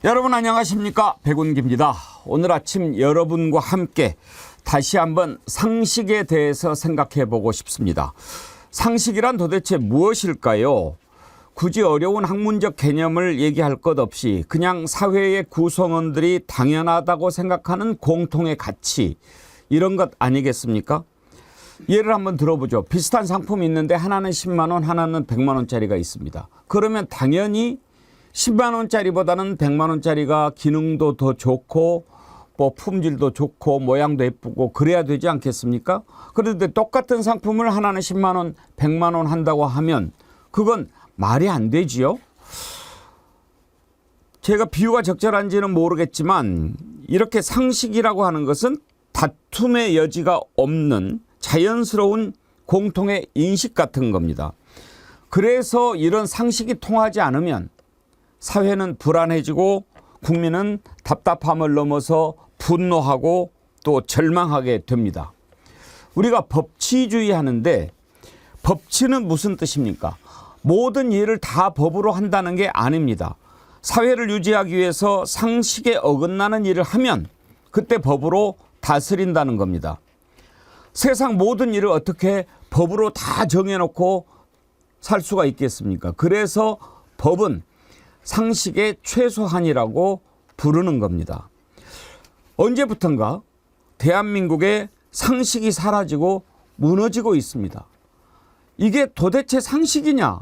여러분 안녕하십니까? 백운기입니다. 오늘 아침 여러분과 함께 다시 한번 상식에 대해서 생각해 보고 싶습니다. 상식이란 도대체 무엇일까요? 굳이 어려운 학문적 개념을 얘기할 것 없이 그냥 사회의 구성원들이 당연하다고 생각하는 공통의 가치, 이런 것 아니겠습니까? 예를 한번 들어보죠. 비슷한 상품이 있는데 하나는 10만 원, 하나는 100만 원짜리가 있습니다. 그러면 당연히 10만 원짜리보다는 100만 원짜리가 기능도 더 좋고 뭐 품질도 좋고 모양도 예쁘고 그래야 되지 않겠습니까? 그런데 똑같은 상품을 하나는 10만 원, 100만 원 한다고 하면 그건 말이 안 되지요. 제가 비유가 적절한지는 모르겠지만 이렇게 상식이라고 하는 것은 다툼의 여지가 없는 자연스러운 공통의 인식 같은 겁니다. 그래서 이런 상식이 통하지 않으면 사회는 불안해지고 국민은 답답함을 넘어서 분노하고 또 절망하게 됩니다. 우리가 법치주의 하는데 법치는 무슨 뜻입니까? 모든 일을 다 법으로 한다는 게 아닙니다. 사회를 유지하기 위해서 상식에 어긋나는 일을 하면 그때 법으로 다스린다는 겁니다. 세상 모든 일을 어떻게 법으로 다 정해놓고 살 수가 있겠습니까? 그래서 법은 상식의 최소한이라고 부르는 겁니다. 언제부턴가 대한민국의 상식이 사라지고 무너지고 있습니다. 이게 도대체 상식이냐?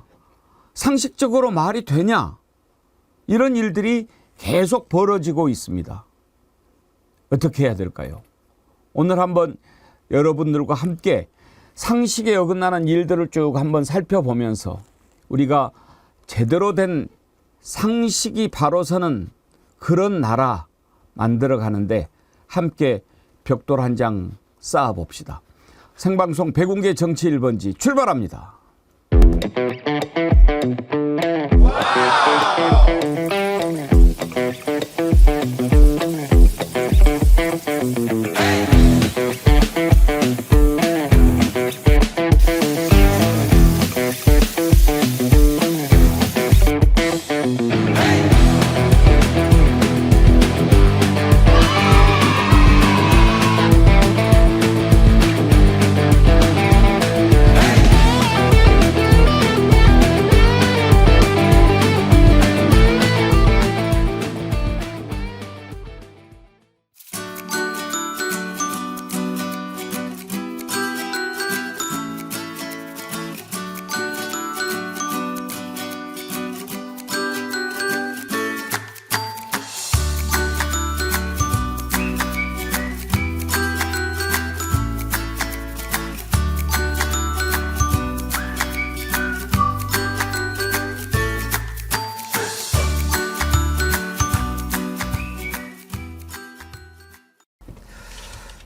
상식적으로 말이 되냐? 이런 일들이 계속 벌어지고 있습니다. 어떻게 해야 될까요? 오늘 한번 여러분들과 함께 상식에 어긋나는 일들을 쭉 한번 살펴보면서 우리가 제대로 된 상식이 바로 서는 그런 나라 만들어 가는데 함께 벽돌 한 장 쌓아 봅시다. 생방송 백운계 정치 1번지 출발합니다.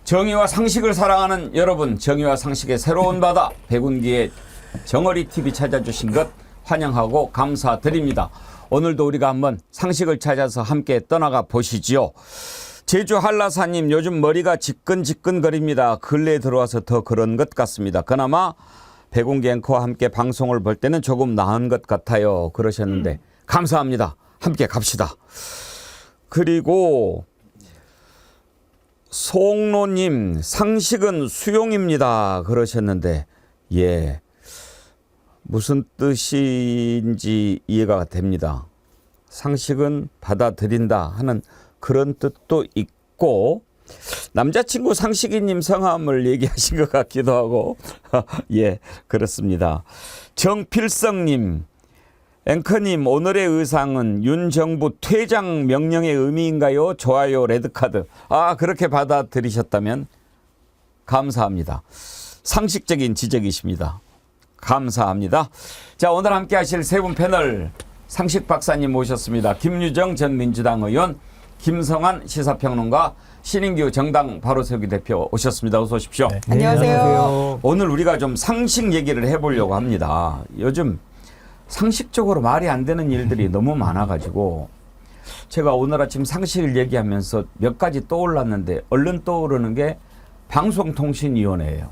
정의와 상식을 사랑하는 여러분, 정의와 상식의 새로운 바다 백운기의 정어리 TV 찾아주신 것 환영하고 감사드립니다. 오늘도 우리가 한번 상식을 찾아서 함께 떠나가 보시지요. 제주 한라사님, 요즘 머리가 지끈지끈거립니다. 근래에 들어와서 더 그런 것 같습니다. 그나마 백운기 앵커와 함께 방송을 볼 때는 조금 나은 것 같아요. 그러셨는데 감사합니다. 함께 갑시다. 그리고 송로님, 상식은 수용입니다. 그러셨는데, 예, 무슨 뜻인지 이해가 됩니다. 상식은 받아들인다 하는 그런 뜻도 있고, 남자친구 상식이님 성함을 얘기하신 것 같기도 하고, 예, 그렇습니다. 정필성님, 앵커님, 오늘의 의상은 윤 정부 퇴장 명령의 의미인가요? 좋아요, 레드카드. 아, 그렇게 받아들이셨다면 감사합니다. 상식적인 지적이십니다. 감사합니다. 자, 오늘 함께 하실 세 분 패널 상식 박사님 모셨습니다. 김유정 전 민주당 의원, 김성환 시사평론가, 신인규 정당 바로세우기 대표 오셨습니다. 어서 오십시오. 네, 안녕하세요. 오늘 우리가 좀 상식 얘기를 해보려고 합니다. 요즘 상식적으로 말이 안 되는 일들이 너무 많아가지고 제가 오늘 아침 상식을 얘기하면서 몇 가지 떠올랐는데 얼른 떠오르는 게 방송통신위원회예요.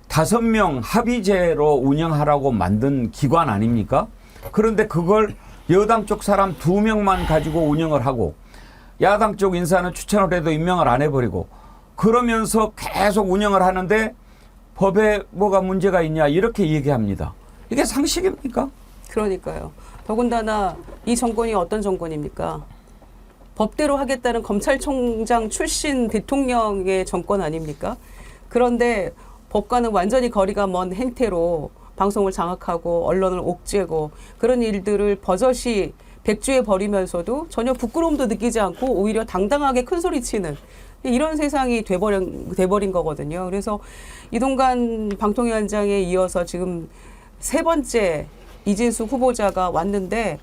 5명 합의제로 운영하라고 만든 기관 아닙니까? 그런데 그걸 여당 쪽 사람 2명만 가지고 운영을 하고 야당 쪽 인사는 추천을 해도 임명을 안 해버리고 그러면서 계속 운영을 하는데 법에 뭐가 문제가 있냐 이렇게 얘기합니다. 이게 상식입니까? 그러니까요. 더군다나 이 정권이 어떤 정권입니까? 법대로 하겠다는 검찰총장 출신 대통령의 정권 아닙니까? 그런데 법과는 완전히 거리가 먼 행태로 방송을 장악하고 언론을 옥죄고 그런 일들을 버젓이 백주에 벌이면서도 전혀 부끄러움도 느끼지 않고 오히려 당당하게 큰소리치는 이런 세상이 돼버린 거거든요. 그래서 이동관 방통위원장에 이어서 지금 3번째 이진숙 후보자가 왔는데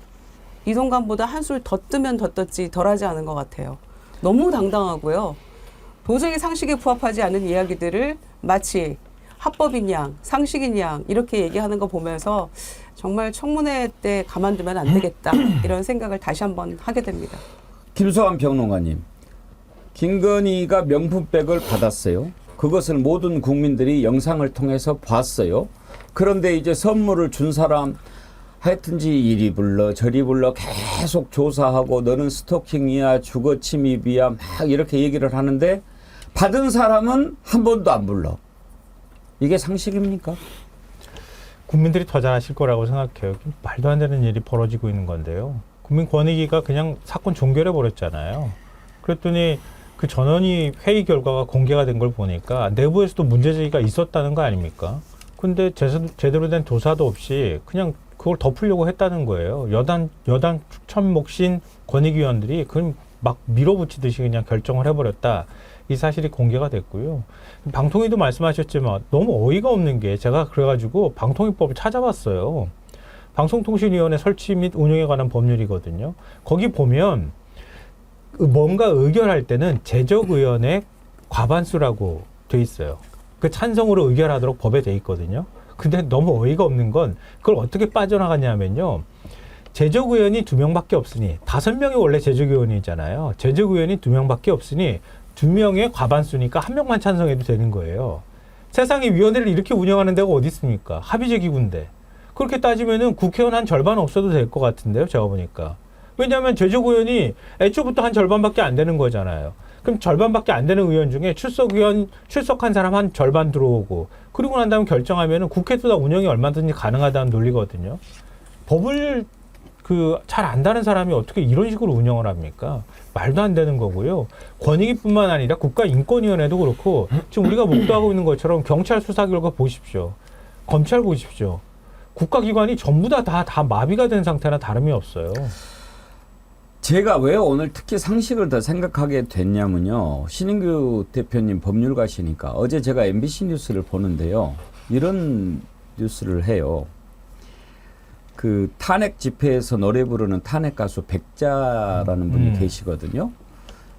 이동관보다 한술 더 뜨면 더 떴지 덜하지 않은 것 같아요. 너무 당당하고요. 도저히 상식에 부합하지 않는 이야기들을 마치 합법인 양, 상식인 양 이렇게 얘기하는 거 보면서 정말 청문회 때 가만두면 안 되겠다 이런 생각을 다시 한번 하게 됩니다. 김소환 평론가님, 김건희가 명품백을 받았어요. 그것을 모든 국민들이 영상을 통해서 봤어요. 그런데 이제 선물을 준 사람 하여튼지 이리 불러 저리 불러 계속 조사하고 너는 스토킹이야 주거 침입이야 막 이렇게 얘기를 하는데 받은 사람은 한 번도 안 불러. 이게 상식입니까? 국민들이 더 잘하실 거라고 생각해요. 말도 안 되는 일이 벌어지고 있는 건데요. 국민권익위가 그냥 사건 종결해 버렸잖아요. 그랬더니 그 전원이 회의 결과가 공개가 된 걸 보니까 내부에서도 문제제기가 있었다는 거 아닙니까? 근데 제대로 된 조사도 없이 그냥 그걸 덮으려고 했다는 거예요. 여당 추천 몫인 권익위원들이 그걸 막 밀어붙이듯이 그냥 결정을 해버렸다. 이 사실이 공개가 됐고요. 방통위도 말씀하셨지만 너무 어이가 없는 게 제가 그래가지고 방통위법을 찾아봤어요. 방송통신위원회 설치 및 운영에 관한 법률이거든요. 거기 보면 뭔가 의결할 때는 제적의원의 과반수라고 돼 있어요. 그 찬성으로 의결하도록 법에 돼 있거든요. 근데 너무 어이가 없는 건 그걸 어떻게 빠져나가냐면요. 제적의원이 2명밖에 없으니 5명이 원래 제적의원이잖아요. 제적의원이 2명밖에 없으니 2명의 과반수니까 1명만 찬성해도 되는 거예요. 세상에 위원회를 이렇게 운영하는 데가 어디 있습니까? 합의제 기구인데. 그렇게 따지면은 국회의원 한 절반 없어도 될 것 같은데요. 제가 보니까. 왜냐하면 제적의원이 애초부터 한 절반밖에 안 되는 거잖아요. 그럼 절반밖에 안 되는 의원 중에 출석한 사람 한 절반 들어오고 그리고 난 다음에 결정하면은 국회도 다 운영이 얼마든지 가능하다는 논리거든요. 법을 잘 안다는 사람이 어떻게 이런 식으로 운영을 합니까? 말도 안 되는 거고요. 권익위뿐만 아니라 국가인권위원회도 그렇고 지금 우리가 목도하고 있는 것처럼 경찰 수사 결과 보십시오. 검찰 보십시오. 국가기관이 전부 다 마비가 된 상태나 다름이 없어요. 제가 왜 오늘 특히 상식을 더 생각하게 됐냐면요. 신인규 대표님 법률가시니까 어제 제가 MBC 뉴스를 보는데요. 이런 뉴스를 해요. 그 탄핵 집회에서 노래 부르는 탄핵 가수 백자라는 분이 계시거든요.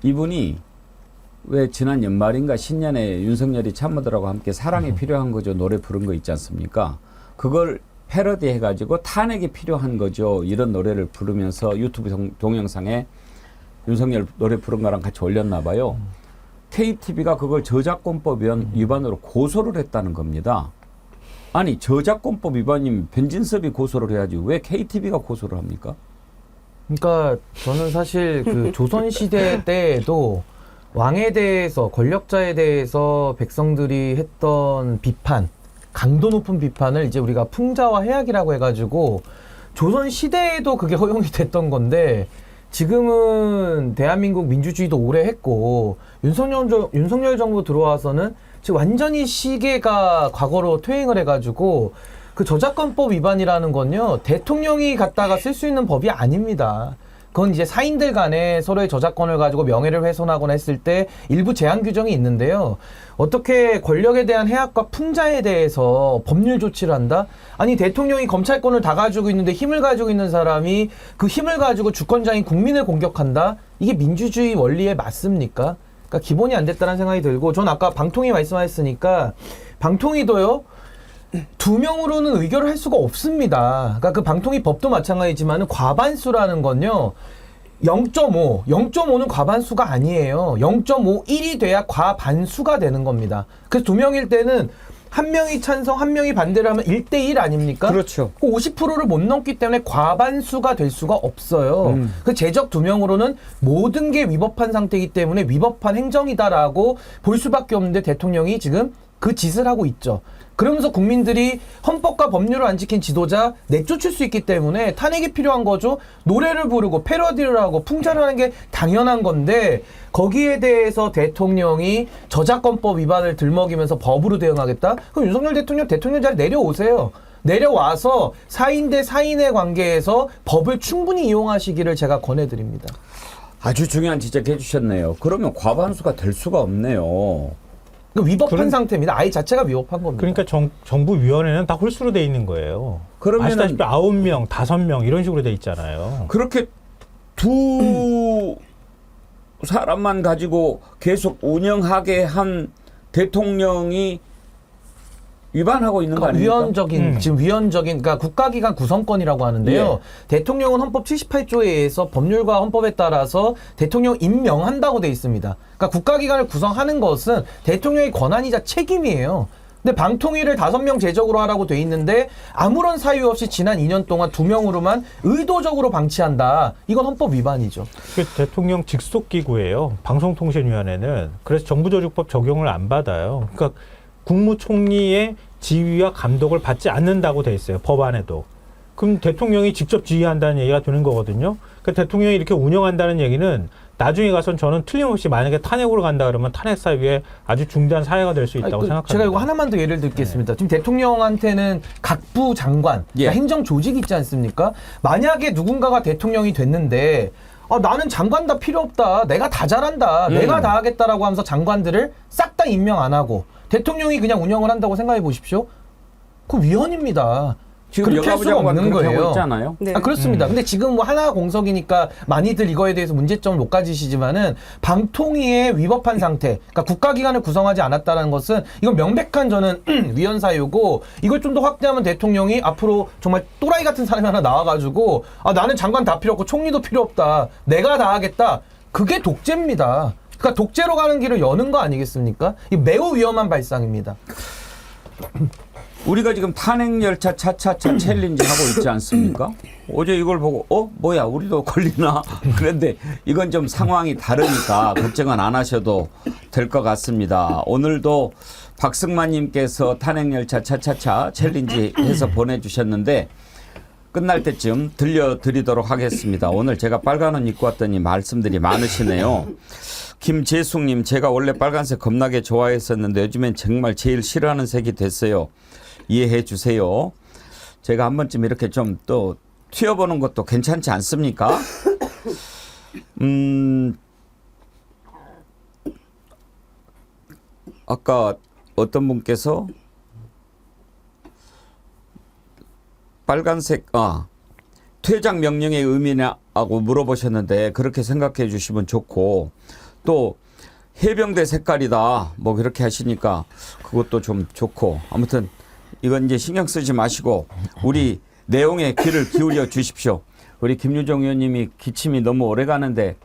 이분이 왜 지난 연말인가 신년에 윤석열이 참모들하고 함께 사랑이 필요한 거죠. 노래 부른 거 있지 않습니까? 그걸 패러디 해가지고 탄핵이 필요한 거죠. 이런 노래를 부르면서 유튜브 동영상에 윤석열 노래 부른 거랑 같이 올렸나 봐요. KTV가 그걸 저작권법 위반으로 고소를 했다는 겁니다. 아니 저작권법 위반이면 변진섭이 고소를 해야지 왜 KTV가 고소를 합니까? 그러니까 저는 사실 그 조선시대 때에도 왕에 대해서 권력자에 대해서 백성들이 했던 비판 강도 높은 비판을 이제 우리가 풍자와 해악이라고 해가지고 조선시대에도 그게 허용이 됐던 건데 지금은 대한민국 민주주의도 오래 했고 윤석열 정부 들어와서는 지금 완전히 시계가 과거로 퇴행을 해가지고 그 저작권법 위반이라는 건요 대통령이 갖다가 쓸 수 있는 법이 아닙니다. 그건 이제 사인들 간에 서로의 저작권을 가지고 명예를 훼손하거나 했을 때 일부 제한 규정이 있는데요. 어떻게 권력에 대한 해악과 풍자에 대해서 법률 조치를 한다? 아니 대통령이 검찰권을 다 가지고 있는데 힘을 가지고 있는 사람이 그 힘을 가지고 주권자인 국민을 공격한다? 이게 민주주의 원리에 맞습니까? 그러니까 기본이 안 됐다는 생각이 들고 전 아까 방통위 말씀하셨으니까 방통위도요. 2명으로는 의결을 할 수가 없습니다. 그러니까 그 방통위 법도 마찬가지지만 과반수라는 건요. 0.5는 과반수가 아니에요. 0.51이 돼야 과반수가 되는 겁니다. 그래서 2명일 때는 한 명이 찬성, 한 명이 반대를 하면 1대1 아닙니까? 그렇죠. 50%를 못 넘기 때문에 과반수가 될 수가 없어요. 그 제적 2명으로는 모든 게 위법한 상태이기 때문에 위법한 행정이다라고 볼 수밖에 없는데 대통령이 지금 그 짓을 하고 있죠. 그러면서 국민들이 헌법과 법률을 안 지킨 지도자 내쫓을 수 있기 때문에 탄핵이 필요한 거죠. 노래를 부르고 패러디를 하고 풍자를 하는 게 당연한 건데 거기에 대해서 대통령이 저작권법 위반을 들먹이면서 법으로 대응하겠다? 그럼 윤석열 대통령 자리 내려오세요. 내려와서 4인 대 4인의 관계에서 법을 충분히 이용하시기를 제가 권해드립니다. 아주 중요한 지적 해주셨네요. 그러면 과반수가 될 수가 없네요. 위법한 상태입니다. 아이 자체가 위법한 겁니다. 그러니까 정부 위원회는 다 홀수로 돼 있는 거예요. 그러면은 아시다시피 9명, 5명 이런 식으로 돼 있잖아요. 그렇게 두 사람만 가지고 계속 운영하게 한 대통령이 위반하고 있는 거 아닙니까? 지금 위헌적인, 그러니까 국가기관 구성권이라고 하는데요. 예. 대통령은 헌법 78조에 의해서 법률과 헌법에 따라서 대통령 임명한다고 돼 있습니다. 그러니까 국가기관을 구성하는 것은 대통령의 권한이자 책임이에요. 근데 방통위를 5명 제적으로 하라고 돼 있는데 아무런 사유 없이 지난 2년 동안 2명으로만 의도적으로 방치한다. 이건 헌법 위반이죠. 대통령 직속 기구예요. 방송통신위원회는. 그래서 정부조직법 적용을 안 받아요. 그러니까 국무총리의 지휘와 감독을 받지 않는다고 돼 있어요. 법안에도. 그럼 대통령이 직접 지휘한다는 얘기가 되는 거거든요. 그러니까 대통령이 이렇게 운영한다는 얘기는 나중에 가서는 저는 틀림없이 만약에 탄핵으로 간다 그러면 탄핵 사유에 아주 중대한 사회가 될 수 있다고 생각합니다. 제가 이거 하나만 더 예를 들겠습니다. 지금 대통령한테는 각부 장관, 예. 행정 조직이 있지 않습니까? 만약에 누군가가 대통령이 됐는데 나는 장관 다 필요 없다. 내가 다 잘한다. 내가 다 하겠다라고 하면서 장관들을 싹 다 임명 안 하고 대통령이 그냥 운영을 한다고 생각해 보십시오. 그 위헌입니다. 지금 그렇게 할 여가부 수가 장관 없는 그렇게 하고 거예요. 있잖아요. 네. 그렇습니다. 근데 지금 뭐 하나 공석이니까 많이들 이거에 대해서 문제점을 못 가지시지만은 방통위의 위법한 상태, 그러니까 국가기관을 구성하지 않았다는 것은 이건 명백한 저는 위헌 사유고 이걸 좀 더 확대하면 대통령이 앞으로 정말 또라이 같은 사람이 하나 나와가지고 나는 장관 다 필요 없고 총리도 필요 없다. 내가 다 하겠다. 그게 독재입니다. 그러니까 독재로 가는 길을 여는 거 아니겠습니까? 이 매우 위험한 발상입니다. 우리가 지금 탄핵 열차 차차차 챌린지 하고 있지 않습니까? 어제 이걸 보고 뭐야 우리도 걸리나? 그런데 이건 좀 상황이 다르니까 걱정은 안 하셔도 될 것 같습니다. 오늘도 박승만님께서 탄핵 열차 차차차 챌린지 해서 보내주셨는데 끝날 때쯤 들려드리도록 하겠습니다. 오늘 제가 빨간 옷 입고 왔더니 말씀들이 많으시네요. 김재숙님, 제가 원래 빨간색 겁나게 좋아했었는데 요즘엔 정말 제일 싫어하는 색이 됐어요. 이해해 주세요. 제가 한 번쯤 이렇게 좀 또 튀어보는 것도 괜찮지 않습니까? 아까 어떤 분께서 빨간색 퇴장 명령의 의미냐고 물어보셨는데 그렇게 생각해 주시면 좋고 또 해병대 색깔이다 뭐 그렇게 하시니까 그것도 좀 좋고 아무튼 이건 이제 신경 쓰지 마시고 우리 내용에 귀를 기울여 주십시오. 우리 김유정 의원님이 기침이 너무 오래 가는데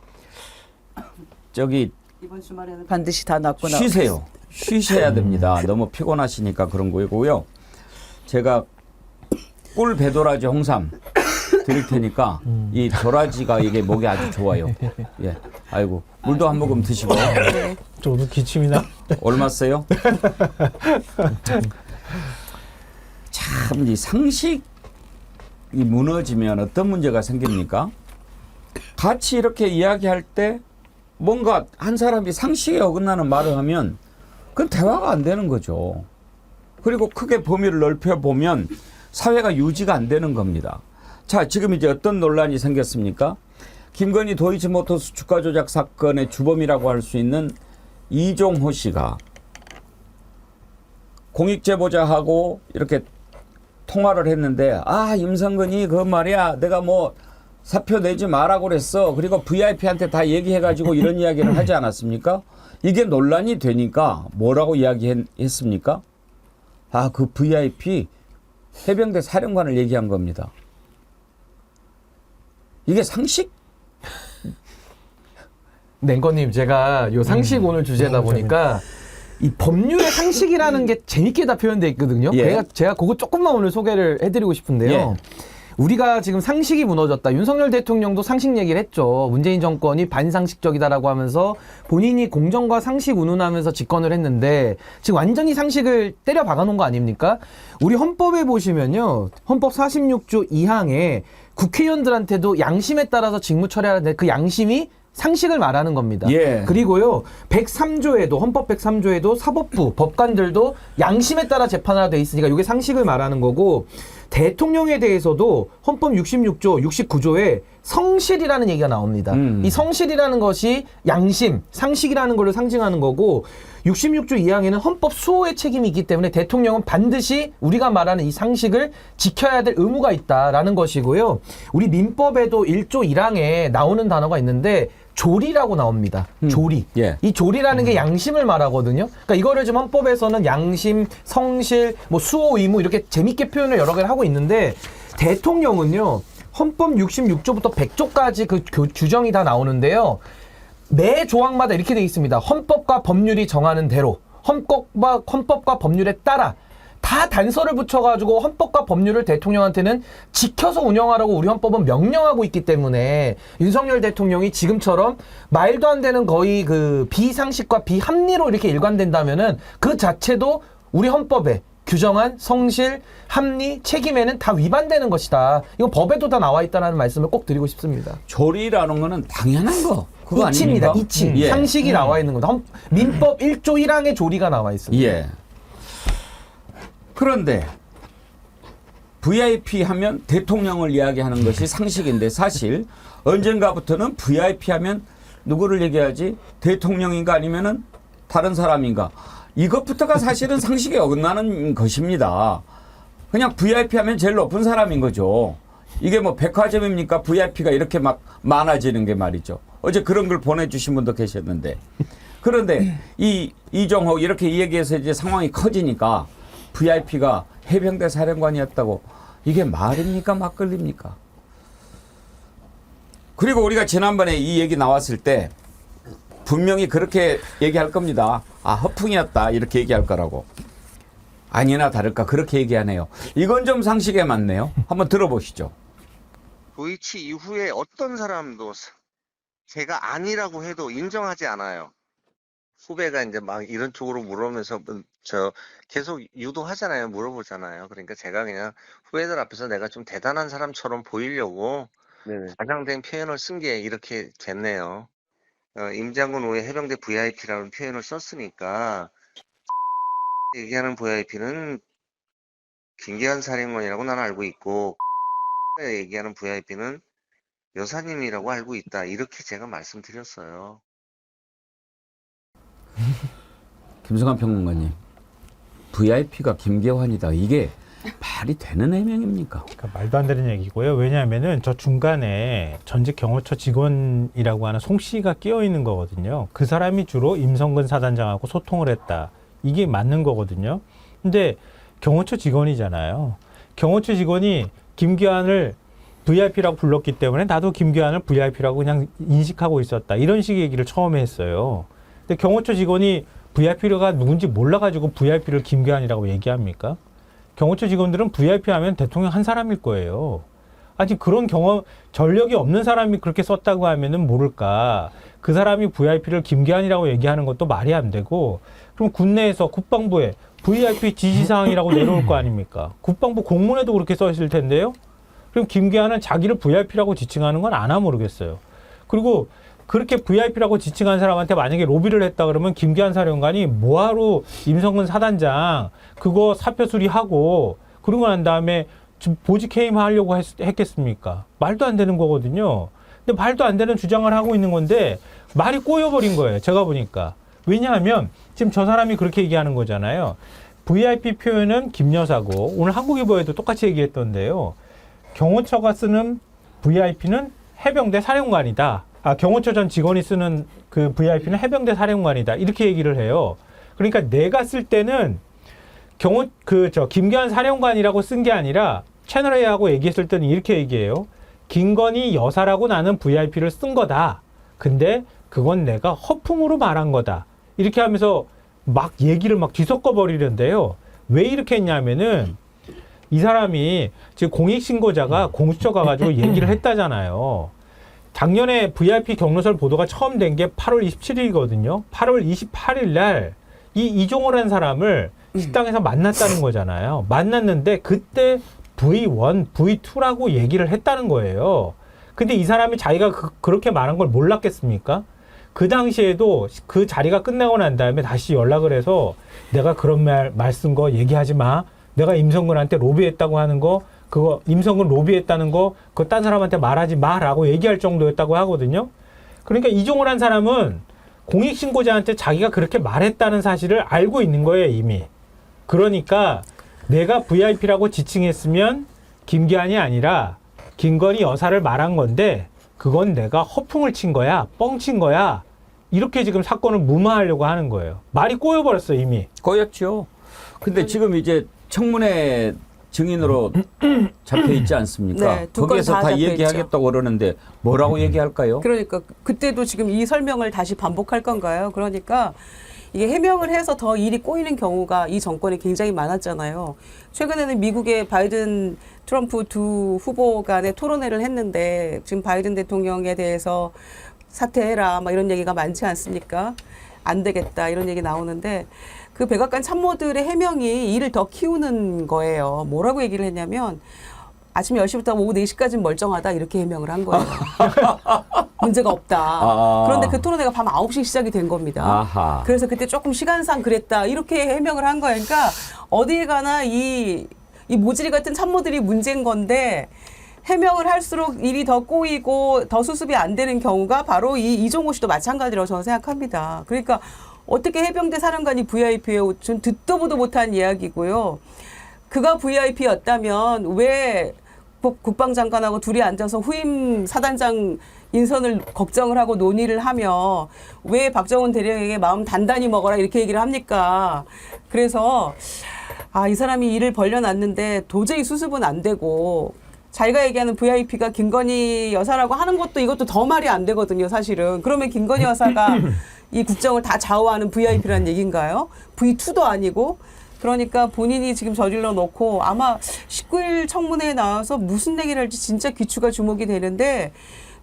저기 이번 주말에는 반드시 다 낫고 쉬세요. 쉬셔야 됩니다. 너무 피곤하시니까 그런 거고요. 제가 꿀 배도라지 홍삼 드릴 테니까 이 도라지가 이게 목에 아주 좋아요. 예, 아이고 물도 한 모금 드시고. 저도 기침이 나. 얼마 써요? 참 이 상식이 무너지면 어떤 문제가 생깁니까? 같이 이렇게 이야기할 때 뭔가 한 사람이 상식에 어긋나는 말을 하면 그건 대화가 안 되는 거죠. 그리고 크게 범위를 넓혀보면 사회가 유지가 안 되는 겁니다. 자, 지금 이제 어떤 논란이 생겼습니까? 김건희 도이치모터스 주가 조작 사건의 주범이라고 할 수 있는 이종호 씨가 공익제보자하고 이렇게 통화를 했는데 임성근이 그 말이야 내가 뭐 사표 내지 마라고 그랬어. 그리고 VIP한테 다 얘기해가지고 이런 이야기를 하지 않았습니까? 이게 논란이 되니까 뭐라고 이야기했습니까? 그 VIP 해병대 사령관을 얘기한 겁니다. 이게 상식? 냉거님, 제가 요 상식 오늘 주제다 보니까 이 법률의 상식이라는 게 재밌게 다 표현되어 있거든요. 예. 제가 그거 조금만 오늘 소개를 해드리고 싶은데요. 예. 우리가 지금 상식이 무너졌다. 윤석열 대통령도 상식 얘기를 했죠. 문재인 정권이 반상식적이다라고 하면서 본인이 공정과 상식 운운하면서 집권을 했는데 지금 완전히 상식을 때려 박아놓은 거 아닙니까? 우리 헌법에 보시면요. 헌법 46조 2항에 국회의원들한테도 양심에 따라서 직무 처리하는데 그 양심이 상식을 말하는 겁니다. 예. 그리고요, 103조에도, 헌법 103조에도 사법부, 법관들도 양심에 따라 재판하라 돼 있으니까 이게 상식을 말하는 거고, 대통령에 대해서도 헌법 66조, 69조에 성실이라는 얘기가 나옵니다. 이 성실이라는 것이 양심, 상식이라는 걸 상징하는 거고, 66조 2항에는 헌법 수호의 책임이 있기 때문에 대통령은 반드시 우리가 말하는 이 상식을 지켜야 될 의무가 있다라는 것이고요. 우리 민법에도 1조 1항에 나오는 단어가 있는데 조리라고 나옵니다. 조리. 예. 이 조리라는 게 양심을 말하거든요. 그러니까 이거를 지금 헌법에서는 양심, 성실, 뭐 수호 의무 이렇게 재밌게 표현을 여러 개를 하고 있는데 대통령은요. 헌법 66조부터 100조까지 그 규정이 다 나오는데요. 매 조항마다 이렇게 돼 있습니다. 헌법과 법률이 정하는 대로 헌법과 법률에 따라 다 단서를 붙여가지고 헌법과 법률을 대통령한테는 지켜서 운영하라고 우리 헌법은 명령하고 있기 때문에 윤석열 대통령이 지금처럼 말도 안 되는 거의 그 비상식과 비합리로 이렇게 일관된다면은 그 자체도 우리 헌법에 규정한 성실, 합리, 책임에는 다 위반되는 것이다. 이건 법에도 다 나와 있다는 말씀을 꼭 드리고 싶습니다. 조리라는 거는 당연한 거. 그거 이치입니다. 아닙니까? 이치. 예. 상식이 나와 있는 겁니다. 민법 1조 1항에 조리가 나와 있습니다. 예. 그런데 VIP 하면 대통령을 이야기하는 것이 상식인데 사실 언젠가부터는 VIP 하면 누구를 얘기하지? 대통령인가 아니면은 다른 사람인가? 이것부터가 사실은 상식에 어긋나는 것입니다. 그냥 VIP 하면 제일 높은 사람인 거죠. 이게 뭐 백화점입니까? VIP가 이렇게 막 많아지는 게 말이죠. 어제 그런 걸 보내주신 분도 계셨는데. 그런데 이종호 이렇게 얘기해서 이제 상황이 커지니까 VIP가 해병대 사령관이었다고 이게 말입니까? 막걸리입니까? 그리고 우리가 지난번에 이 얘기 나왔을 때 분명히 그렇게 얘기할 겁니다. 아, 허풍이었다. 이렇게 얘기할 거라고. 아니나 다를까 그렇게 얘기하네요. 이건 좀 상식에 맞네요. 한번 들어보시죠. 도이치 이후에 어떤 사람도 제가 아니라고 해도 인정하지 않아요. 후배가 이제 막 이런 쪽으로 물어보면서 저 계속 유도하잖아요. 물어보잖아요. 그러니까 제가 그냥 후배들 앞에서 내가 좀 대단한 사람처럼 보이려고 과장된 표현을 쓴 게 이렇게 됐네요. 임장군 후에 해병대 VIP라는 표현을 썼으니까 얘기하는 VIP는 김기환 사령관이라고 나는 알고 있고 얘기하는 VIP는 여사님이라고 알고 있다. 이렇게 제가 말씀드렸어요. 김성환 평론가님. VIP가 김계환이다. 이게 말이 되는 해명입니까? 그러니까 말도 안 되는 얘기고요. 왜냐하면은 저 중간에 전직 경호처 직원이라고 하는 송 씨가 끼어 있는 거거든요. 그 사람이 주로 임성근 사단장하고 소통을 했다. 이게 맞는 거거든요. 근데 경호처 직원이잖아요. 경호처 직원이 김기환을 VIP라고 불렀기 때문에 나도 김기환을 VIP라고 그냥 인식하고 있었다. 이런 식의 얘기를 처음에 했어요. 근데 경호처 직원이 VIP가 누군지 몰라가지고 VIP를 김기환이라고 얘기합니까? 경호처 직원들은 VIP 하면 대통령 한 사람일 거예요. 아직 그런 전력이 없는 사람이 그렇게 썼다고 하면은 모를까. 그 사람이 VIP를 김기환이라고 얘기하는 것도 말이 안 되고, 그럼 국내에서 국방부에 VIP 지시사항이라고 내려올 거 아닙니까? 국방부 공문에도 그렇게 써 있을 텐데요. 그럼 김기환은 자기를 VIP라고 지칭하는 건 아나 모르겠어요. 그리고 그렇게 VIP라고 지칭한 사람한테 만약에 로비를 했다 그러면 김기환 사령관이 뭐하러 임성근 사단장 그거 사표 수리하고 그러고 난 다음에 보직 해임하려고 했겠습니까? 말도 안 되는 거거든요. 근데 말도 안 되는 주장을 하고 있는 건데 말이 꼬여버린 거예요. 제가 보니까. 왜냐하면 지금 저 사람이 그렇게 얘기하는 거잖아요. VIP 표현은 김여사고 오늘 한국일보에도 똑같이 얘기했던데요. 경호처가 쓰는 VIP는 해병대 사령관이다. 경호처 전 직원이 쓰는 그 VIP는 해병대 사령관이다. 이렇게 얘기를 해요. 그러니까 내가 쓸 때는 김기환 사령관이라고 쓴 게 아니라 채널A하고 얘기했을 때는 이렇게 얘기해요. 김건희 여사라고 나는 VIP를 쓴 거다. 근데 그건 내가 허풍으로 말한 거다. 이렇게 하면서 막 얘기를 막 뒤섞어 버리는데요. 왜 이렇게 했냐면은 이 사람이 지금 공익신고자가 공수처 가가지고 얘기를 했다잖아요. 작년에 VIP 경로설 보도가 처음 된 게 8월 27일이거든요. 8월 28일 날 이 이종호라는 사람을 식당에서 만났다는 거잖아요. 만났는데 그때 V1, V2라고 얘기를 했다는 거예요. 근데 이 사람이 자기가 그렇게 말한 걸 몰랐겠습니까? 그 당시에도 그 자리가 끝나고 난 다음에 다시 연락을 해서 내가 그런 말 쓴 거 얘기하지 마. 내가 임성근한테 로비했다고 하는 거, 그거 임성근 로비했다는 거, 그거 딴 사람한테 말하지 마라고 얘기할 정도였다고 하거든요. 그러니까 이종호란 사람은 공익신고자한테 자기가 그렇게 말했다는 사실을 알고 있는 거예요, 이미. 그러니까 내가 VIP라고 지칭했으면 김기한이 아니라 김건희 여사를 말한 건데 그건 내가 허풍을 친 거야, 뻥친 거야. 이렇게 지금 사건을 무마하려고 하는 거예요. 말이 꼬여버렸어, 이미. 꼬였죠. 근데 지금 이제 청문회 증인으로 잡혀 있지 않습니까? 네, 두 건 거기에서 다 다 잡혀 얘기하겠다고 그러는데 뭐라고 얘기할까요? 그러니까 그때도 지금 이 설명을 다시 반복할 건가요? 그러니까 이게 해명을 해서 더 일이 꼬이는 경우가 이 정권에 굉장히 많았잖아요. 최근에는 미국의 바이든, 트럼프 두 후보 간의 토론회를 했는데 지금 바이든 대통령에 대해서 사퇴해라 막 이런 얘기가 많지 않습니까? 안 되겠다 이런 얘기 나오는데 그 백악관 참모들의 해명이 일을 더 키우는 거예요. 뭐라고 얘기를 했냐면 아침 10시부터 오후 4시까지는 멀쩡하다 이렇게 해명을 한 거예요. 문제가 없다. 아. 그런데 그 토론회가 밤 9시 시작이 된 겁니다. 아하. 그래서 그때 조금 시간상 그랬다 이렇게 해명을 한 거예요. 그러니까 어디에 가나 이 모질이 같은 참모들이 문제인 건데 해명을 할수록 일이 더 꼬이고 더 수습이 안 되는 경우가 바로 이 이종호 씨도 마찬가지라고 저는 생각합니다. 그러니까 어떻게 해병대 사령관이 VIP예요? 전 듣도 보도 못한 이야기고요. 그가 VIP였다면 왜 국방장관하고 둘이 앉아서 후임 사단장 인선을 걱정을 하고 논의를 하며 왜 박정훈 대령에게 마음 단단히 먹어라 이렇게 얘기를 합니까? 그래서 이 사람이 일을 벌려놨는데 도저히 수습은 안 되고 자기가 얘기하는 VIP가 김건희 여사라고 하는 것도 이것도 더 말이 안 되거든요, 사실은. 그러면 김건희 여사가 이 국정을 다 좌우하는 VIP라는 얘기인가요? V2도 아니고. 그러니까 본인이 지금 저질러 놓고 아마 19일 청문회에 나와서 무슨 얘기를 할지 진짜 귀추가 주목이 되는데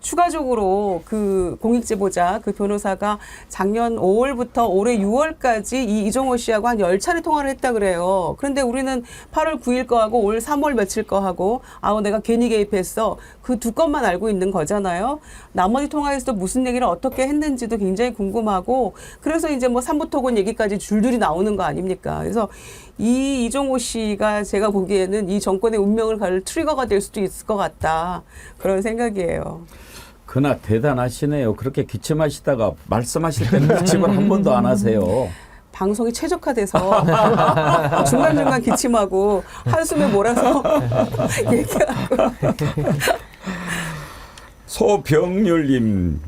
추가적으로 그 공익제보자 그 변호사가 작년 5월부터 올해 6월까지 이 이종호 씨하고 한 10차례 통화를 했다 그래요. 그런데 우리는 8월 9일 거하고 올 3월 며칠 거하고 내가 괜히 개입했어. 그 두 건만 알고 있는 거잖아요. 나머지 통화에서도 무슨 얘기를 어떻게 했는지도 굉장히 궁금하고 그래서 이제 뭐 삼부토건 얘기까지 줄줄이 나오는 거 아닙니까? 그래서 이 이종호 씨가 제가 보기에는 이 정권의 운명을 가를 트리거가 될 수도 있을 것 같다. 그런 생각이에요. 그나 대단하시네요. 그렇게 기침하시다가 말씀하실 때는 기침을 한 번도 안 하세요. 방송이 최적화돼서 중간중간 기침하고 한숨에 몰아서 얘기하고. 소병률님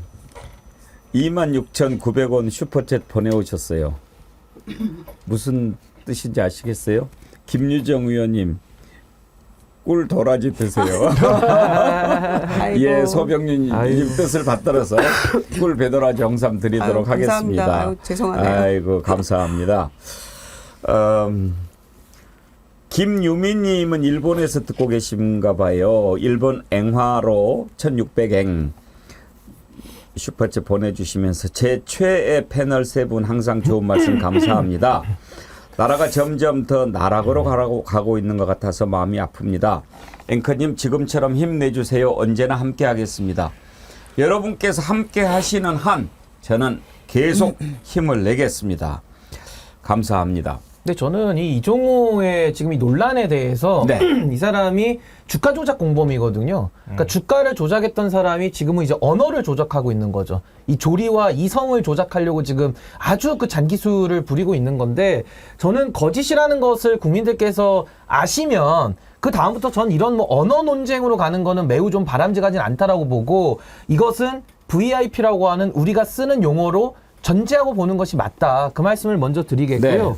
26,900원 슈퍼챗 보내오셨어요. 무슨 뜻인지 아시겠어요? 김유정 의원님 꿀 도라지 드세요. 예, 소병률님 뜻을 받들어서 꿀 배도라지 홍삼 드리도록 하겠습니다. 감사합니다. 죄송하네요. 아이고 감사합니다. 김유미님은 일본에서 듣고 계신가 봐요. 일본 앵화로 1600eng 슈퍼챗 보내주시면서 제 최애 패널 세 분 항상 좋은 말씀 감사합니다. 나라가 점점 더 나락으로 가고 있는 것 같아서 마음이 아픕니다. 앵커님 지금처럼 힘내주세요. 언제나 함께하겠습니다. 여러분께서 함께하시는 한 저는 계속 힘을 내겠습니다. 감사합니다. 근데 저는 이 이종호의 지금 이 논란에 대해서 네. 이 사람이 주가 조작 공범이거든요. 그러니까 주가를 조작했던 사람이 지금은 이제 언어를 조작하고 있는 거죠. 이 조리와 이성을 조작하려고 지금 아주 그 잔기술을 부리고 있는 건데 저는 거짓이라는 것을 국민들께서 아시면 그 다음부터 전 이런 뭐 언어 논쟁으로 가는 거는 매우 좀 바람직하진 않다라고 보고 이것은 VIP라고 하는 우리가 쓰는 용어로 전제하고 보는 것이 맞다. 그 말씀을 먼저 드리겠고요. 네.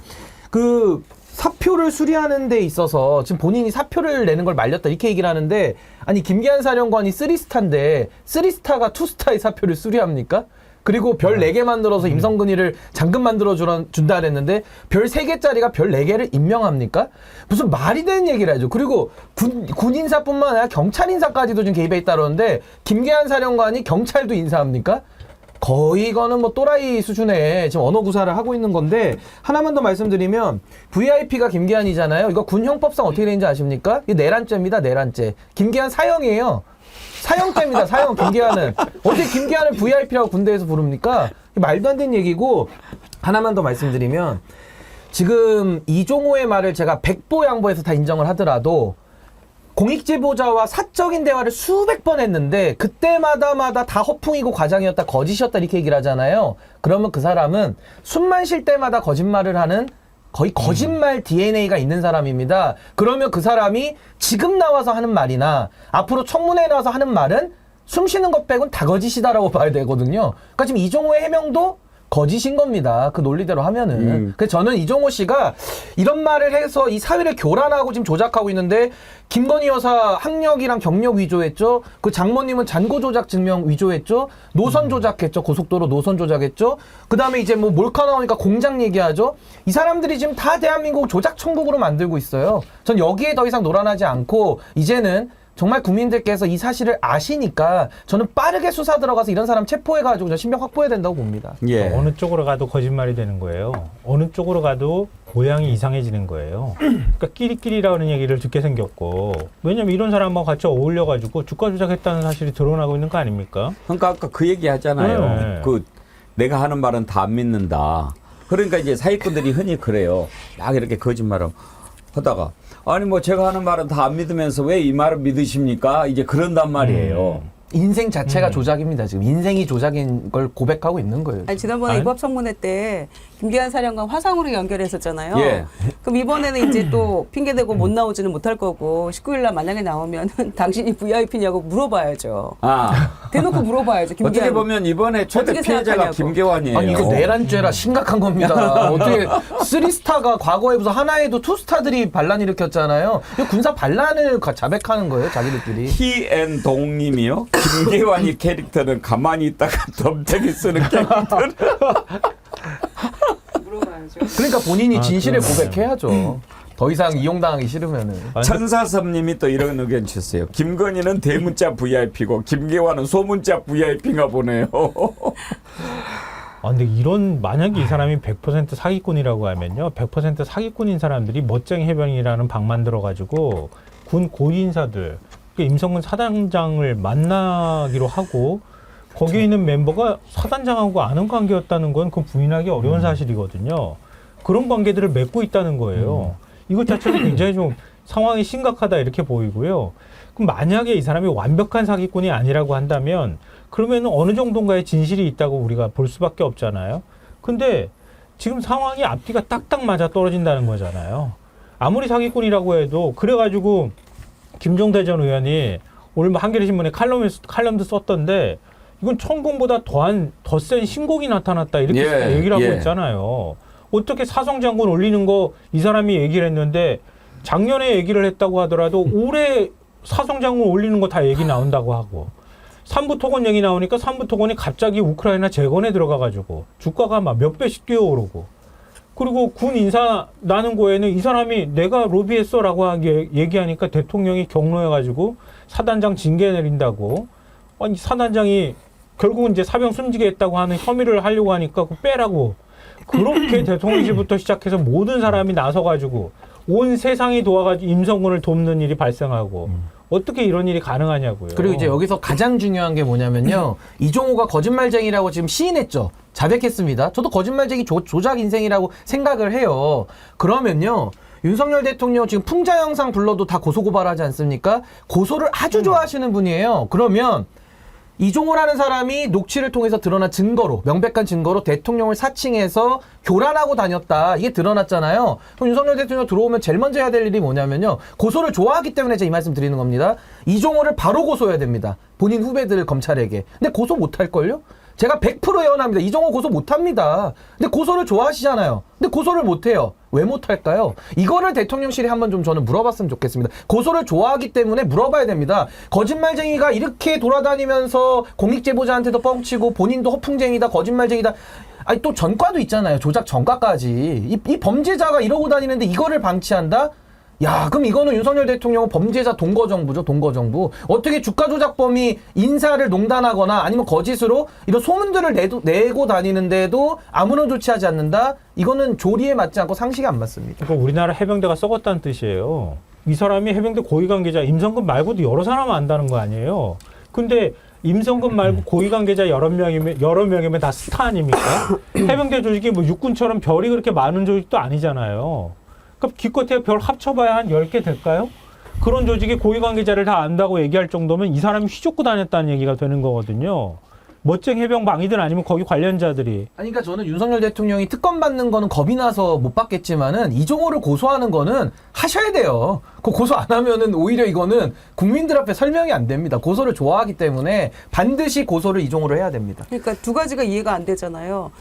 그 사표를 수리하는 데 있어서 지금 본인이 사표를 내는 걸 말렸다 이렇게 얘기를 하는데 아니 김기한 사령관이 3스타인데 3스타가 2스타의 사표를 수리합니까? 그리고 별 4개 만들어서 임성근이를 장급 만들어 준다 그랬는데 별 3개짜리가 별 4개를 임명합니까? 무슨 말이 되는 얘기를 하죠. 그리고 군 인사뿐만 아니라 경찰 인사까지도 좀 개입해 있다 그러는데 김계한 사령관이 경찰도 인사합니까? 거의 이거는 뭐 또라이 수준의 지금 언어 구사를 하고 있는 건데 하나만 더 말씀드리면 VIP가 김계한이잖아요. 이거 군 형법상 어떻게 되는지 아십니까? 이거 내란죄입니다. 내란죄. 김계한 사형이에요. 사형죄입니다. 사형. 김계한은. 어떻게 김계한을 VIP라고 군대에서 부릅니까? 말도 안 되는 얘기고 하나만 더 말씀드리면 지금 이종호의 말을 제가 백보양보해서 다 인정을 하더라도 공익제보자와 사적인 대화를 수백 번 했는데 그때마다 다 허풍이고 과장이었다 거짓이었다 이렇게 얘기를 하잖아요. 그러면 그 사람은 숨만 쉴 때마다 거짓말을 하는 거의 거짓말 DNA가 있는 사람입니다. 그러면 그 사람이 지금 나와서 하는 말이나 앞으로 청문회에 나와서 하는 말은 숨 쉬는 것 빼곤 다 거짓이다라고 봐야 되거든요. 그러니까 지금 이종호의 해명도 거짓인 겁니다. 그 논리대로 하면은. 그래서 저는 이종호 씨가 이런 말을 해서 이 사회를 교란하고 지금 조작하고 있는데 김건희 여사 학력이랑 경력 위조했죠. 그 장모님은 잔고 조작 증명 위조했죠. 노선 조작했죠. 고속도로 노선 조작했죠. 그 다음에 이제 뭐 몰카 나오니까 공장 얘기하죠. 이 사람들이 지금 다 대한민국 조작 천국으로 만들고 있어요. 전 여기에 더 이상 놀아나지 않고 이제는 정말 국민들께서 이 사실을 아시니까 저는 빠르게 수사 들어가서 이런 사람 체포해가지고 저 신병 확보해야 된다고 봅니다. 예. 어느 쪽으로 가도 거짓말이 되는 거예요. 어느 쪽으로 가도 모양이 이상해지는 거예요. 그러니까 끼리끼리라는 얘기를 듣게 생겼고 왜냐면 이런 사람하고 같이 어울려가지고 주가 조작했다는 사실이 드러나고 있는 거 아닙니까? 그러니까 아까 그 얘기 하잖아요. 네. 그 내가 하는 말은 다 안 믿는다. 그러니까 이제 사기꾼들이 흔히 그래요. 막 이렇게 거짓말을 하다가 아니 뭐 제가 하는 말은 다 안 믿으면서 왜 이 말을 믿으십니까? 이제 그런단 말이에요. 인생 자체가 조작입니다. 지금 인생이 조작인 걸 고백하고 있는 거예요. 아니, 지난번에 아니? 입법청문회 때 김기한 사령관 화상으로 연결했었잖아요. 예. 그럼 이번에는 이제 또 핑계대고 못 나오지는 못할 거고 19일 날 만약에 나오면 당신이 VIP냐고 물어봐야죠. 아, 대놓고 물어봐야죠. 김기한. 어떻게 보면 이번에 최대 어떻게 피해자가 생각하냐고. 김계환이에요. 아니 이거 내란죄라 심각한 겁니다. 어떻게 3스타가 과거에 무슨 하나에도 2스타들이 반란 일으켰잖아요. 이거 군사 반란을 자백하는 거예요, 자기들끼리. TN동님이요. 김계환이 캐릭터는 가만히 있다가 덤태기 쓰는 캐릭터는 물어봐야죠. 그러니까 본인이 진실을 그러네요. 고백해야죠. 더 이상 이용당하기 싫으면은. 천사섭님이 또 이런 의견 주셨어요. 김건희는 대문자 VIP고 김계환은 소문자 VIP인가 보네요. 아, 근데 이런 만약에 이 사람이 100% 사기꾼이라고 하면요, 100% 사기꾼인 사람들이 멋쟁이 해병이라는 방 만들어가지고 군 고위 인사들, 임성근 사단장을 만나기로 하고 거기에 있는 멤버가 사단장하고 아는 관계였다는 건 그건 부인하기 어려운 사실이거든요. 그런 관계들을 맺고 있다는 거예요. 이것 자체도 굉장히 좀 상황이 심각하다 이렇게 보이고요. 그럼 만약에 이 사람이 완벽한 사기꾼이 아니라고 한다면 그러면 어느 정도인가의 진실이 있다고 우리가 볼 수밖에 없잖아요. 근데 지금 상황이 앞뒤가 딱딱 맞아 떨어진다는 거잖아요. 아무리 사기꾼이라고 해도 그래가지고 김종대 전 의원이 오늘 뭐 한겨레신문에 칼럼도 썼던데 이건 천공보다 더 센 신곡이 나타났다 이렇게 예, 얘기를 하고 예. 있잖아요. 어떻게 사성장군 올리는 거 이 사람이 얘기를 했는데 작년에 얘기를 했다고 하더라도 올해 사성장군 올리는 거 다 얘기 나온다고 하고 삼부토건 얘기 나오니까 삼부토건이 갑자기 우크라이나 재건에 들어가가지고 주가가 막 몇 배씩 뛰어오르고 그리고 군 인사 나는 거에는 이 사람이 내가 로비했어라고 얘기하니까 대통령이 격노해가지고 사단장 징계 내린다고 아니 사단장이 결국은 이제 사병 숨지게 했다고 하는 혐의를 하려고 하니까 그 빼라고 그렇게 대통령실부터 시작해서 모든 사람이 나서가지고 온 세상이 도와가지고 임성근을 돕는 일이 발생하고 어떻게 이런 일이 가능하냐고요. 그리고 이제 여기서 가장 중요한 게 뭐냐면요. 이종호가 거짓말쟁이라고 지금 시인했죠. 자백했습니다. 저도 거짓말쟁이 조작 인생이라고 생각을 해요. 그러면요. 윤석열 대통령 지금 풍자 영상 불러도 다 고소고발하지 않습니까? 고소를 아주 좋아하시는 분이에요. 그러면 이종호라는 사람이 녹취를 통해서 드러난 증거로 명백한 증거로 대통령을 사칭해서 교란하고 다녔다. 이게 드러났잖아요. 그럼 윤석열 대통령 들어오면 제일 먼저 해야 될 일이 뭐냐면요. 고소를 좋아하기 때문에 제가 이 말씀 드리는 겁니다. 이종호를 바로 고소해야 됩니다. 본인 후배들 검찰에게. 근데 고소 못할걸요? 제가 100% 예언합니다. 이정호 고소 못합니다. 근데 고소를 좋아하시잖아요. 근데 고소를 못해요. 왜 못할까요? 이거를 대통령실에 한번 좀 저는 물어봤으면 좋겠습니다. 고소를 좋아하기 때문에 물어봐야 됩니다. 거짓말쟁이가 이렇게 돌아다니면서 공익제보자한테도 뻥치고 본인도 허풍쟁이다, 거짓말쟁이다. 아니 또 전과도 있잖아요. 조작 전과까지. 이 범죄자가 이러고 다니는데 이거를 방치한다? 야, 그럼 이거는 윤석열 대통령은 범죄자 동거정부죠, 동거정부. 어떻게 주가 조작범이 인사를 농단하거나 아니면 거짓으로 이런 소문들을 내고 다니는데도 아무런 조치하지 않는다? 이거는 조리에 맞지 않고 상식에 안 맞습니다. 그러니까 우리나라 해병대가 썩었다는 뜻이에요. 이 사람이 해병대 고위관계자 임성근 말고도 여러 사람 안다는 거 아니에요. 근데 임성근 말고 고위관계자 여러 명이면 다 스타 아닙니까? 해병대 조직이 뭐 육군처럼 별이 그렇게 많은 조직도 아니잖아요. 그럼 기껏해 별 합쳐봐야 한 10개 될까요? 그런 조직이 고위관계자를 다 안다고 얘기할 정도면 이 사람이 휘젓고 다녔다는 얘기가 되는 거거든요. 멋쟁 해병방이든 아니면 거기 관련자들이. 아니, 그러니까 저는 윤석열 대통령이 특검 받는 거는 겁이 나서 못 받겠지만은 이종호를 고소하는 거는 하셔야 돼요. 그 고소 안 하면은 오히려 이거는 국민들 앞에 설명이 안 됩니다. 고소를 좋아하기 때문에 반드시 고소를 이종호를 해야 됩니다. 그러니까 두 가지가 이해가 안 되잖아요.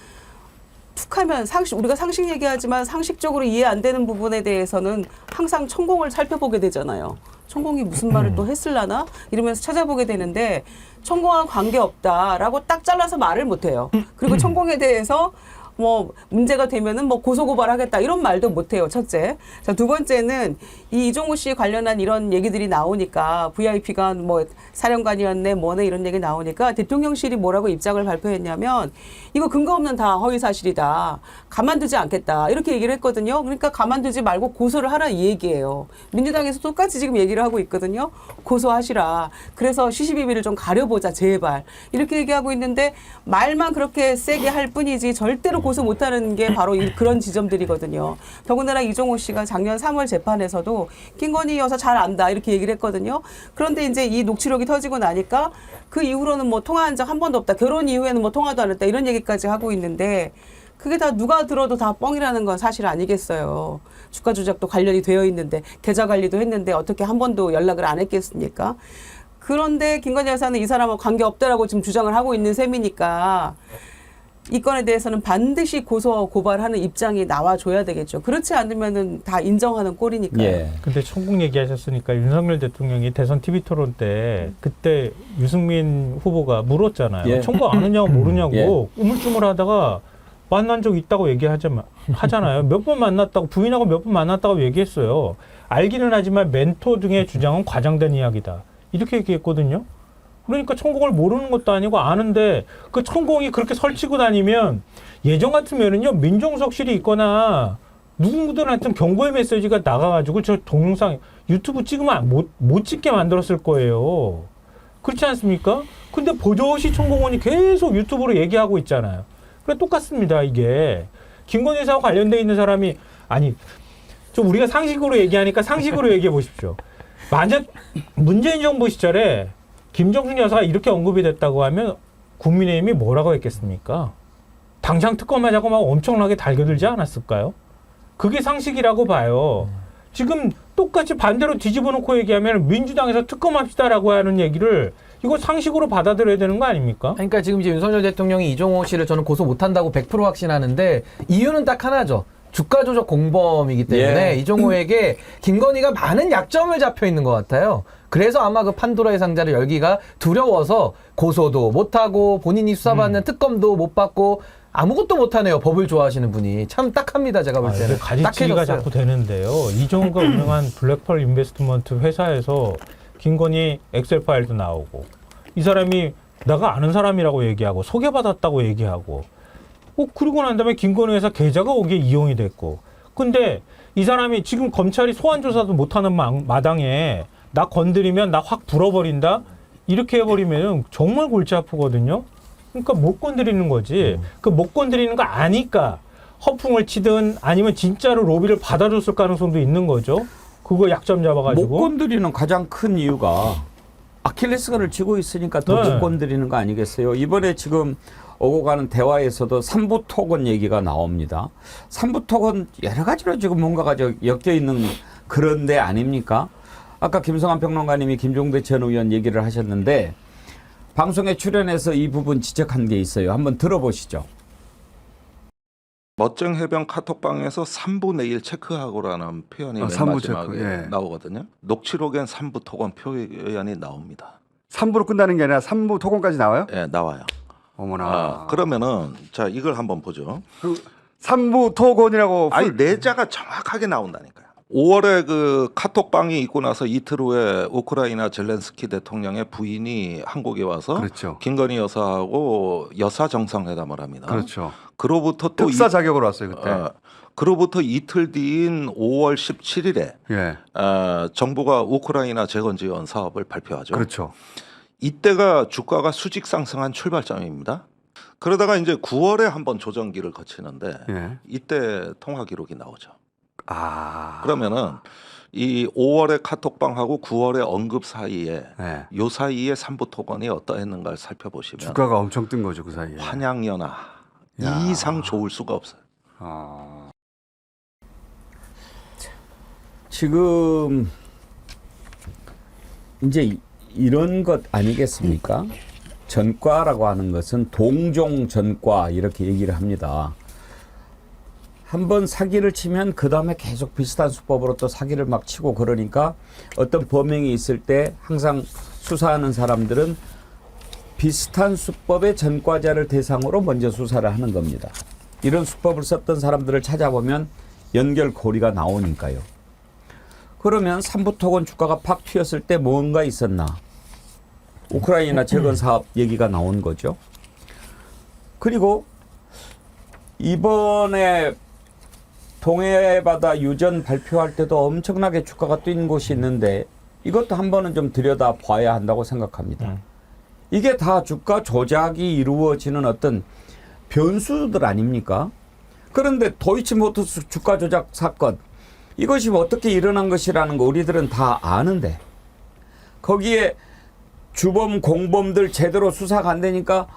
툭하면 우리가 상식 얘기하지만 상식적으로 이해 안 되는 부분에 대해서는 항상 천공을 살펴보게 되잖아요. 천공이 무슨 말을 또 했을라나 이러면서 찾아보게 되는데 천공과 관계없다라고 딱 잘라서 말을 못해요. 그리고 천공에 대해서 뭐 문제가 되면은 뭐 고소고발하겠다 이런 말도 못해요. 첫째. 자, 두 번째는 이 이종호 씨 관련한 이런 얘기들이 나오니까 VIP가 뭐 사령관이었네 뭐네 이런 얘기 나오니까 대통령실이 뭐라고 입장을 발표했냐면 이거 근거 없는 다 허위 사실이다. 가만두지 않겠다. 이렇게 얘기를 했거든요. 그러니까 가만두지 말고 고소를 하라 이 얘기예요. 민주당에서 똑같이 지금 얘기를 하고 있거든요. 고소하시라. 그래서 시시비비를 좀 가려보자 제발. 이렇게 얘기하고 있는데 말만 그렇게 세게 할 뿐이지 절대로 고소 못하는 게 바로 그런 지점들이거든요. 더군다나 이종호 씨가 작년 3월 재판에서도 김건희 여사 잘 안다 이렇게 얘기를 했거든요. 그런데 이제 이 녹취록이 터지고 나니까 그 이후로는 뭐 통화한 적 한 번도 없다. 결혼 이후에는 뭐 통화도 안 했다. 이런 얘기까지 하고 있는데 그게 다 누가 들어도 다 뻥이라는 건 사실 아니겠어요. 주가 조작도 관련이 되어 있는데 계좌 관리도 했는데 어떻게 한 번도 연락을 안 했겠습니까? 그런데 김건희 여사는 이 사람하고 관계없다라고 지금 주장을 하고 있는 셈이니까 이 건에 대해서는 반드시 고소 고발하는 입장이 나와줘야 되겠죠. 그렇지 않으면은 다 인정하는 꼴이니까요. 예. 근데 천국 얘기하셨으니까 윤석열 대통령이 대선 TV 토론 때 그때 유승민 후보가 물었잖아요. 예. 천국 아느냐고 모르냐고 예. 우물쭈물하다가 만난 적 있다고 하잖아요. 몇 번 만났다고 부인하고 몇 번 만났다고 얘기했어요. 알기는 하지만 멘토 등의 주장은 과장된 이야기다. 이렇게 얘기했거든요. 그러니까 천공을 모르는 것도 아니고 아는데 그 천공이 그렇게 설치고 다니면 예전 같으면은요 민정수석실이 있거나 누구든한테 경고의 메시지가 나가가지고 저 동영상 유튜브 찍으면 못 찍게 만들었을 거예요. 그렇지 않습니까? 근데 버젓이 천공원이 계속 유튜브로 얘기하고 있잖아요. 그래 똑같습니다 이게. 김건희 여사와 관련돼 있는 사람이 아니 좀 우리가 상식으로 얘기하니까 상식으로 얘기해 보십시오. 만약 문재인 정부 시절에 김정숙 여사가 이렇게 언급이 됐다고 하면 국민의힘이 뭐라고 했겠습니까? 당장 특검하자고 막 엄청나게 달겨들지 않았을까요? 그게 상식이라고 봐요. 지금 똑같이 반대로 뒤집어 놓고 얘기하면 민주당에서 특검합시다라고 하는 얘기를 이거 상식으로 받아들여야 되는 거 아닙니까? 그러니까 지금 이제 윤석열 대통령이 이종호 씨를 저는 고소 못한다고 100% 확신하는데 이유는 딱 하나죠. 주가 조작 공범이기 때문에 예. 이종호에게 김건희가 많은 약점을 잡혀 있는 것 같아요. 그래서 아마 그 판도라의 상자를 열기가 두려워서 고소도 못하고 본인이 수사받는 특검도 못 받고 아무것도 못하네요. 법을 좋아하시는 분이. 참 딱합니다. 제가 볼 때는. 가지치기가 자꾸 되는데요. 이종호가 운영한 블랙펄 인베스트먼트 회사에서 김건희 엑셀 파일도 나오고 이 사람이 내가 아는 사람이라고 얘기하고 소개받았다고 얘기하고 그러고 난 다음에 김건희 회사 계좌가 거기에 이용이 됐고 근데 이 사람이 지금 검찰이 소환 조사도 못하는 마당에 나 건드리면 나 확 불어버린다 이렇게 해버리면 정말 골치 아프거든요. 그러니까 못 건드리는 거지. 그 못 건드리는 거 아니까 허풍을 치든 아니면 진짜로 로비를 받아줬을 가능성도 있는 거죠. 그거 약점 잡아가지고. 못 건드리는 가장 큰 이유가 아킬레스건을 쥐고 있으니까 더 못 건드리는 거 아니겠어요? 이번에 지금 오고 가는 대화에서도 삼부토건 얘기가 나옵니다. 삼부토건 여러 가지로 지금 뭔가가 엮여 있는 그런 데 아닙니까? 아까 김성환 평론가님이 김종대 전 의원 얘기를 하셨는데 방송에 출연해서 이 부분 지적한 게 있어요. 한번 들어보시죠. 멋쟁 해변 카톡방에서 3부 내일 체크하고라는 표현이 맨 3부 마지막에 체크, 예. 나오거든요. 녹취록엔 3부 토건 표현이 나옵니다. 3부로 끝나는 게 아니라 3부 토건까지 나와요? 예, 나와요. 어머나. 그러면은 자 이걸 한번 보죠. 3부 토건이라고 아니 내자가 정확하게 나온다니까요. 5월에 그 카톡방이 있고 나서 이틀 후에 우크라이나 젤렌스키 대통령의 부인이 한국에 와서 그렇죠. 김건희 여사하고 여사 정상회담을 합니다. 그렇죠. 그로부터 또 특사 자격으로 왔어요 그때. 그로부터 이틀 뒤인 5월 17일에 예. 정부가 우크라이나 재건 지원 사업을 발표하죠. 그렇죠. 이때가 주가가 수직 상승한 출발점입니다. 그러다가 이제 9월에 한번 조정기를 거치는데 예. 이때 통화 기록이 나오죠. 아. 그러면은 이 5월의 카톡방하고 9월의 언급 사이에 예. 요 사이에 3부 토건이 어떠했는가를 살펴보시면 주가가 엄청 뜬 거죠 그 사이에. 환양연화 야. 이 이상 좋을 수가 없어요. 아. 지금 이제 이런 것 아니겠습니까? 전과라고 하는 것은 동종 전과 이렇게 얘기를 합니다. 한번 사기를 치면 그 다음에 계속 비슷한 수법으로 또 사기를 막 치고 그러니까 어떤 범행이 있을 때 항상 수사하는 사람들은 비슷한 수법의 전과자를 대상으로 먼저 수사를 하는 겁니다. 이런 수법을 썼던 사람들을 찾아보면 연결고리가 나오니까요. 그러면 3부 토건 주가가 팍 튀었을 때 뭔가 있었나? 우크라이나 재건 사업 얘기가 나온 거죠. 그리고 이번에 동해바다 유전 발표할 때도 엄청나게 주가가 뛴 곳이 있는데 이것도 한 번은 좀 들여다 봐야 한다고 생각합니다. 이게 다 주가 조작이 이루어지는 어떤 변수들 아닙니까? 그런데 도이치모터스 주가 조작 사건 이것이 어떻게 일어난 것이라는 거 우리들은 다 아는데 거기에 주범 공범들 제대로 수사가 안 되니까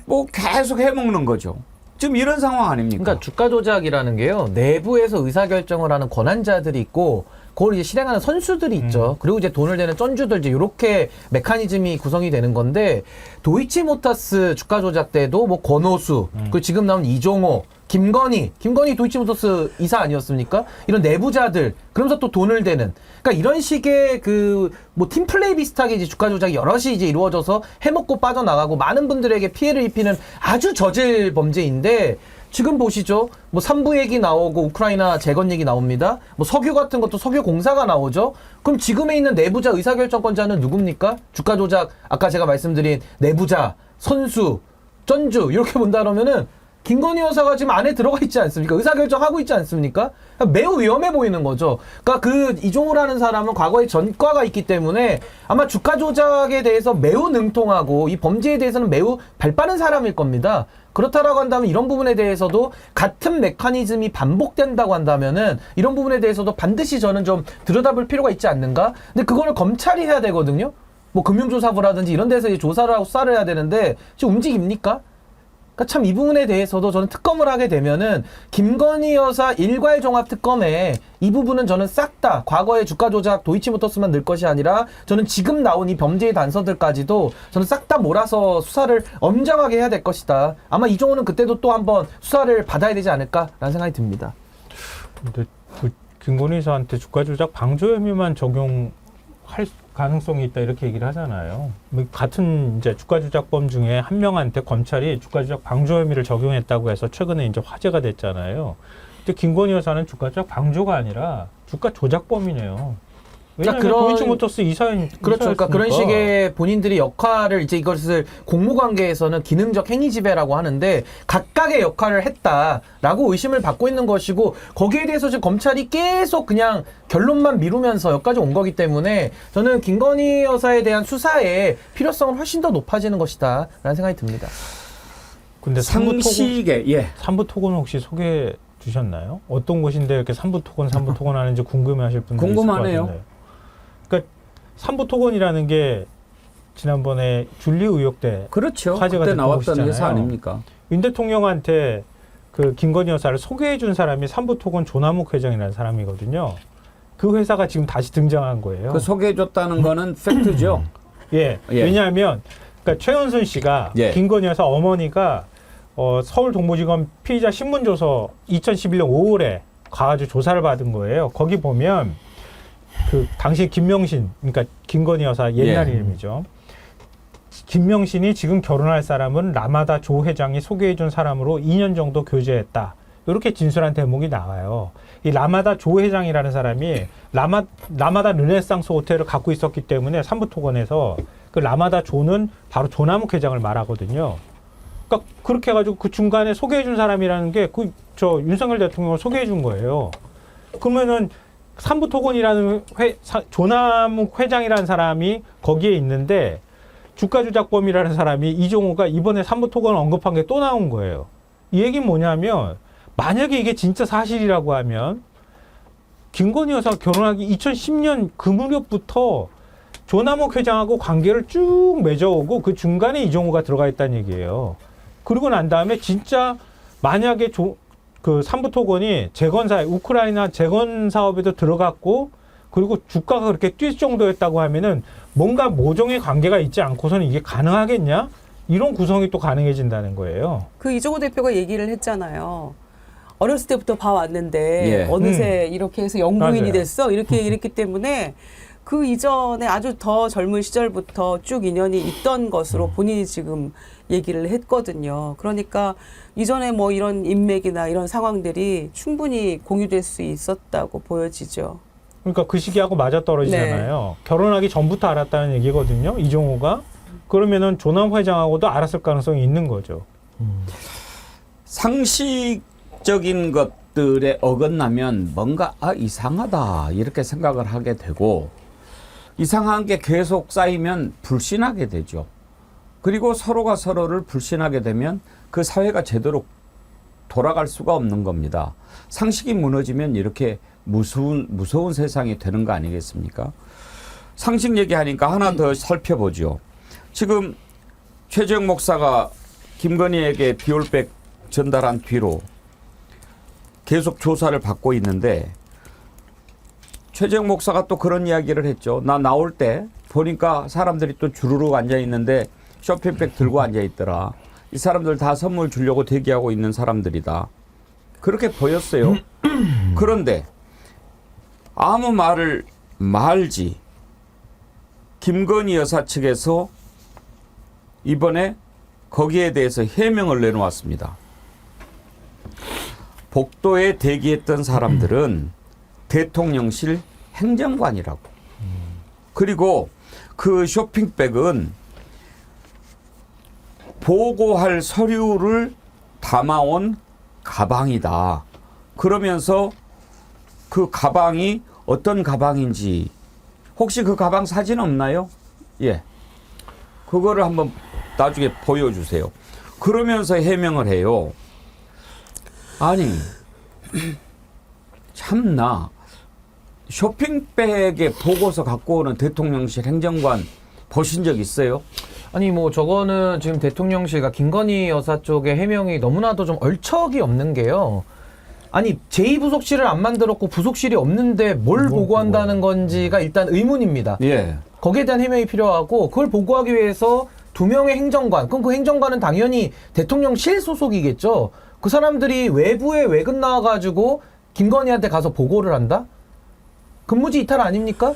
뭐 계속 해먹는 거죠. 지금 이런 상황 아닙니까? 그러니까 주가 조작이라는 게요. 내부에서 의사결정을 하는 권한자들이 있고 그걸 이제 실행하는 선수들이 있죠. 그리고 이제 돈을 대는 쩐주들 이제 이렇게 메커니즘이 구성이 되는 건데 도이치모터스 주가 조작 때도 뭐 권오수 그리고 지금 나온 이종호 김건희 도이치모터스 이사 아니었습니까? 이런 내부자들 그러면서 또 돈을 대는 그러니까 이런 식의 그 뭐 팀플레이 비슷하게 이제 주가 조작이 여럿이 이제 이루어져서 해먹고 빠져나가고 많은 분들에게 피해를 입히는 아주 저질 범죄인데 지금 보시죠. 뭐 3부 얘기 나오고 우크라이나 재건 얘기 나옵니다. 뭐 석유 같은 것도 석유 공사가 나오죠. 그럼 지금에 있는 내부자 의사결정권자는 누굽니까? 주가 조작 아까 제가 말씀드린 내부자, 선수, 쩐주 이렇게 본다 그러면은 김건희 여사가 지금 안에 들어가 있지 않습니까? 의사결정하고 있지 않습니까? 매우 위험해 보이는 거죠. 그러니까 그 이종호라는 사람은 과거에 전과가 있기 때문에 아마 주가 조작에 대해서 매우 능통하고 이 범죄에 대해서는 매우 발빠른 사람일 겁니다. 그렇다라고 한다면 이런 부분에 대해서도 같은 메커니즘이 반복된다고 한다면은 이런 부분에 대해서도 반드시 저는 좀 들여다볼 필요가 있지 않는가? 근데 그거를 검찰이 해야 되거든요. 뭐 금융조사부라든지 이런 데서 이제 조사를 하고 수사를 해야 되는데 지금 움직입니까? 그러니까 참 이 부분에 대해서도 저는 특검을 하게 되면은 김건희 여사 일괄 종합 특검에 이 부분은 저는 싹 다 과거의 주가 조작 도이치모터스만 넣을 것이 아니라 저는 지금 나온 이 범죄의 단서들까지도 저는 싹 다 몰아서 수사를 엄정하게 해야 될 것이다. 아마 이종호는 그때도 또 한번 수사를 받아야 되지 않을까라는 생각이 듭니다. 근데 그 김건희 여사한테 주가 조작 방조 혐의만 적용할 가능성이 있다 이렇게 얘기를 하잖아요. 뭐 같은 이제 주가 조작범 중에 한 명한테 검찰이 주가 조작 방조 혐의를 적용했다고 해서 최근에 이제 화제가 됐잖아요. 근데 김건희 여사는 주가 조작 방조가 아니라 주가 조작범이네요. 왜냐하면 도이치모터스 이사인 그렇죠. 그러니까 그런 식의 본인들이 역할을 이제 이것을 공무관계에서는 기능적 행위 지배라고 하는데 각각의 역할을 했다라고 의심을 받고 있는 것이고 거기에 대해서 지금 검찰이 계속 그냥 결론만 미루면서 여기까지 온 거기 때문에 저는 김건희 여사에 대한 수사의 필요성은 훨씬 더 높아지는 것이다라는 생각이 듭니다. 근데 상식에 예. 3부 토건 혹시 소개해 주셨나요? 어떤 곳인데 이렇게 3부 토건 하는지 궁금해하실 분들이 있을 것 궁금하네요. 같은데. 그러니까 3부 토건이라는 게 지난번에 줄리 의혹 때 그렇죠. 화제가 그때 됐던 나왔던 곳이잖아요. 회사 아닙니까? 윤 대통령한테 그 김건희 여사를 소개해 준 사람이 3부 토건 조남욱 회장이라는 사람이거든요. 그 회사가 지금 다시 등장한 거예요. 그 소개해줬다는 거는 팩트죠. 예. 예. 왜냐하면 그러니까 최은순 씨가 예. 김건희 여사 어머니가 서울동부지검 피의자 신문조서 2011년 5월에 가가지고 조사를 받은 거예요. 거기 보면 그 당시 김명신, 그러니까 김건희 여사 옛날 예. 이름이죠. 김명신이 지금 결혼할 사람은 라마다 조 회장이 소개해준 사람으로 2년 정도 교제했다. 이렇게 진술한 대목이 나와요. 이 라마다 조 회장이라는 사람이 라마다 르네상스 호텔을 갖고 있었기 때문에 삼부토건에서 그 라마다 조는 바로 조남욱 회장을 말하거든요. 그러니까 그렇게 해가지고 그 중간에 소개해준 사람이라는 게 저 윤석열 대통령을 소개해준 거예요. 그러면은 삼부토건이라는 조남욱 회장이라는 사람이 거기에 있는데 주가조작범이라는 사람이 이종호가 이번에 삼부토건을 언급한 게 또 나온 거예요. 이 얘기는 뭐냐면 만약에 이게 진짜 사실이라고 하면 김건희 여사가 결혼하기 2010년 그 무렵부터 조남욱 회장하고 관계를 쭉 맺어오고 그 중간에 이종호가 들어가 있다는 얘기예요. 그러고 난 다음에 진짜 만약에 그 삼부토건이 우크라이나 재건 사업에도 들어갔고 그리고 주가가 그렇게 뛸 정도였다고 하면은 뭔가 모종의 관계가 있지 않고서는 이게 가능하겠냐? 이런 구성이 또 가능해진다는 거예요. 그 이종호 대표가 얘기를 했잖아요. 어렸을 때부터 봐왔는데 예. 어느새 이렇게 해서 영부인이 맞아요. 됐어. 이렇게 이랬기 때문에 그 이전에 아주 더 젊은 시절부터 쭉 인연이 있던 것으로 본인이 지금 얘기를 했거든요. 그러니까 이전에 뭐 이런 인맥이나 이런 상황들이 충분히 공유될 수 있었다고 보여지죠. 그러니까 그 시기하고 맞아떨어지잖아요. 결혼하기 전부터 알았다는 얘기거든요. 이종호가. 그러면은 조남 회장하고도 알았을 가능성이 있는 거죠. 상식적인 것들에 어긋나면 뭔가 이상하다 이렇게 생각을 하게 되고 이상한 게 계속 쌓이면 불신하게 되죠. 그리고 서로가 서로를 불신하게 되면 그 사회가 제대로 돌아갈 수가 없는 겁니다. 상식이 무너지면 이렇게 무서운 세상이 되는 거 아니겠습니까? 상식 얘기하니까 하나 더 살펴보죠. 지금 최재형 목사가 김건희에게 비올백 전달한 뒤로 계속 조사를 받고 있는데 최재형 목사가 또 그런 이야기를 했죠. 나 나올 때 보니까 사람들이 또 주르륵 앉아 있는데 쇼핑백 들고 앉아 있더라. 이 사람들 다 선물 주려고 대기하고 있는 사람들이다. 그렇게 보였어요. 그런데 아무 말을 말지 김건희 여사 측에서 이번에 거기에 대해서 해명을 내놓았습니다. 복도에 대기했던 사람들은 대통령실 행정관이라고. 그리고 그 쇼핑백은 보고할 서류를 담아온 가방이다. 그러면서 그 가방이 어떤 가방인지 혹시 그 가방 사진 없나요? 예. 그거를 한번 나중에 보여주세요. 그러면서 해명을 해요. 아니 참나 쇼핑백에 보고서 갖고 오는 대통령실 행정관 보신 적 있어요? 아니 뭐 저거는 지금 대통령실과 김건희 여사 쪽의 해명이 너무나도 좀 얼척이 없는 게요. 아니 제2부속실을 안 만들었고 부속실이 없는데 뭘 보고한다는 건지가 일단 의문입니다. 예. 거기에 대한 해명이 필요하고 그걸 보고하기 위해서 2명의 행정관, 그럼 그 행정관은 당연히 대통령실 소속이겠죠. 그 사람들이 외부에 외근 나와가지고 김건희한테 가서 보고를 한다? 근무지 이탈 아닙니까?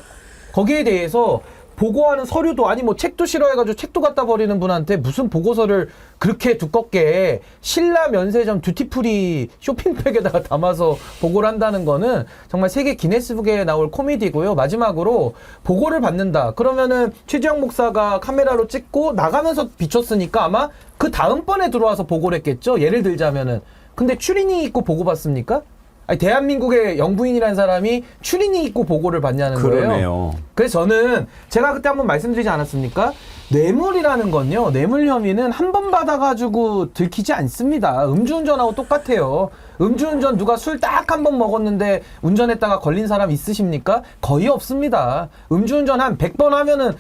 거기에 대해서 보고하는 서류도 아니 뭐 책도 싫어해가지고 책도 갖다 버리는 분한테 무슨 보고서를 그렇게 두껍게 신라 면세점 듀티프리 쇼핑백에다가 담아서 보고를 한다는 거는 정말 세계 기네스북에 나올 코미디고요. 마지막으로 보고를 받는다. 그러면은 최재형 목사가 카메라로 찍고 나가면서 비췄으니까 아마 그 다음번에 들어와서 보고를 했겠죠. 예를 들자면은. 근데 추리닝 입고 보고 받습니까? 아니, 대한민국의 영부인이라는 사람이 추리닝 입고 보고를 받냐는 그러네요. 거예요. 그래서 저는 제가 그때 한번 말씀드리지 않았습니까? 뇌물이라는 건요. 뇌물 혐의는 한 번 받아가지고 들키지 않습니다. 음주운전하고 똑같아요. 음주운전 누가 술 딱 한 번 먹었는데 운전했다가 걸린 사람 있으십니까? 거의 없습니다. 음주운전 한 100번 하면은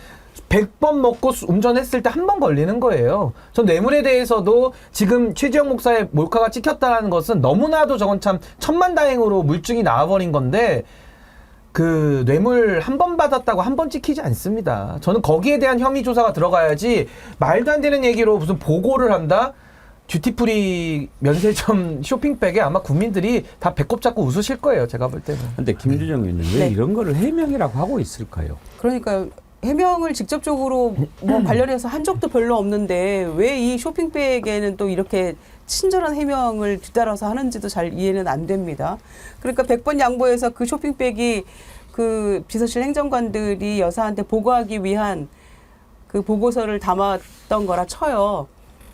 100번 먹고 운전했을 때 한 번 걸리는 거예요. 전 뇌물에 대해서도 지금 최재형 목사의 몰카가 찍혔다는 것은 너무나도 저건 참 천만다행으로 물증이 나와버린 건데 그 뇌물 한 번 받았다고 한 번 찍히지 않습니다. 저는 거기에 대한 혐의 조사가 들어가야지 말도 안 되는 얘기로 무슨 보고를 한다? 듀티프리 면세점 쇼핑백에 아마 국민들이 다 배꼽 잡고 웃으실 거예요. 제가 볼 때는. 근데 김주정 의원님 왜 네. 이런 거를 해명이라고 하고 있을까요? 그러니까 해명을 직접적으로 뭐 관련해서 한 적도 별로 없는데 왜 이 쇼핑백에는 또 이렇게 친절한 해명을 뒤따라서 하는지도 잘 이해는 안 됩니다. 그러니까 100번 양보해서 그 쇼핑백이 그 비서실 행정관들이 여사한테 보고하기 위한 그 보고서를 담았던 거라 쳐요.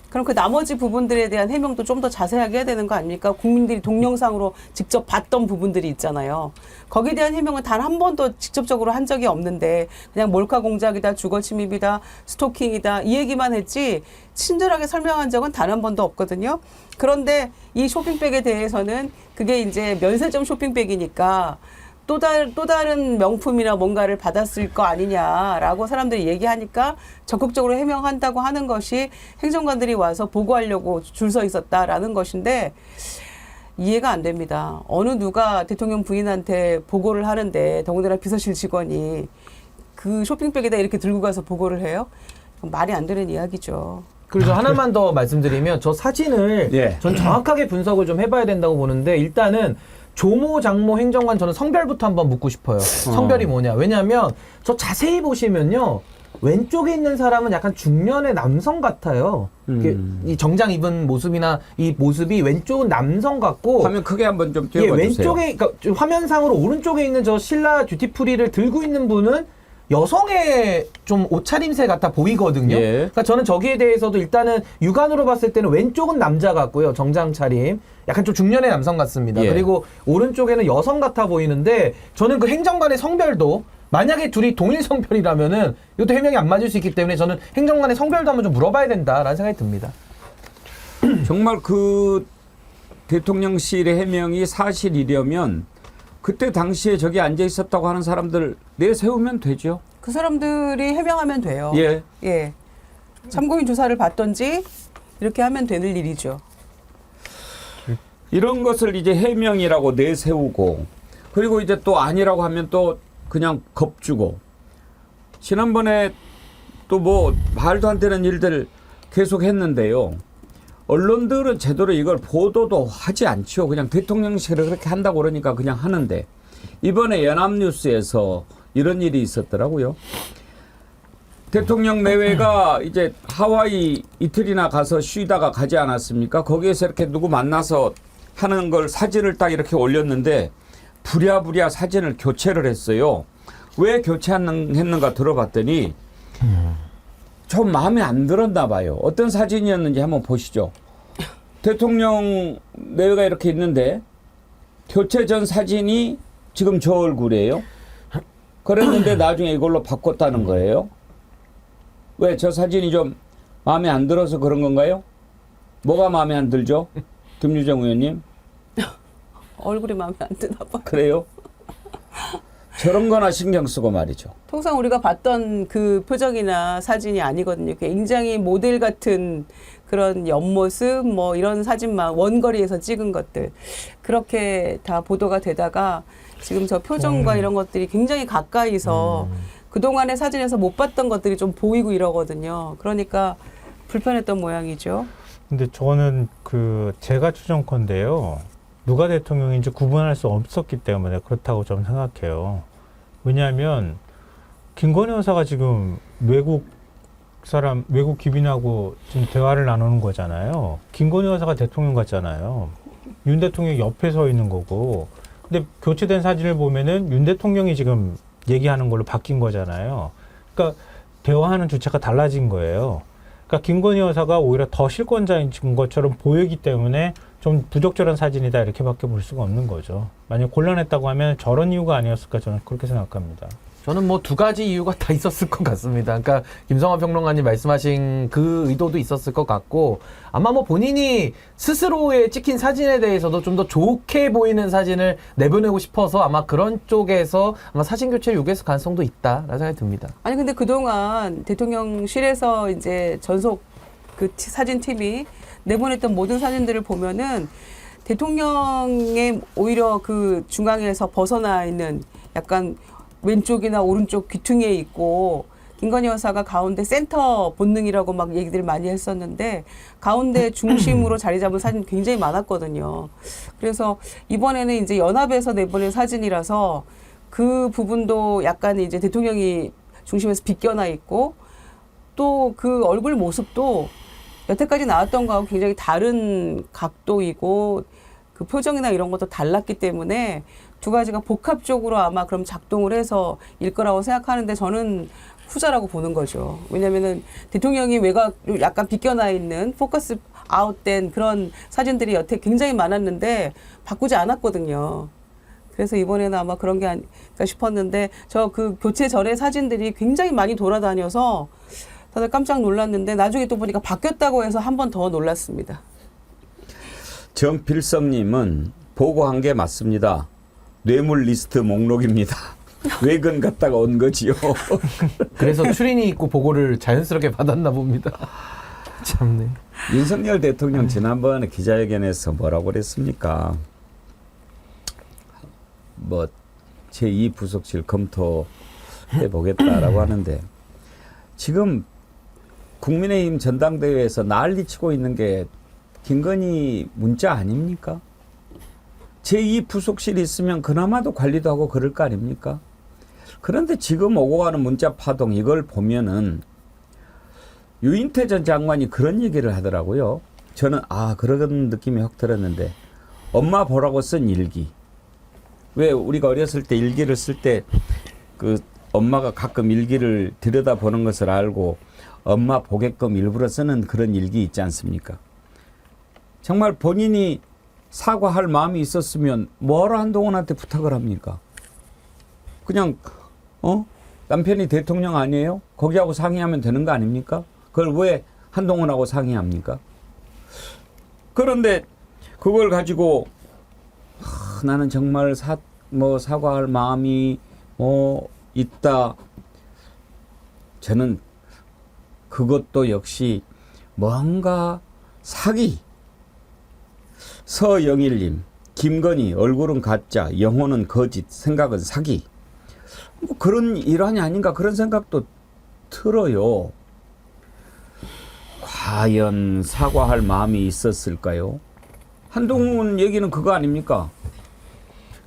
그럼 그 나머지 부분들에 대한 해명도 좀 더 자세하게 해야 되는 거 아닙니까? 국민들이 동영상으로 직접 봤던 부분들이 있잖아요. 거기에 대한 해명은 단 한 번도 직접적으로 한 적이 없는데 그냥 몰카 공작이다, 주거 침입이다, 스토킹이다 이 얘기만 했지 친절하게 설명한 적은 단 한 번도 없거든요. 그런데 이 쇼핑백에 대해서는 그게 이제 면세점 쇼핑백이니까 또 다른 명품이나 뭔가를 받았을 거 아니냐라고 사람들이 얘기하니까 적극적으로 해명한다고 하는 것이 행정관들이 와서 보고하려고 줄 서 있었다라는 것인데 이해가 안 됩니다. 어느 누가 대통령 부인한테 보고를 하는데 더군다나 비서실 직원이 그 쇼핑백에다 이렇게 들고 가서 보고를 해요? 말이 안 되는 이야기죠. 그리고 저 하나만 더 말씀드리면 저 사진을 예. 전 정확하게 분석을 좀 해봐야 된다고 보는데 일단은 조모 장모 행정관 저는 성별부터 한번 묻고 싶어요. 성별이 뭐냐? 왜냐하면 저 자세히 보시면요. 왼쪽에 있는 사람은 약간 중년의 남성 같아요. 이게 이 정장 입은 모습이나 이 모습이 왼쪽은 남성 같고 화면 크게 한번 좀 예, 띄워봐 주세요. 왼쪽에 그러니까 좀 화면상으로 오른쪽에 있는 저 신라 듀티프리를 들고 있는 분은 여성의 좀 옷차림새 같아 보이거든요. 예. 그러니까 저는 저기에 대해서도 일단은 육안으로 봤을 때는 왼쪽은 남자 같고요. 정장 차림. 약간 좀 중년의 남성 같습니다. 예. 그리고 오른쪽에는 여성 같아 보이는데 저는 그 행정관의 성별도 만약에 둘이 동일 성별이라면은 이것도 해명이 안 맞을 수 있기 때문에 저는 행정관의 성별도 한번 좀 물어봐야 된다라는 생각이 듭니다. 정말 그 대통령실의 해명이 사실이려면 그때 당시에 저기 앉아 있었다고 하는 사람들 내세우면 되죠. 그 사람들이 해명하면 돼요. 예. 예. 참고인 조사를 받던지 이렇게 하면 되는 일이죠. 이런 것을 이제 해명이라고 내세우고 그리고 이제 또 아니라고 하면 또 그냥 겁주고 지난번에 또 뭐 말도 안 되는 일들 계속 했는데요. 언론들은 제대로 이걸 보도도 하지 않죠. 그냥 대통령실을 그렇게 한다고 그러니까 그냥 하는데 이번에 연합뉴스에서 이런 일이 있었더라고요. 대통령 내외가 이제 하와이 이틀이나 가서 쉬다가 가지 않았습니까? 거기에서 이렇게 누구 만나서 하는 걸 사진을 딱 이렇게 올렸는데 부랴부랴 사진을 교체를 했어요. 왜 교체했는가 들어봤더니 좀 마음에 안 들었나 봐요. 어떤 사진이었는지 한번 보시죠. 대통령 내외가 이렇게 있는데 교체 전 사진이 지금 저 얼굴이에요. 그랬는데 나중에 이걸로 바꿨다는 거예요. 왜 저 사진이 좀 마음에 안 들어서 그런 건가요? 뭐가 마음에 안 들죠? 김유정 의원님? 얼굴이 마음에 안 드나 봐. 그래요? 저런 거나 신경 쓰고 말이죠. 통상 우리가 봤던 그 표정이나 사진이 아니거든요. 굉장히 모델 같은 그런 옆모습 뭐 이런 사진만 원거리에서 찍은 것들 그렇게 다 보도가 되다가 지금 저 표정과 이런 것들이 굉장히 가까이서 그동안의 사진에서 못 봤던 것들이 좀 보이고 이러거든요. 그러니까 불편했던 모양이죠. 근데 저는 그 제가 추정컨대요. 누가 대통령인지 구분할 수 없었기 때문에 그렇다고 저는 생각해요. 왜냐하면 김건희 여사가 지금 외국 귀빈하고 지금 대화를 나누는 거잖아요. 김건희 여사가 대통령 같잖아요. 윤 대통령이 옆에 서 있는 거고. 근데 교체된 사진을 보면은 윤 대통령이 지금 얘기하는 걸로 바뀐 거잖아요. 그러니까 대화하는 주체가 달라진 거예요. 그러니까 김건희 여사가 오히려 더 실권자인 것처럼 보이기 때문에 좀 부적절한 사진이다 이렇게밖에 볼 수가 없는 거죠. 만약 곤란했다고 하면 저런 이유가 아니었을까 저는 그렇게 생각합니다. 저는 뭐 두 가지 이유가 다 있었을 것 같습니다. 그러니까 김성환 평론가님 말씀하신 그 의도도 있었을 것 같고 아마 뭐 본인이 스스로의 찍힌 사진에 대해서도 좀 더 좋게 보이는 사진을 내보내고 싶어서 아마 그런 쪽에서 아마 사진 교체를 요구했을 가능성도 있다라는 생각이 듭니다. 아니 근데 그동안 대통령실에서 이제 전속 그 사진팀이 내보냈던 모든 사진들을 보면은 대통령의 오히려 그 중앙에서 벗어나 있는 약간 왼쪽이나 오른쪽 귀퉁이에 있고 김건희 여사가 가운데 센터 본능이라고 막 얘기들 많이 했었는데 가운데 중심으로 자리 잡은 사진 굉장히 많았거든요. 그래서 이번에는 이제 연합에서 내보낸 사진이라서 그 부분도 약간 이제 대통령이 중심에서 비껴나 있고 또 그 얼굴 모습도 여태까지 나왔던 거하고 굉장히 다른 각도이고 그 표정이나 이런 것도 달랐기 때문에 두 가지가 복합적으로 아마 그럼 작동을 해서 일 거라고 생각하는데 저는 후자라고 보는 거죠. 왜냐면은 대통령이 외곽 약간 비껴나 있는 포커스 아웃된 그런 사진들이 여태 굉장히 많았는데 바꾸지 않았거든요. 그래서 이번에는 아마 그런 게 아닐까 싶었는데 저 그 교체 전의 사진들이 굉장히 많이 돌아다녀서 다들 깜짝 놀랐는데 나중에 또 보니까 바뀌었다고 해서 한 번 더 놀랐습니다. 정필성님은 보고한 게 맞습니다. 뇌물 리스트 목록입니다. 외근 갔다가 온 거지요. 그래서 추린이 있고 보고를 자연스럽게 받았나 봅니다. 참네. 윤석열 대통령 지난번에 기자회견에서 뭐라고 그랬습니까? 뭐 제2부속실 검토해 보겠다라고 하는데 지금 국민의힘 전당대회에서 난리치고 있는 게 김건희 문자 아닙니까? 제2부속실이 있으면 그나마도 관리도 하고 그럴 거 아닙니까? 그런데 지금 오고 가는 문자 파동 이걸 보면은 유인태 전 장관이 그런 얘기를 하더라고요. 저는 그런 느낌이 확 들었는데 엄마 보라고 쓴 일기. 왜 우리가 어렸을 때 일기를 쓸 때 그 엄마가 가끔 일기를 들여다보는 것을 알고 엄마 보게끔 일부러 쓰는 그런 일기 있지 않습니까? 정말 본인이 사과할 마음이 있었으면 뭐하러 한동훈한테 부탁을 합니까? 그냥 남편이 대통령 아니에요? 거기하고 상의하면 되는 거 아닙니까? 그걸 왜 한동훈하고 상의합니까? 그런데 그걸 가지고 나는 정말 사과할 마음이 있다. 저는 그것도 역시 뭔가 사기. 서영일님, 김건희 얼굴은 가짜, 영혼은 거짓, 생각은 사기. 뭐 그런 일환이 아닌가 그런 생각도 들어요. 과연 사과할 마음이 있었을까요? 한동훈 얘기는 그거 아닙니까?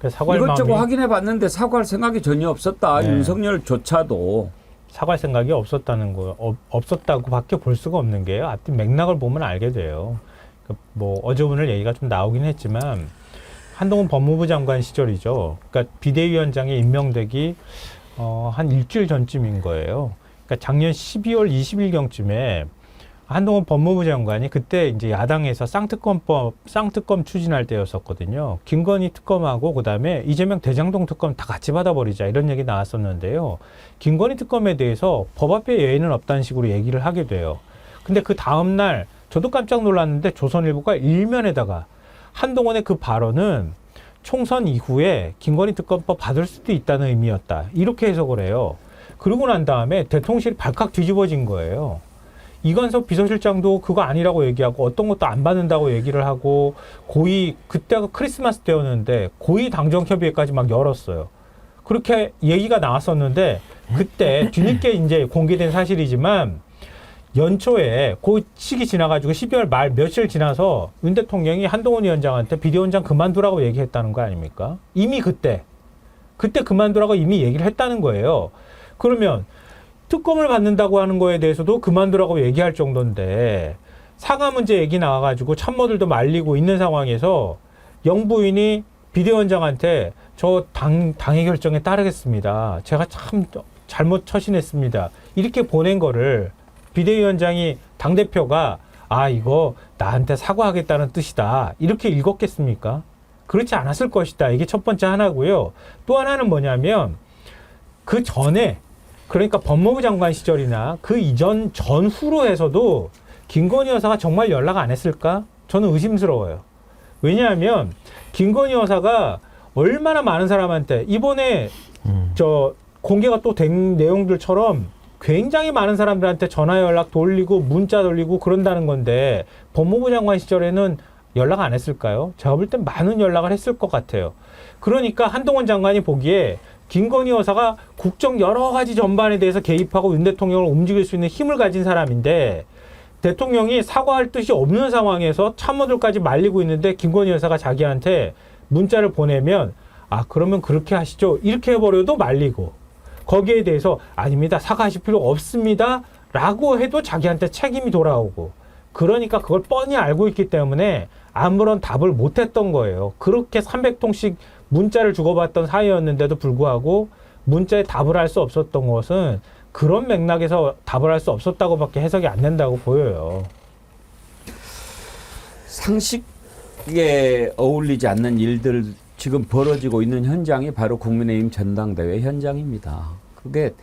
사과할 이것저것 마음이 확인해 봤는데 사과할 생각이 전혀 없었다. 네. 윤석열조차도. 사과할 생각이 없었다는 거 없었다고밖에 볼 수가 없는 게요. 앞뒤 맥락을 보면 알게 돼요. 뭐 어제 오늘 얘기가 좀 나오긴 했지만 한동훈 법무부 장관 시절이죠. 그러니까 비대위원장에 임명되기 한 일주일 전쯤인 거예요. 그러니까 작년 12월 20일경쯤에 한동훈 법무부 장관이 그때 이제 야당에서 쌍특검 추진할 때였었거든요. 김건희 특검하고 그다음에 이재명 대장동 특검 다 같이 받아버리자 이런 얘기 나왔었는데요. 김건희 특검에 대해서 법 앞에 예의는 없다는 식으로 얘기를 하게 돼요. 근데 그 다음 날 저도 깜짝 놀랐는데 조선일보가 일면에다가 한동훈의 그 발언은 총선 이후에 김건희 특검법 받을 수도 있다는 의미였다. 이렇게 해석을 해요. 그러고 난 다음에 대통령실이 발칵 뒤집어진 거예요. 이관석 비서실장도 그거 아니라고 얘기하고 어떤 것도 안 받는다고 얘기를 하고 고의 그때가 크리스마스 때였는데 고의 당정협의회까지 막 열었어요. 그렇게 얘기가 나왔었는데 그때 뒤늦게 이제 공개된 사실이지만 연초에 그 시기 지나가지고 12월 말 며칠 지나서 윤 대통령이 한동훈 위원장한테 비대위원장 그만두라고 얘기했다는 거 아닙니까? 이미 그때 그만두라고 이미 얘기를 했다는 거예요. 그러면 특검을 받는다고 하는 거에 대해서도 그만두라고 얘기할 정도인데 사과 문제 얘기 나와가지고 참모들도 말리고 있는 상황에서 영부인이 비대위원장한테 저 당의 결정에 따르겠습니다. 제가 참 잘못 처신했습니다. 이렇게 보낸 거를 비대위원장이 당대표가 이거 나한테 사과하겠다는 뜻이다. 이렇게 읽었겠습니까? 그렇지 않았을 것이다. 이게 첫 번째 하나고요. 또 하나는 뭐냐면 그 전에 그러니까 법무부 장관 시절이나 그 이전 전후로 해서도 김건희 여사가 정말 연락 안 했을까? 저는 의심스러워요. 왜냐하면 김건희 여사가 얼마나 많은 사람한테 이번에 저 공개가 또 된 내용들처럼 굉장히 많은 사람들한테 전화 연락 돌리고 문자 돌리고 그런다는 건데 법무부 장관 시절에는 연락 안 했을까요? 제가 볼 땐 많은 연락을 했을 것 같아요. 그러니까 한동훈 장관이 보기에 김건희 여사가 국정 여러 가지 전반에 대해서 개입하고 윤 대통령을 움직일 수 있는 힘을 가진 사람인데 대통령이 사과할 뜻이 없는 상황에서 참모들까지 말리고 있는데 김건희 여사가 자기한테 문자를 보내면 그러면 그렇게 하시죠. 이렇게 해버려도 말리고 거기에 대해서 아닙니다. 사과하실 필요 없습니다. 라고 해도 자기한테 책임이 돌아오고 그러니까 그걸 뻔히 알고 있기 때문에 아무런 답을 못했던 거예요. 그렇게 300통씩 문자를 주고받던 사이였는데도 불구하고 문자에 답을 할 수 없었던 것은 그런 맥락에서 답을 할 수 없었다고밖에 해석이 안 된다고 보여요. 상식에 어울리지 않는 일들 지금 벌어지고 있는 현장이 바로 국민의힘 전당대회 현장입니다. 그게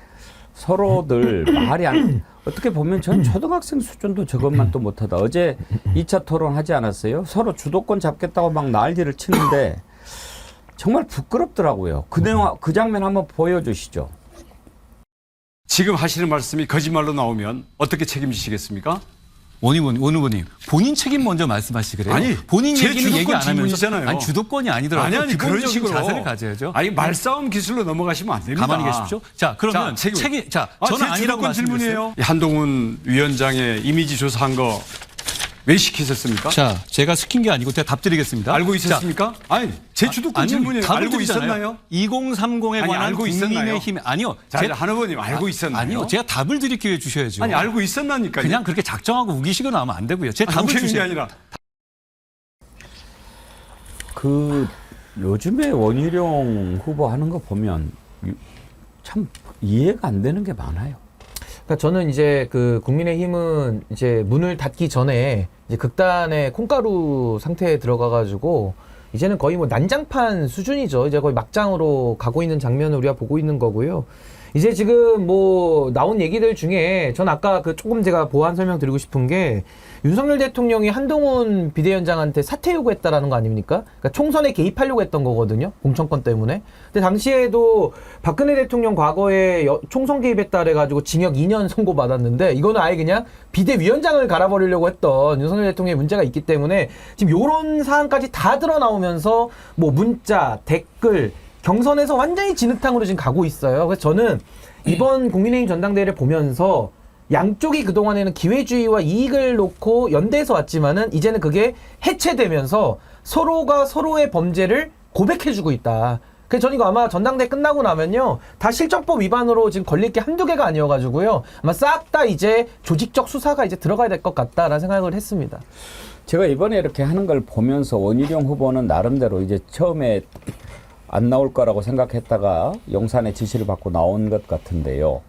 서로들 말이 안 어떻게 보면 전 초등학생 수준도 저것만 또 못하다. 어제 2차 토론 하지 않았어요? 서로 주도권 잡겠다고 막 난리를 치는데 정말 부끄럽더라고요. 그 내용, 그 장면 한번 보여주시죠. 지금 하시는 말씀이 거짓말로 나오면 어떻게 책임지시겠습니까? 원 의원님, 본인 책임 먼저 말씀하시그래요. 아니, 본인 제 얘기는 얘기 주도권 안 하면서 질문이잖아요. 아니 주도권이 아니더라도 아니 그런 기본적인 식으로 자세를 가져야죠. 아니 말싸움 기술로 넘어가시면 안 됩니다. 가만히 계십시오. 자, 그러면 자, 책임. 자, 제 저는 아니라고 주도권 말씀드렸어요. 질문이에요. 한동훈 위원장의 이미지 조사한 거 왜 시키셨습니까? 자, 제가 시킨 게 아니고 제가 답드리겠습니다. 알고 있었습니까? 아니, 제 주도권 질문이에요. 답을 알고 드리잖아요. 있었나요? 2030에 아니, 관한 알고 있었나요? 국민의힘 아니요. 자, 한 후보님 알고 있었나요? 아니요. 제가 답을 드릴 기회 주셔야죠. 아니, 알고 있었나니까요. 그냥 그렇게 작정하고 우기시거나 하면 안 되고요. 제 답을 우기는 게 주세요. 아니라 그 요즘에 원희룡 후보 하는 거 보면 참 이해가 안 되는 게 많아요. 그러니까 저는 이제 그 국민의힘은 이제 문을 닫기 전에 이제 극단의 콩가루 상태에 들어가가지고 이제는 거의 뭐 난장판 수준이죠. 이제 거의 막장으로 가고 있는 장면을 우리가 보고 있는 거고요. 이제 지금 뭐 나온 얘기들 중에 전 아까 그 조금 제가 보완 설명 드리고 싶은 게 윤석열 대통령이 한동훈 비대위원장한테 사퇴 요구했다라는 거 아닙니까? 그러니까 총선에 개입하려고 했던 거거든요. 공천권 때문에. 근데 당시에도 박근혜 대통령 과거에 총선 개입했다 그래가지고 징역 2년 선고받았는데 이거는 아예 그냥 비대위원장을 갈아버리려고 했던 윤석열 대통령의 문제가 있기 때문에 지금 요런 사안까지 다 드러나오면서 뭐 문자, 댓글, 경선에서 완전히 진흙탕으로 지금 가고 있어요. 그래서 저는 이번 국민의힘 전당대회를 보면서 양쪽이 그동안에는 기회주의와 이익을 놓고 연대해서 왔지만은 이제는 그게 해체되면서 서로가 서로의 범죄를 고백해주고 있다. 그래서 저는 이거 아마 전당대회 끝나고 나면요. 다 실정법 위반으로 지금 걸릴 게 한두 개가 아니어가지고요. 아마 싹 다 이제 조직적 수사가 이제 들어가야 될 것 같다라는 생각을 했습니다. 제가 이번에 이렇게 하는 걸 보면서 원희룡 후보는 나름대로 이제 처음에 안 나올 거라고 생각했다가 용산의 지시를 받고 나온 것 같은데요.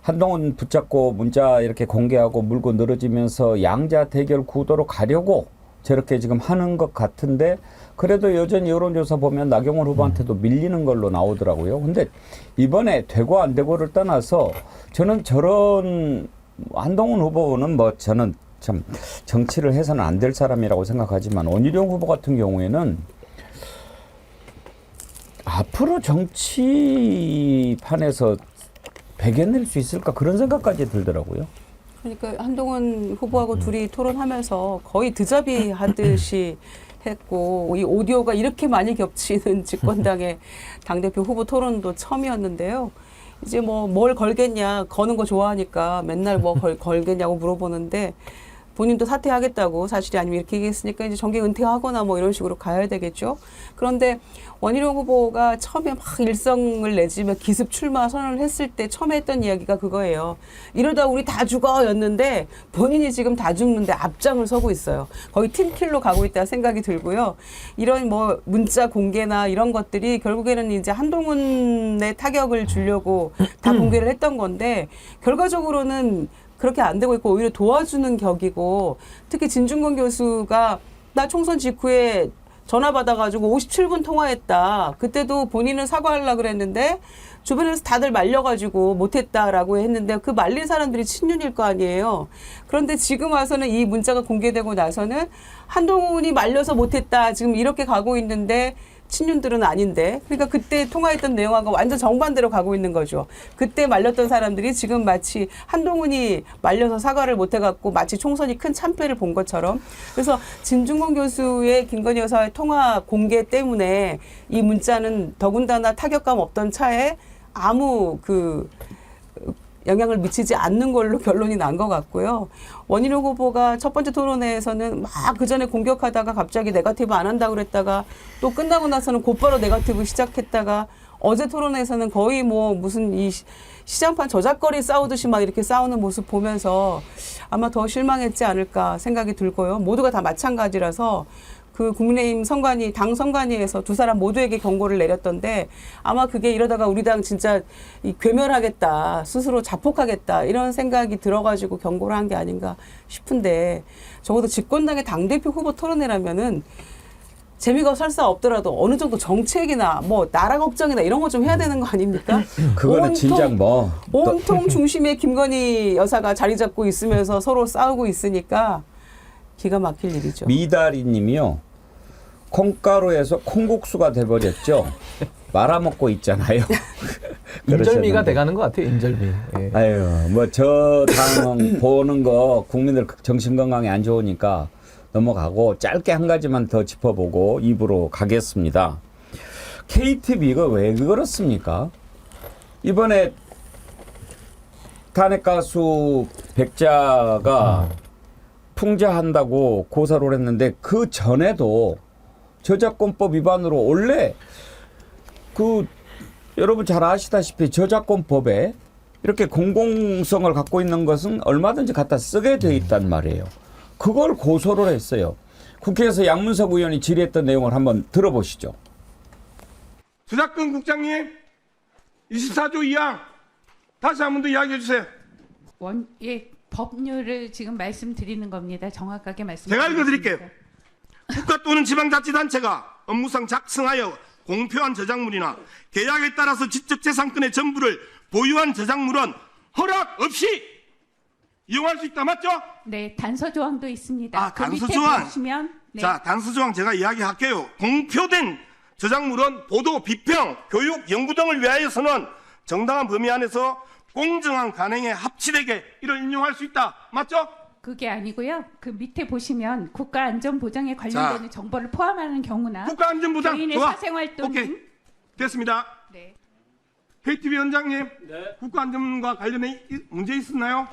한동훈 붙잡고 문자 이렇게 공개하고 물고 늘어지면서 양자 대결 구도로 가려고 저렇게 지금 하는 것 같은데 그래도 여전히 여론조사 보면 나경원 후보한테도 밀리는 걸로 나오더라고요. 근데 이번에 되고 안 되고를 떠나서 저는 저런 한동훈 후보는 뭐 저는 참 정치를 해서는 안 될 사람이라고 생각하지만 원희룡 후보 같은 경우에는 앞으로 정치판에서 배겨낼 수 있을까 그런 생각까지 들더라고요. 그러니까 한동훈 후보하고 둘이 토론하면서 거의 드자비 하듯이 했고 이 오디오가 이렇게 많이 겹치는 집권당의 당대표 후보 토론도 처음이었는데요. 이제 뭐 뭘 걸겠냐 거는 거 좋아하니까 맨날 뭐 걸겠냐고 물어보는데 본인도 사퇴하겠다고 사실이 아니면 이렇게 얘기했으니까 이제 정계 은퇴하거나 뭐 이런 식으로 가야 되겠죠. 그런데 원희룡 후보가 처음에 막 일성을 내지며 기습 출마 선언을 했을 때 처음에 했던 이야기가 그거예요. 이러다 우리 다 죽어였는데 본인이 지금 다 죽는데 앞장을 서고 있어요. 거의 팀킬로 가고 있다 생각이 들고요. 이런 뭐 문자 공개나 이런 것들이 결국에는 이제 한동훈의 타격을 주려고 다 공개를 했던 건데 결과적으로는 그렇게 안 되고 있고 오히려 도와주는 격이고 특히 진중권 교수가 나 총선 직후에 전화 받아가지고 57분 통화했다. 그때도 본인은 사과하려고 그랬는데 주변에서 다들 말려가지고 못했다라고 했는데 그 말린 사람들이 친윤일 거 아니에요. 그런데 지금 와서는 이 문자가 공개되고 나서는 한동훈이 말려서 못했다. 지금 이렇게 가고 있는데 친윤들은 아닌데, 그러니까 그때 통화했던 내용하고 완전 정반대로 가고 있는 거죠. 그때 말렸던 사람들이 지금 마치 한동훈이 말려서 사과를 못 해갖고 마치 총선이 큰 참패를 본 것처럼. 그래서 진중권 교수의 김건희 여사의 통화 공개 때문에 이 문자는 더군다나 타격감 없던 차에 아무 영향을 미치지 않는 걸로 결론이 난 것 같고요. 원희룡 후보가 첫 번째 토론회에서는 막 그 전에 공격하다가 갑자기 네거티브 안 한다고 그랬다가 또 끝나고 나서는 곧바로 네거티브 시작했다가 어제 토론회에서는 거의 뭐 무슨 이 시장판 저작거리 싸우듯이 막 이렇게 싸우는 모습 보면서 아마 더 실망했지 않을까 생각이 들고요. 모두가 다 마찬가지라서 그 국민의힘 선관위, 당 선관위에서 두 사람 모두에게 경고를 내렸던데 아마 그게 이러다가 우리 당 진짜 괴멸하겠다, 스스로 자폭하겠다 이런 생각이 들어가지고 경고를 한 게 아닌가 싶은데 적어도 집권당의 당대표 후보 토론회라면은 재미가 설사 없더라도 어느 정도 정책이나 뭐 나라 걱정이나 이런 거 좀 해야 되는 거 아닙니까? 그거는 진작 뭐 온통 중심에 김건희 여사가 자리 잡고 있으면서 서로 싸우고 있으니까 기가 막힐 일이죠. 미다리 님이요. 콩가루에서 콩국수가 돼버렸죠. 말아먹고 있잖아요. 인절미가 돼가는 것 같아요. 인절미. 예. 아유, 뭐 저 당 보는 거 국민들 정신 건강에 안 좋으니까 넘어가고 짧게 한 가지만 더 짚어보고 입으로 가겠습니다. KTV가 왜 그렇습니까? 이번에 탄핵 가수 백자가 풍자한다고 고소를 했는데 그 전에도 저작권법 위반으로 원래 여러분 잘 아시다시피 저작권법에 이렇게 공공성을 갖고 있는 것은 얼마든지 갖다 쓰게 돼 있단 말이에요. 그걸 고소를 했어요. 국회에서 양문석 의원이 질의했던 내용을 한번 들어보시죠. 조작권 국장님 24조 2항 다시 한 번 더 이야기해 주세요. 법률을 지금 말씀드리는 겁니다. 정확하게 제가 읽어드릴게요. 국가 또는 지방자치단체가 업무상 작성하여 공표한 저작물이나 계약에 따라서 지적재산권의 전부를 보유한 저작물은 허락 없이 이용할 수 있다. 맞죠? 네, 단서 조항도 있습니다. 그 단서 밑에 조항. 보시면 네. 자, 단서 조항 제가 이야기할게요. 공표된 저작물은 보도, 비평, 교육, 연구 등을 위하여서는 정당한 범위 안에서 공정한 간행에 합치되게 이를 인용할 수 있다. 맞죠? 그게 아니고요. 그 밑에 보시면 국가안전보장에 관련되는 정보를 포함하는 경우나 국가안전보장 개인의 좋아. 사생활 오케이. 또는 됐습니다. 네. KTV 원장님, 네. 국가안전과 관련해 문제 있었나요?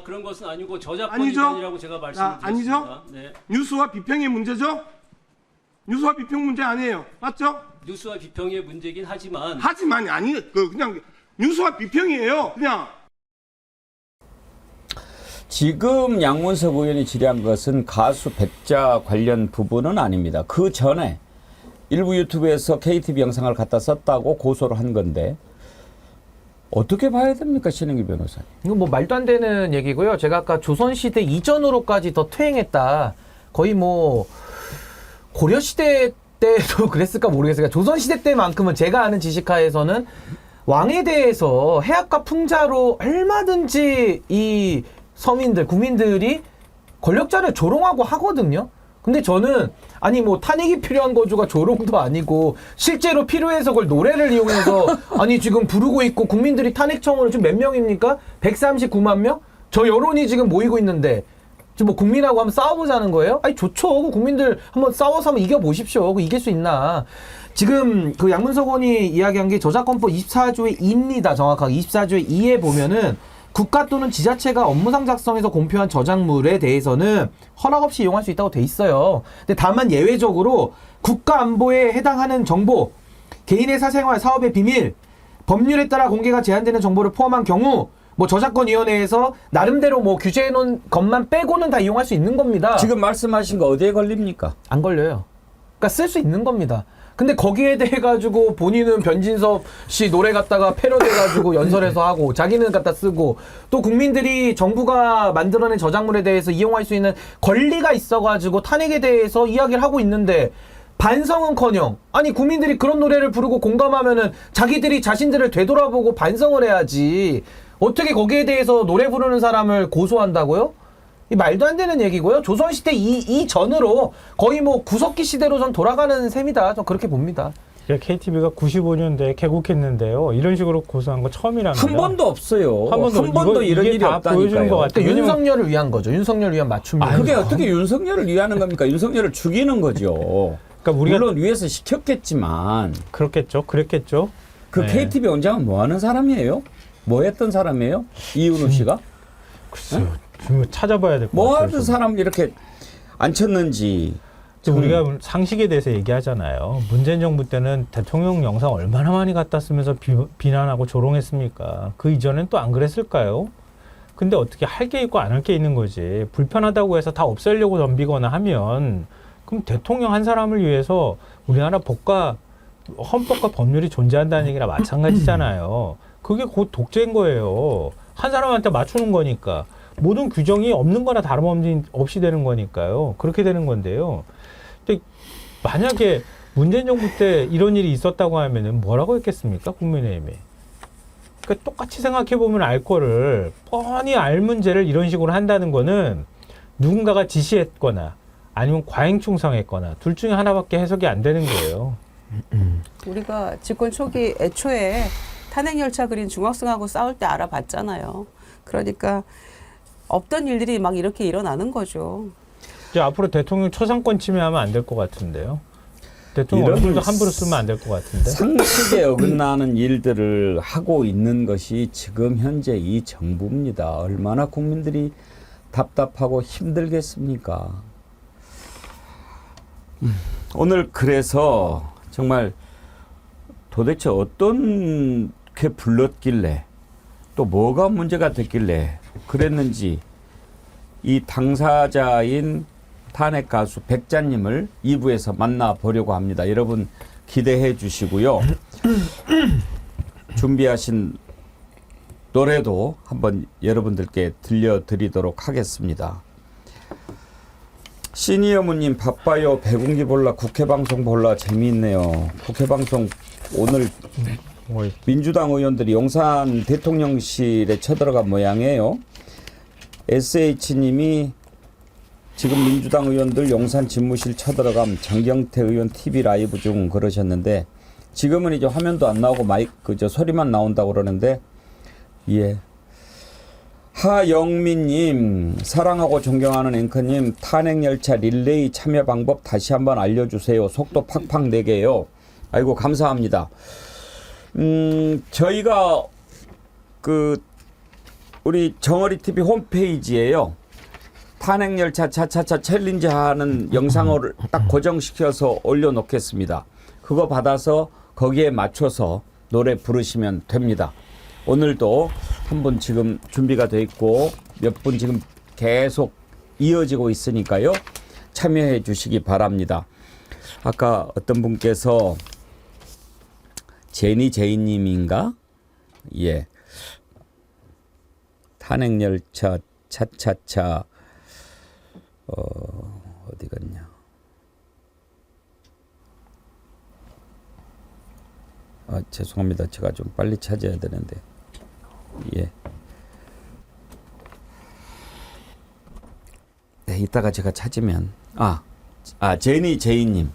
그런 것은 아니고 저작권 아니죠? 위반이라고 제가 말씀드렸습니다. 아니죠? 네. 뉴스와 비평의 문제죠? 뉴스와 비평 문제 아니에요. 맞죠? 뉴스와 비평의 문제긴 하지만 하지만이 아니 그냥 뉴스와 비평이에요. 그냥. 지금 양문석 의원이 질의한 것은 가수 백자 관련 부분은 아닙니다. 그 전에 일부 유튜브에서 KTV 영상을 갖다 썼다고 고소를 한 건데 어떻게 봐야 됩니까, 신영기 변호사님? 이건 뭐 말도 안 되는 얘기고요. 제가 아까 조선시대 이전으로까지 더 퇴행했다. 거의 뭐 고려시대 때도 그랬을까 모르겠어요. 조선시대 때만큼은 제가 아는 지식하에서는 왕에 대해서 해악과 풍자로 얼마든지 이 서민들, 국민들이 권력자를 조롱하고 하거든요. 근데 저는 아니 뭐 탄핵이 필요한 거주가 조롱도 아니고 실제로 필요해서 그걸 노래를 이용해서 아니 지금 부르고 있고 국민들이 탄핵 청원을 지금 몇 명입니까? 139만 명? 저 여론이 지금 모이고 있는데 지금 뭐 국민하고 한번 싸워보자는 거예요? 아니 좋죠. 국민들 한번 싸워서 한번 이겨보십시오. 그 이길 수 있나. 지금 그 양문석 의원이 이야기한 게 저작권법 24조의 2입니다. 정확하게 24조의 2에 보면은 국가 또는 지자체가 업무상 작성해서 공표한 저작물에 대해서는 허락 없이 이용할 수 있다고 돼 있어요. 근데 다만 예외적으로 국가 안보에 해당하는 정보, 개인의 사생활, 사업의 비밀, 법률에 따라 공개가 제한되는 정보를 포함한 경우 뭐 저작권위원회에서 나름대로 뭐 규제해 놓은 것만 빼고는 다 이용할 수 있는 겁니다. 지금 말씀하신 거 어디에 걸립니까? 안 걸려요. 그러니까 쓸 수 있는 겁니다. 근데 거기에 대해 가지고 본인은 변진섭 씨 노래 갖다가 패러디 가지고 연설해서 하고 자기는 갖다 쓰고 또 국민들이 정부가 만들어낸 저작물에 대해서 이용할 수 있는 권리가 있어 가지고 탄핵에 대해서 이야기를 하고 있는데 반성은커녕 아니 국민들이 그런 노래를 부르고 공감하면은 자기들이 자신들을 되돌아보고 반성을 해야지 어떻게 거기에 대해서 노래 부르는 사람을 고소한다고요? 이 말도 안 되는 얘기고요. 조선시대 이전으로 거의 뭐 구석기 시대로 전 돌아가는 셈이다. 전 그렇게 봅니다. KTV가 95년대에 개국했는데요. 이런 식으로 고소한 거 처음이랍니다. 한 번도 없어요. 한 번도 이런 이게 일이 다 보여주는 것 없다니까요. 같아요. 그러니까 윤석열을 위한 거죠. 윤석열을 위한 맞춤. 그게 어떻게 윤석열을 위하는 겁니까? 윤석열을 죽이는 거죠. 그러니까 우리가 물론 위에서 시켰겠지만 그랬겠죠. 그 네. KTV 원장은 뭐 하는 사람이에요? 뭐 했던 사람이에요? 이은우 씨가? 글쎄요. 좀 찾아봐야 될 것 뭐 같아요. 하는 사람 이렇게 앉혔는지. 우리가 상식에 대해서 얘기하잖아요. 문재인 정부 때는 대통령 영상 얼마나 많이 갖다 쓰면서 비난하고 조롱했습니까? 그 이전엔 또 안 그랬을까요? 근데 어떻게 할 게 있고 안 할 게 있는 거지. 불편하다고 해서 다 없애려고 덤비거나 하면 그럼 대통령 한 사람을 위해서 우리나라 헌법과 법률이 존재한다는 얘기랑 마찬가지잖아요. 그게 곧 독재인 거예요. 한 사람한테 맞추는 거니까. 모든 규정이 없는 거나 다름없이 되는 거니까요. 그렇게 되는 건데요. 근데 만약에 문재인 정부 때 이런 일이 있었다고 하면은 뭐라고 했겠습니까? 국민의힘이. 그러니까 똑같이 생각해보면 알 거를 뻔히 알 문제를 이런 식으로 한다는 거는 누군가가 지시했거나 아니면 과잉충성했거나 둘 중에 하나밖에 해석이 안 되는 거예요. 우리가 집권 초기 애초에 탄핵열차 그린 중학생하고 싸울 때 알아봤잖아요. 그러니까 없던 일들이 막 이렇게 일어나는 거죠. 이제 앞으로 대통령 초상권 침해하면 안 될 것 같은데요. 대통령 얼굴도 함부로 쓰면 안 될 것 같은데. 상식에 어긋나는 일들을 하고 있는 것이 지금 현재 이 정부입니다. 얼마나 국민들이 답답하고 힘들겠습니까? 오늘 그래서 정말 도대체 어떤 게 불렀길래 또 뭐가 문제가 됐길래 그랬는지 이 당사자인 탄핵 가수 백자님을 2부에서 만나보려고 합니다. 여러분 기대해 주시고요. 준비하신 노래도 한번 여러분들께 들려드리도록 하겠습니다. 시니어무님 바빠요. 백운기 볼라 국회방송 볼라 재미있네요. 국회방송 오늘 민주당 의원들이 용산 대통령실에 쳐들어간 모양이에요. SH님이 지금 민주당 의원들 용산 집무실 쳐들어감 장경태 의원 TV 라이브 중 그러셨는데 지금은 이제 화면도 안 나오고 마이크 소리만 나온다고 그러는데 예. 하영민님 사랑하고 존경하는 앵커님 탄핵열차 릴레이 참여 방법 다시 한번 알려주세요. 속도 팍팍 내게요. 아이고 감사합니다. 저희가 우리 정어리 TV 홈페이지에요. 탄핵열차 차차차 챌린지 하는 영상을 딱 고정시켜서 올려놓겠습니다. 그거 받아서 거기에 맞춰서 노래 부르시면 됩니다. 오늘도 한 분 지금 준비가 돼 있고 몇 분 지금 계속 이어지고 있으니까요. 참여해 주시기 바랍니다. 아까 어떤 분께서 제이님인가? 예. 탄핵열차 차차차 어디 갔냐? 아, 죄송합니다. 제가 좀 빨리 찾아야 되는데. 예. 네, 이따가 제가 찾으면 제이님.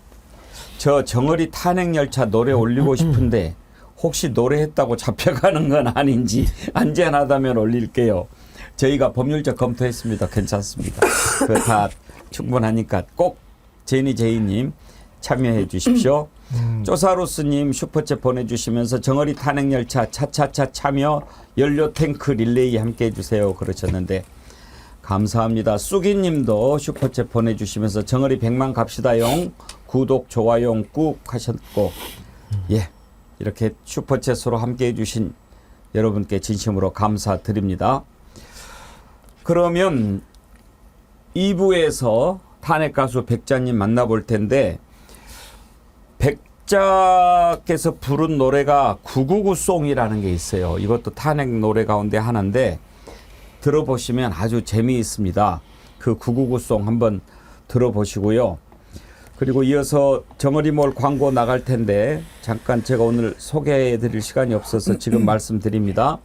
저 정어리 탄핵열차 노래 올리고 싶은데 혹시 노래했다고 잡혀가는 건 아닌지 안전하다면 올릴게요. 저희가 법률적 검토했습니다. 괜찮습니다. 그 다 충분하니까 꼭 제이님 참여해 주십시오. 쪼사로스님 슈퍼챗 보내주시면서 정어리 탄핵열차 차차차 참여 연료 탱크 릴레이 함께 해주세요 그러셨는데 감사합니다. 쑥이님도 슈퍼챗 보내주시면서 정어리 100만 갑시다용 구독 좋아요 꾹 하셨고 예 이렇게 슈퍼챗으로 함께 해주신 여러분께 진심으로 감사드립니다. 그러면 2부에서 탄핵 가수 백자님 만나볼 텐데 백자께서 부른 노래가 999송이라는 게 있어요. 이것도 탄핵 노래 가운데 하나인데 들어보시면 아주 재미있습니다. 그 999송 한번 들어보시고요. 그리고 이어서 정어리몰 광고 나갈 텐데 잠깐 제가 오늘 소개해 드릴 시간이 없어서 지금 말씀드립니다.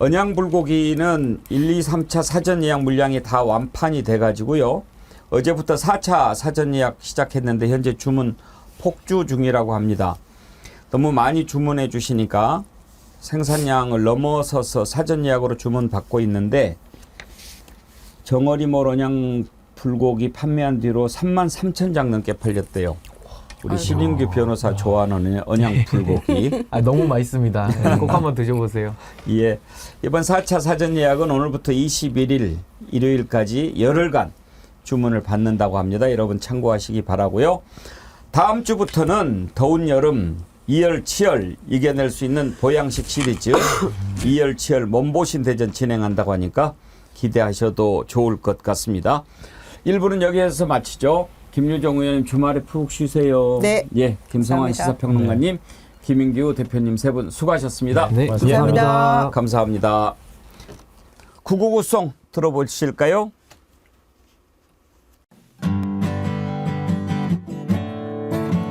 언양불고기는 1, 2, 3차 사전 예약 물량이 다 완판이 돼가지고요. 어제부터 4차 사전 예약 시작했는데 현재 주문 폭주 중이라고 합니다. 너무 많이 주문해 주시니까 생산량을 넘어서서 사전 예약으로 주문 받고 있는데 정어리몰 언양불고기 판매한 뒤로 33,000장 넘게 팔렸대요. 우리 신인규 변호사 좋아하는 언양불고기. 너무 맛있습니다. 네, 꼭 한번 드셔보세요. 예, 이번 4차 사전 예약은 오늘부터 21일 일요일까지 열흘간 주문을 받는다고 합니다. 여러분 참고하시기 바라고요. 다음 주부터는 더운 여름 이열치열 이겨낼 수 있는 보양식 시리즈 이열치열 몸보신 대전 진행한다고 하니까 기대하셔도 좋을 것 같습니다. 1부는 여기에서 마치죠. 김유정 의원님 주말에 푹 쉬세요. 네. 예, 김성환 감사합니다. 시사평론가님, 김인규 대표님 세 분 수고하셨습니다. 네, 감사합니다. 감사합니다. 999송 들어보실까요?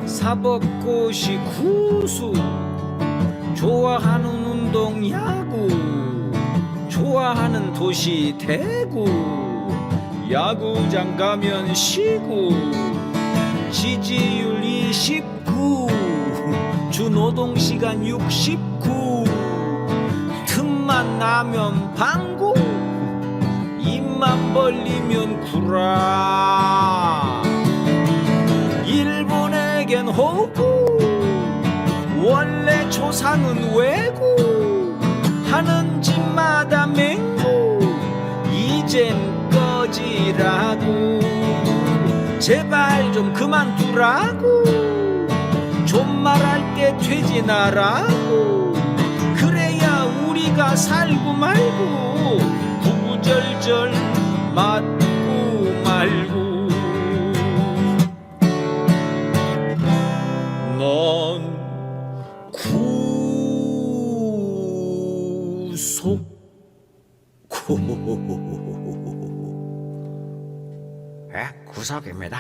사법고시 구수 좋아하는 운동 야구 좋아하는 도시 대구 야구장 가면 시구 지지율 29 주노동시간 69 틈만 나면 방구 입만 벌리면 구라 일본에겐 호구 원래 조상은 외구 하는 집마다 맹구 이젠 꺼지라고 제발 좀 그만두라고 존말할 때 퇴진하라고 그래야 우리가 살고 말고 구구절절 맞고 말고 넌 구석입니다.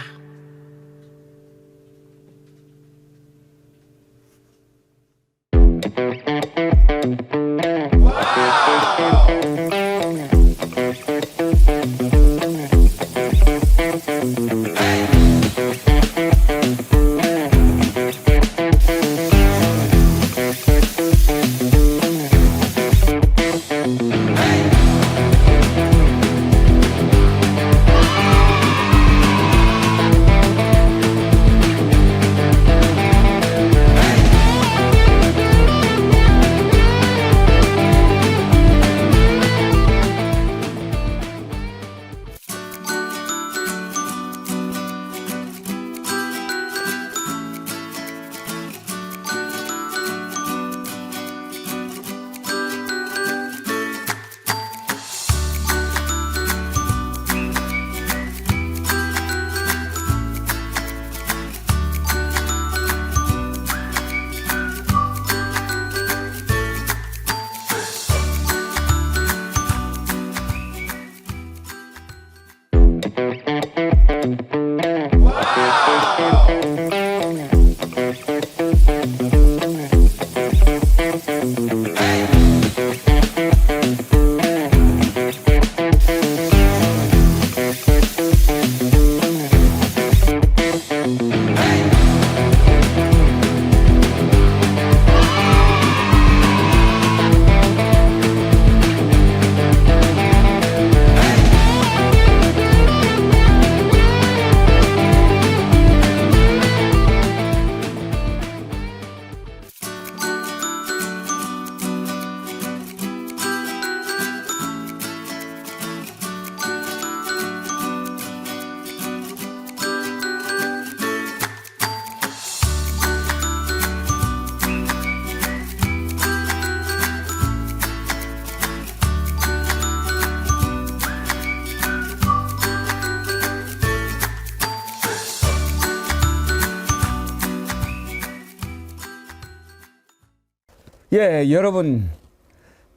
예, 여러분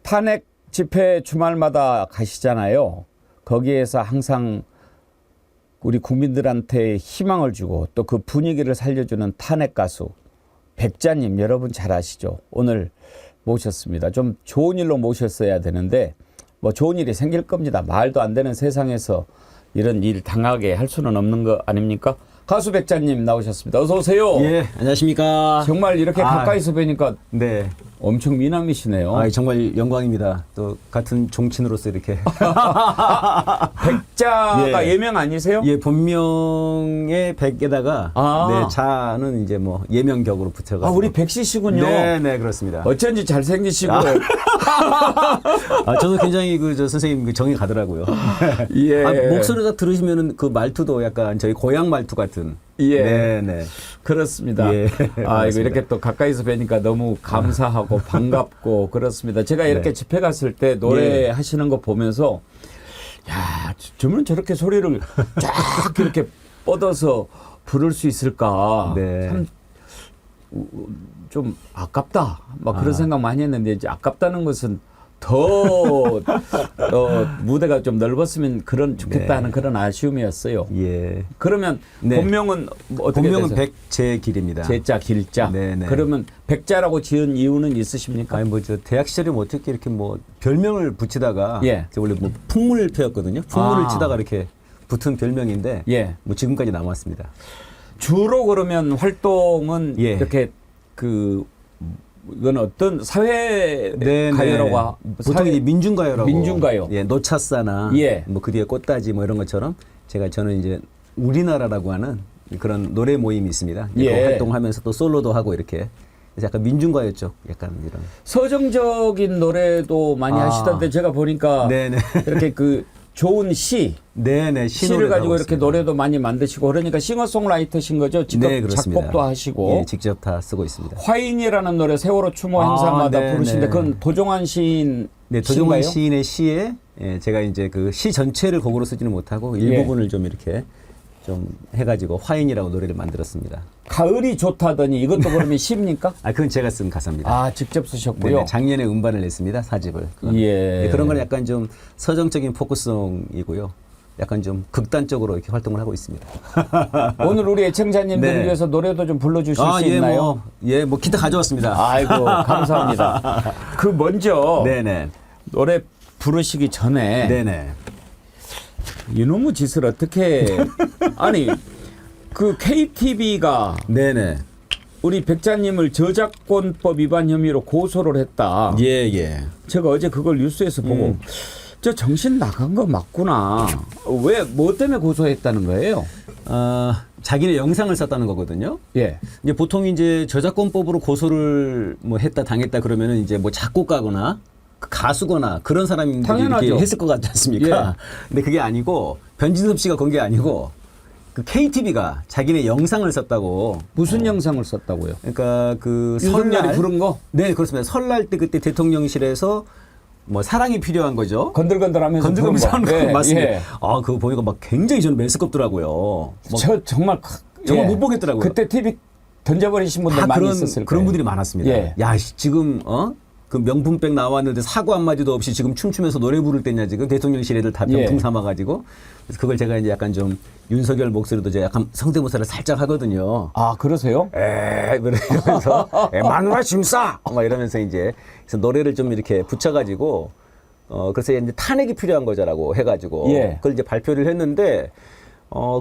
탄핵 집회 주말마다 가시잖아요. 거기에서 항상 우리 국민들한테 희망을 주고 또 그 분위기를 살려주는 탄핵 가수 백자님 여러분 잘 아시죠? 오늘 모셨습니다. 좀 좋은 일로 모셨어야 되는데 뭐 좋은 일이 생길 겁니다. 말도 안 되는 세상에서 이런 일 당하게 할 수는 없는 거 아닙니까? 가수 백자님 나오셨습니다. 어서 오세요. 예, 안녕하십니까. 정말 이렇게 가까이서 뵈니까 네. 엄청 미남이시네요. 정말 영광입니다. 또 같은 종친으로서 이렇게. 백자가 예명 아니세요? 예, 본명의 백에다가 네, 자는 이제 뭐 예명격으로 붙여가지고. 우리 백씨시군요. 네, 그렇습니다. 어쩐지 잘생기시고. 저도 굉장히 저 선생님 그 정이 가더라고요. 예. 목소리가 들으시면은 그 말투도 약간 저희 고향 말투 같은. 예. 네. 그렇습니다. 예. 이거 이렇게 또 가까이서 뵈니까 너무 감사하고 반갑고 그렇습니다. 제가 이렇게 집회 갔을 때 노래하시는 거 보면서 야, 저분은 저렇게 소리를 쫙 이렇게 뻗어서 부를 수 있을까? 참 좀 아깝다. 막 그런 생각 많이 했는데 이제 아깝다는 것은 더 무대가 좀 넓었으면 좋겠다는 그런 아쉬움이었어요. 예. 그러면 본명은 어떻게 본명은 되세요? 백제길입니다. 제자 길자. 네네. 그러면 백자라고 지은 이유는 있으십니까? 저 대학 시절에 뭐 어떻게 이렇게 뭐 별명을 붙이다가 제가 원래 뭐 풍물패였거든요. 풍물을 치다가 이렇게 붙은 별명인데 뭐 지금까지 남았습니다. 주로 그러면 활동은 이렇게 이건 어떤 사회 가요라고 보통 이제 민중가요라고. 민중가요. 예, 노차사나 뭐 그 뒤에 꽃다지 뭐 이런 것처럼 저는 이제 우리나라라고 하는 그런 노래 모임이 있습니다. 그 활동하면서 또 솔로도 하고 이렇게. 그래서 약간 민중가요 쪽 약간 이런 서정적인 노래도 많이 하시던데 제가 보니까 이렇게 좋은 시, 시를 가지고 이렇게 노래도 많이 만드시고 그러니까 싱어송라이터신 거죠? 직접 작곡도 하시고 예, 직접 다 쓰고 있습니다. 화인이라는 노래 세월호 추모 행사마다 부르시는데 그건 도종환 시인 도종환 시인의 시에 제가 이제 그 시 전체를 곡으로 쓰지는 못하고 일부분을 좀 이렇게 좀 해가지고 화인이라고 노래를 만들었습니다. 가을이 좋다더니 이것도 그러면 시입니까? 그건 제가 쓴 가사입니다. 직접 쓰셨고요. 작년에 음반을 냈습니다. 4집을. 그런 건 약간 좀 서정적인 포크송이고요. 약간 좀 극단적으로 이렇게 활동을 하고 있습니다. 오늘 우리 애청자님들을 위해서 노래도 좀 불러주실 수 있나요? 뭐 기타 가져왔습니다. 아이고 감사합니다. 먼저 노래 부르시기 전에 이놈의 짓을 어떻게 아니 KTV가 우리 백자님을 저작권법 위반 혐의로 고소를 했다. 제가 어제 그걸 뉴스에서 보고 저 정신 나간 거 맞구나. 왜 뭐 때문에 고소했다는 거예요? 자기네 영상을 썼다는 거거든요. 이제 보통 이제 저작권법으로 고소를 뭐 했다 당했다 그러면은 이제 뭐 작곡가거나 가수거나 그런 사람들이 이렇게 했을 것 같지 않습니까? 근데 그게 아니고 변진섭 씨가 건 게 아니고 KTV가 자기네 영상을 썼다고. 무슨 영상을 썼다고요? 그러니까 윤석열이 부른 거? 네, 그렇습니다. 설날 때 그때 대통령실에서 뭐 사랑이 필요한 거죠. 건들건들하면서 하는 거 맞습니다. 그거 보니까 막 굉장히 저는 메스껍더라고요. 저 정말 못 보겠더라고요. 그때 TV 던져버리신 분들 많이 있었을 거예요. 그런 분들이 많았습니다. 야, 지금 그 명품백 나왔는데 사고 한마디도 없이 지금 춤추면서 노래 부를 때냐 지금 대통령실 애들 다 명품 삼아가지고. 그래서 그걸 제가 이제 약간 좀 윤석열 목소리도 제가 약간 성대모사를 살짝 하거든요. 그러세요? 이러면서 마누라 짐싸 막 이러면서 이제 그래서 노래를 좀 이렇게 붙여가지고 그래서 이제 탄핵이 필요한 거자라고 해가지고 그걸 이제 발표를 했는데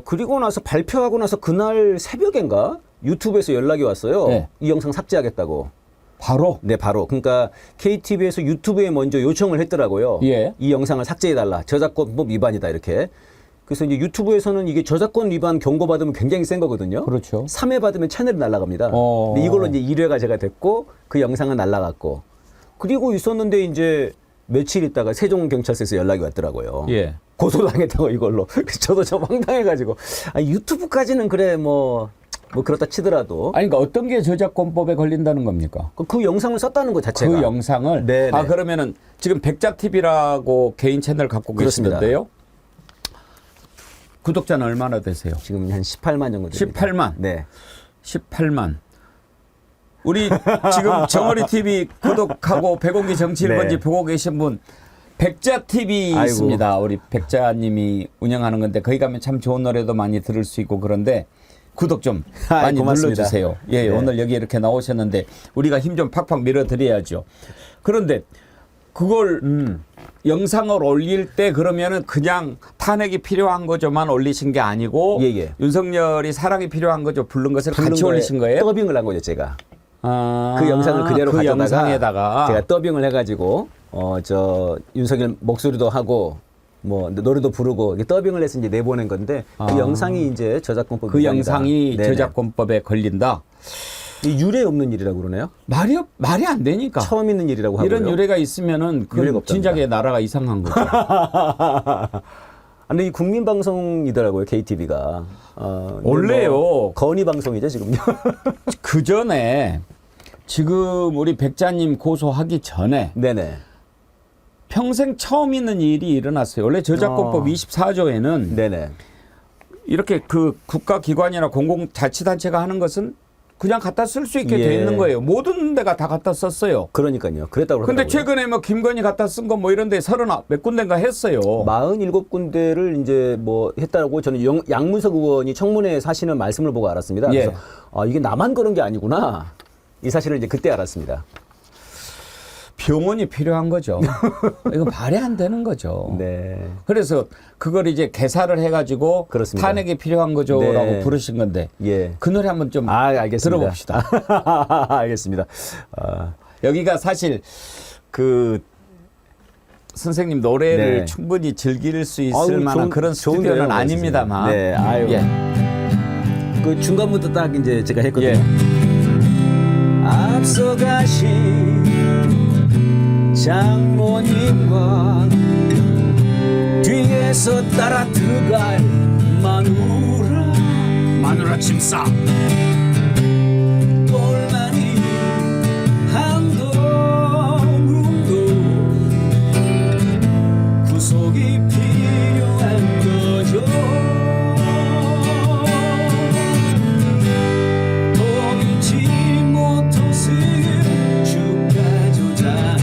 그리고 나서 발표하고 나서 그날 새벽인가 유튜브에서 연락이 왔어요. 이 영상 삭제하겠다고. 바로? 네, 바로. 그러니까 KTV에서 유튜브에 먼저 요청을 했더라고요. 이 영상을 삭제해달라. 저작권법 위반이다 이렇게. 그래서 이제 유튜브에서는 이게 저작권 위반 경고받으면 굉장히 센 거거든요. 그렇죠. 3회 받으면 채널이 날아갑니다. 근데 이걸로 이제 1회가 제가 됐고 그 영상은 날아갔고. 그리고 있었는데 이제 며칠 있다가 세종경찰서에서 연락이 왔더라고요. 고소당했다고 이걸로. 그래서 저도 좀 황당해가지고 유튜브까지는 그래 뭐 그렇다 치더라도. 그러니까 어떤 게 저작권법에 걸린다는 겁니까? 그 영상을 썼다는 것 자체가. 그 영상을? 그러면은 지금 백자TV라고 개인 채널 갖고 계시는데요. 구독자는 얼마나 되세요? 지금 한 18만 정도 됩니다. 18만? 네. 18만. 우리 지금 정어리TV 구독하고 백운기 정치 1번지 보고 계신 분 백자TV 있습니다. 우리 백자님이 운영하는 건데 거기 가면 참 좋은 노래도 많이 들을 수 있고 그런데 구독 좀 많이 고맙습니다. 눌러주세요. 예, 네. 오늘 여기 이렇게 나오셨는데 우리가 힘 좀 팍팍 밀어드려야죠. 그런데 그걸 영상을 올릴 때 그러면은 그냥 탄핵이 필요한 거죠만 올리신 게 아니고 예. 윤석열이 사랑이 필요한 거죠 부른 것을 같이 올리신 거예요? 더빙을 한 거죠, 제가. 아, 그 영상을 그대로 그 가져다가 영상에다가 제가 더빙을 해가지고 저 윤석열 목소리도 하고 뭐 노래도 부르고 이렇게 더빙을 해서 이제 내보낸 건데 그 영상이 이제 저작권법 그 위반이다. 영상이 네네. 저작권법에 걸린다. 이 유례 없는 일이라고 그러네요. 말이 안 되니까. 처음 있는 일이라고 하고요. 이런 유례가 있으면은 유례가 그 없답니다. 진작에 나라가 이상한 거죠. 근데 이 국민방송이더라고요, KTV가. 원래요. 건의 방송이죠, 지금요. 그 전에 지금 우리 백자님 고소하기 전에 네네. 평생 처음 있는 일이 일어났어요. 원래 저작권법 24조에는 네네. 이렇게 그 국가기관이나 공공자치단체가 하는 것은 그냥 갖다 쓸 수 있게 돼 있는 거예요. 모든 데가 다 갖다 썼어요. 그러니까요. 그랬다고 근데 그러더라고요. 최근에 뭐 김건희 갖다 쓴 거 뭐 이런 데 30 몇 군데인가 했어요. 47군데를 이제 뭐 했다고 저는 양문석 의원이 청문회에 하시는 말씀을 보고 알았습니다. 그래서 이게 나만 그런 게 아니구나. 이 사실을 이제 그때 알았습니다. 병원이 필요한 거죠. 이거 말이 안 되는 거죠. 네. 그래서 그걸 이제 개사를 해가지고 그렇습니다. 탄핵이 필요한 거죠라고 네. 부르신 건데 예. 그 노래 한번 좀 알겠습니다. 들어봅시다. 알겠습니다. 여기가 사실 그 선생님 노래를 네. 충분히 즐길 수 있을 아유, 만한 그런 좋은데요, 스튜디오는 아닙니다만. 네. 아유. 예. 그 중간부터 딱 이제 제가 했거든요. 예. 앞서가신 장모님과 뒤에서 따라 들어갈 마누라 침사 똘마니 한동훈도 구속이 필요한 거죠. 보이지 못해서 주가 조작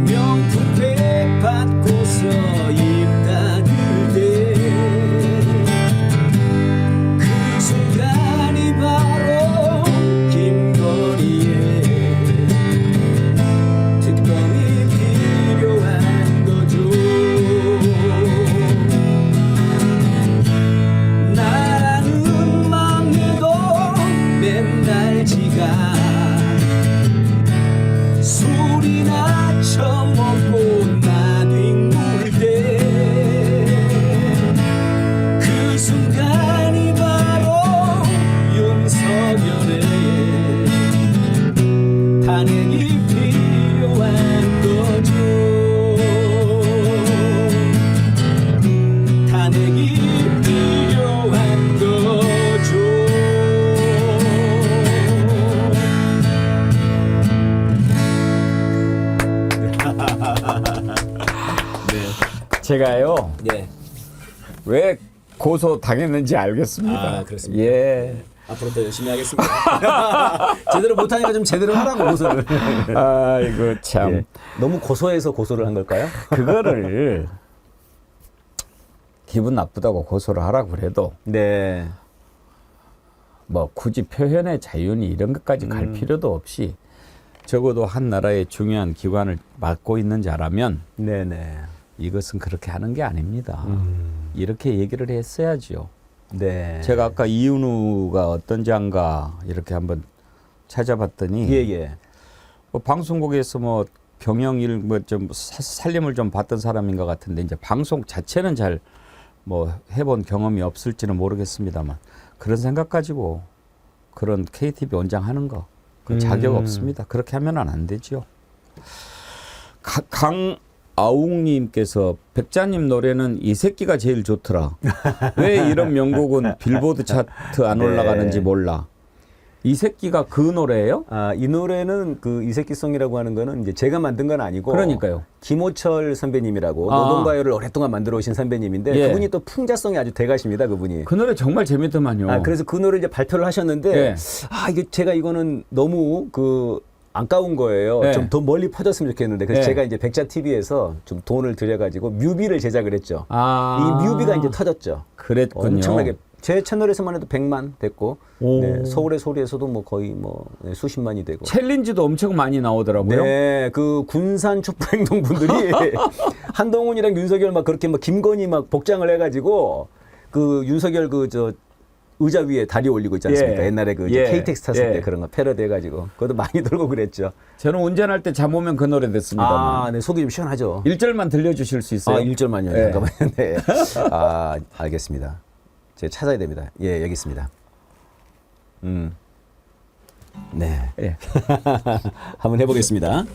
명품 백 받고서 입 닫을 때 그 순간이 바로 김건희의 특검이 필요한 거죠. 나라는 망해도 맨날 지가 술이나 처먹고 나뒹굴 때 그 순간이 바로 윤석열의 탄핵이 필요한 거죠. 탄핵이 필요한 거죠. 제가요. 예. 왜 고소 당했는지 알겠습니다. 아, 그렇습니까? 예. 앞으로 더 열심히 하겠습니다. 제대로 못하니까 좀 제대로 하라고 고소를. 아이고 참. 예. 너무 고소해서 고소를 한 걸까요? 그거를 기분 나쁘다고 고소를 하라고 그래도 네. 뭐 굳이 표현의 자유니 이런 것까지 갈 필요도 없이 적어도 한 나라의 중요한 기관을 맡고 있는 자라면 네네. 이것은 그렇게 하는 게 아닙니다. 이렇게 얘기를 했어야죠. 네. 제가 아까 이은우가 어떤 장가 이렇게 한번 찾아봤더니 예예. 뭐 방송국에서 뭐 경영일 뭐 좀 살림을 좀 봤던 사람인 것 같은데 이제 방송 자체는 잘 뭐 해본 경험이 없을지는 모르겠습니다만 그런 생각 가지고 그런 KTV 원장하는 거 그 자격 없습니다. 그렇게 하면은 안 되죠. 강아웅님께서 백자님 노래는 이 새끼가 제일 좋더라. 왜 이런 명곡은 빌보드 차트 안 네. 올라가는지 몰라. 이 새끼가 그 노래예요? 이 노래는 그 이새끼송이라고 하는 거는 이제 제가 만든 건 아니고 그러니까요. 김호철 선배님이라고 노동가요를 오랫동안 만들어 오신 선배님인데 예. 그분이 또 풍자송이 아주 대가십니다. 그분이. 그 노래 정말 재밌더만요. 그래서 그 노래 이제 발표를 하셨는데 예. 이게 제가 이거는 너무 안까운 거예요. 예. 좀 더 멀리 퍼졌으면 좋겠는데 그래서 예. 제가 이제 백자 TV에서 좀 돈을 들여가지고 뮤비를 제작을 했죠. 아. 이 뮤비가 이제 터졌죠. 그랬군요. 엄청나게 제 채널에서만 해도 100만 됐고 오. 네, 서울의 소리에서도 뭐 거의 뭐 네, 수십만이 되고. 챌린지도 엄청 많이 나오더라고요. 네, 그 군산 촛불행동 분들이 한동훈이랑 윤석열 막 그렇게 막 김건희 막 복장을 해가지고 그 윤석열 그 저 의자 위에 다리 올리고 있지 않습니까? 예. 옛날에 그 예. KTX 탔을 예. 때 그런 거 패러디 해가지고 그것도 많이 돌고 그랬죠. 저는 운전할 때 잠 오면 그 노래 듣습니다만. 아, 네, 속이 좀 시원하죠. 1절만 들려주실 수 있어요? 아, 1절만요. 네. 잠깐만요. 네. 아, 알겠습니다. 제가 찾아야 됩니다. 예, 여기 있습니다. 네. 예. 한번 해보겠습니다.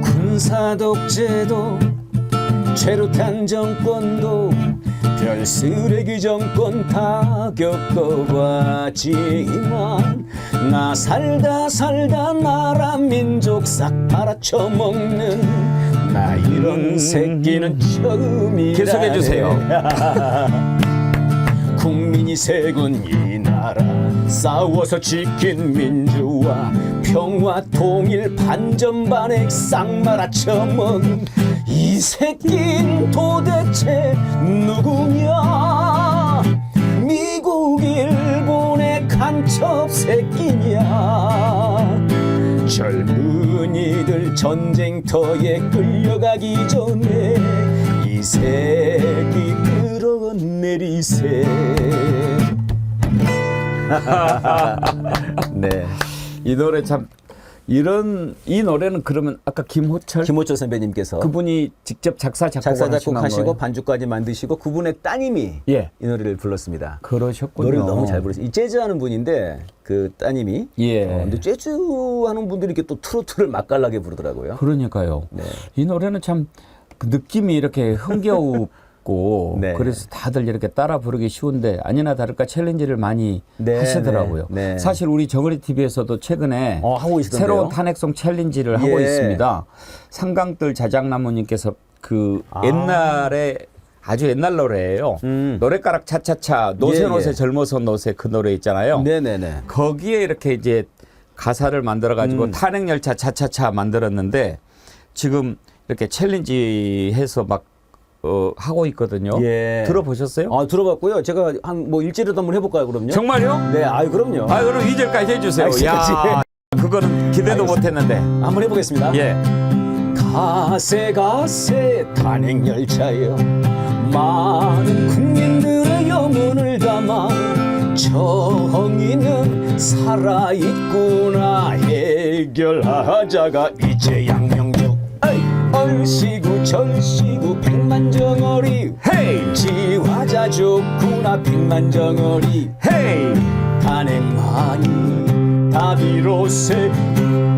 군사 독재도 최루탄 정권도 별 쓰레기 정권 다 겪어봤지만 나 살다 나라 민족 싹 팔아쳐먹는 나 이런 새끼는 처음이라. 계속해 주세요. 국민이 세군 이 나라 싸워서 지킨 민주화 평화 통일 반전반액 싹 말아쳐먹은 이 새낀 도대체 누구냐? 미국 일본의 간첩 새끼냐? 젊은이들 전쟁터에 끌려가기 전에 이 새끼 끌어내리세. 네. 이 노래 참 이 노래는 그러면 아까 김호철 선배님께서 그분이 직접 작사 작곡하시고 반주까지 만드시고 그분의 따님이 예. 이 노래를 불렀습니다. 그러셨군요. 노래를 너무 잘 불렀어요. 이 재즈하는 분인데 그 따님이 예. 근데 재즈하는 분들이 이렇게 또 트로트를 맛깔나게 부르더라고요. 그러니까요. 네. 이 노래는 참 그 느낌이 이렇게 흥겨웠고 네. 그래서 다들 이렇게 따라 부르기 쉬운데 아니나 다를까 챌린지를 많이 네, 하시더라고요. 네, 네. 사실 우리 정어리 TV에서도 최근에 하고 있던데요. 새로운 탄핵송 챌린지를 하고 예. 있습니다. 상강들 자작나무님께서 그 옛날에 아주 옛날 노래예요. 노래가락 차차차 노세 예, 노세 예. 젊어서 노세 그 노래 있잖아요. 네네네. 거기에 이렇게 이제 가사를 만들어 가지고 탄핵열차 차차차 만들었는데 지금 이렇게 챌린지 해서 막 하고 있거든요. 예. 들어보셨어요? 아, 들어봤고요. 제가 한 뭐 일제라도 한번 해볼까요, 그럼요? 정말요? 네, 아유, 그럼요. 아, 그럼 2절까지 해주세요. 야, 그거는 기대도 못했는데. 한번 해보겠습니다. 예. 가세 탄핵열차여 많은 국민들의 영혼을 담아 정의는 살아있구나 해결하자가 이제 양명적 얼씨구 절씨구 백만정어리 헤이 지화자 좋구나 백만정어리 헤이 탄핵만이 답이로세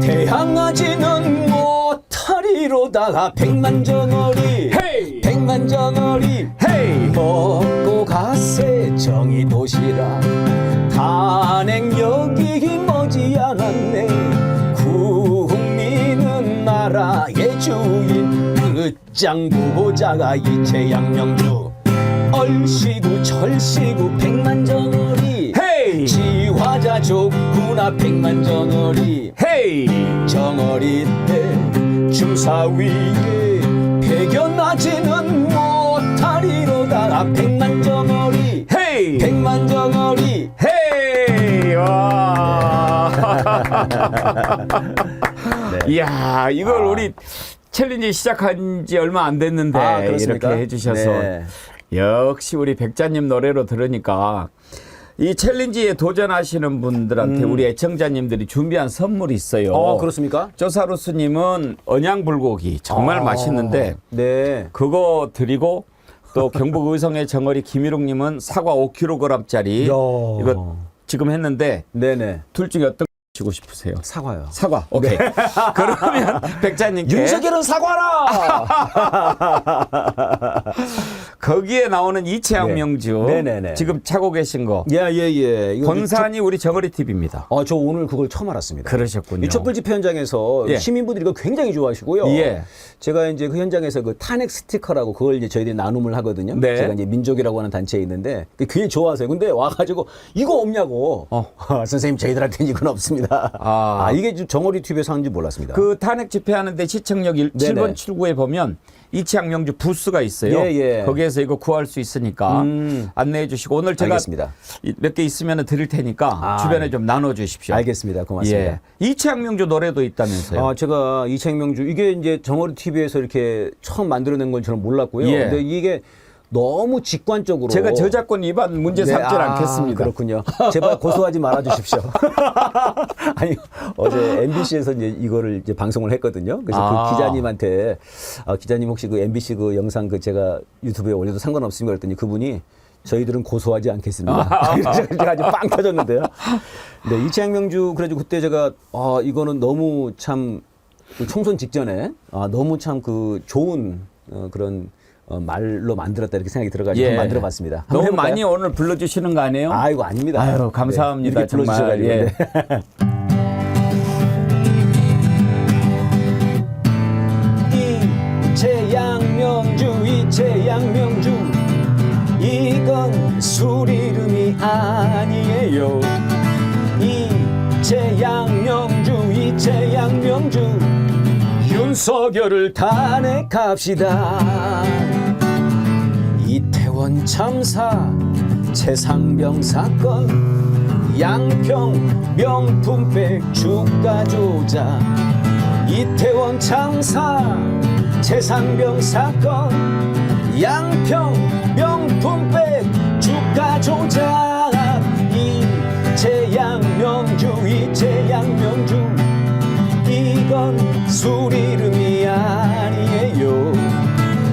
태양아지는 못하리로다가 백만정어리 헤이 백만정어리 헤이 먹고 가세 정의도시락 탄핵 여기 머지않았네 국민은 나라의 주인 끝장부보자가 이체 양명주 얼씨구 절씨구 백만정어리 헤이 지화자 좋구나 백만정어리 헤이 정어리 때 주사위에 백연아지는 못하리로다가 백만정어리 헤이 백만정어리 헤이 와 네. 이야, 이걸 우리 챌린지 시작한 지 얼마 안 됐는데 이렇게 해주셔서 네. 역시 우리 백자님 노래로 들으니까 이 챌린지에 도전하시는 분들한테 우리 애청자님들이 준비한 선물이 있어요. 그렇습니까? 쪼사루스님은 언양불고기 정말 맛있는데 네. 그거 드리고 또 경북 의성의 정어리 김일웅님은 사과 5kg짜리 이거 지금 했는데 네네. 둘 중에 어떤 거 주고 싶으세요? 사과요. 사과. 오케이. 그러면 백자님께 윤석열은 사과라. 거기에 나오는 이채양 명주 네네네. 지금 차고 계신 거 예예예. 본산이 우리 정어리 TV입니다. 저 오늘 그걸 처음 알았습니다. 그러셨군요. 이 촛불 집회 현장에서 예. 시민분들이 이거 굉장히 좋아하시고요. 예. 제가 이제 그 현장에서 그 탄핵 스티커라고 그걸 이제 저희들이 나눔을 하거든요. 네. 제가 이제 민족이라고 하는 단체에 있는데 굉장히 좋아하세요. 근데 와가지고 이거 없냐고. 선생님 저희들한테는 이건 없습니다. 몰랐습니다. 이게 정어리 TV에서 하는지 몰랐습니다. 그 탄핵 집회하는데 시청역 7번 출구에 보면 이채양 명주 부스가 있어요. 거기에서 이거 구할 수 있으니까 안내해 주시고 오늘 제가 몇 개 있으면 드릴 테니까 주변에 좀 나눠 주십시오. 알겠습니다. 고맙습니다. 이채양 명주 노래도 있다면서요. 제가 이채양 명주 이게 이제 정어리 TV에서 이렇게 처음 만들어낸 건 저는 몰랐고요. 근데 이게 너무 직관적으로 제가 저작권 위반 문제 삼지 않겠습니다. 그렇군요. 제발 고소하지 말아 주십시오. 아니 어제 MBC에서 이제 이거를 이제 방송을 했거든요. 그래서 그 기자님한테 기자님 혹시 그 MBC 그 영상 그 제가 유튜브에 올려도 상관없습니까? 그랬더니 그분이 저희들은 고소하지 않겠습니다. 제가 아주 빵 터졌는데요. 네, 이채양 명주 그래가지고 그때 제가 이거는 너무 참 총선 직전에 너무 참 그 좋은 그런 말로 만들었다 이렇게 생각이 들어가지고 한번 만들어봤습니다. 너무 해볼까요? 많이 오늘 불러주시는 거 아니에요? 이거 아닙니다. 아유, 감사합니다. 이렇게 불러주셔가지고. 예. 이채양 명주 이건 술 이름이 아니에요. 이채양 명주 윤석열을 탄핵합시다. 이태원 참사 최상병 사건 양평 명품백 주가 조작 이태원 참사 최상병 사건 양평 명품백 주가 조작 이채양 명주 이건 술 이름이 아니에요.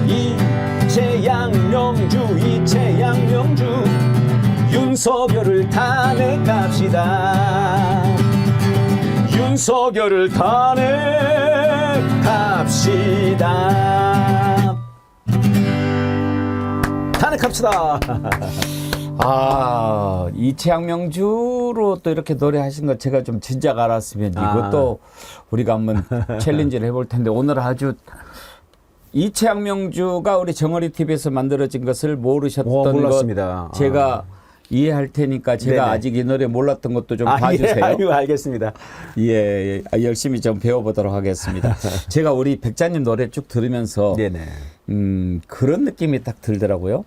이채양 명주 윤석열을 탄핵합시다. 윤석열을 탄핵합시다. 탄핵합시다. 이채양 명주로 또 이렇게 노래하신 거 제가 좀 진작 알았으면 이것도 우리가 한번 챌린지를 해볼 텐데 오늘 아주 이채양 명주가 우리 정어리 TV에서 만들어진 것을 모르셨던 몰랐습니다. 것 제가 이해할 테니까 제가 네네. 아직 이 노래 몰랐던 것도 좀 봐주세요. 예, 알겠습니다. 예, 열심히 좀 배워보도록 하겠습니다. 제가 우리 백자님 노래 쭉 들으면서 그런 느낌이 딱 들더라고요.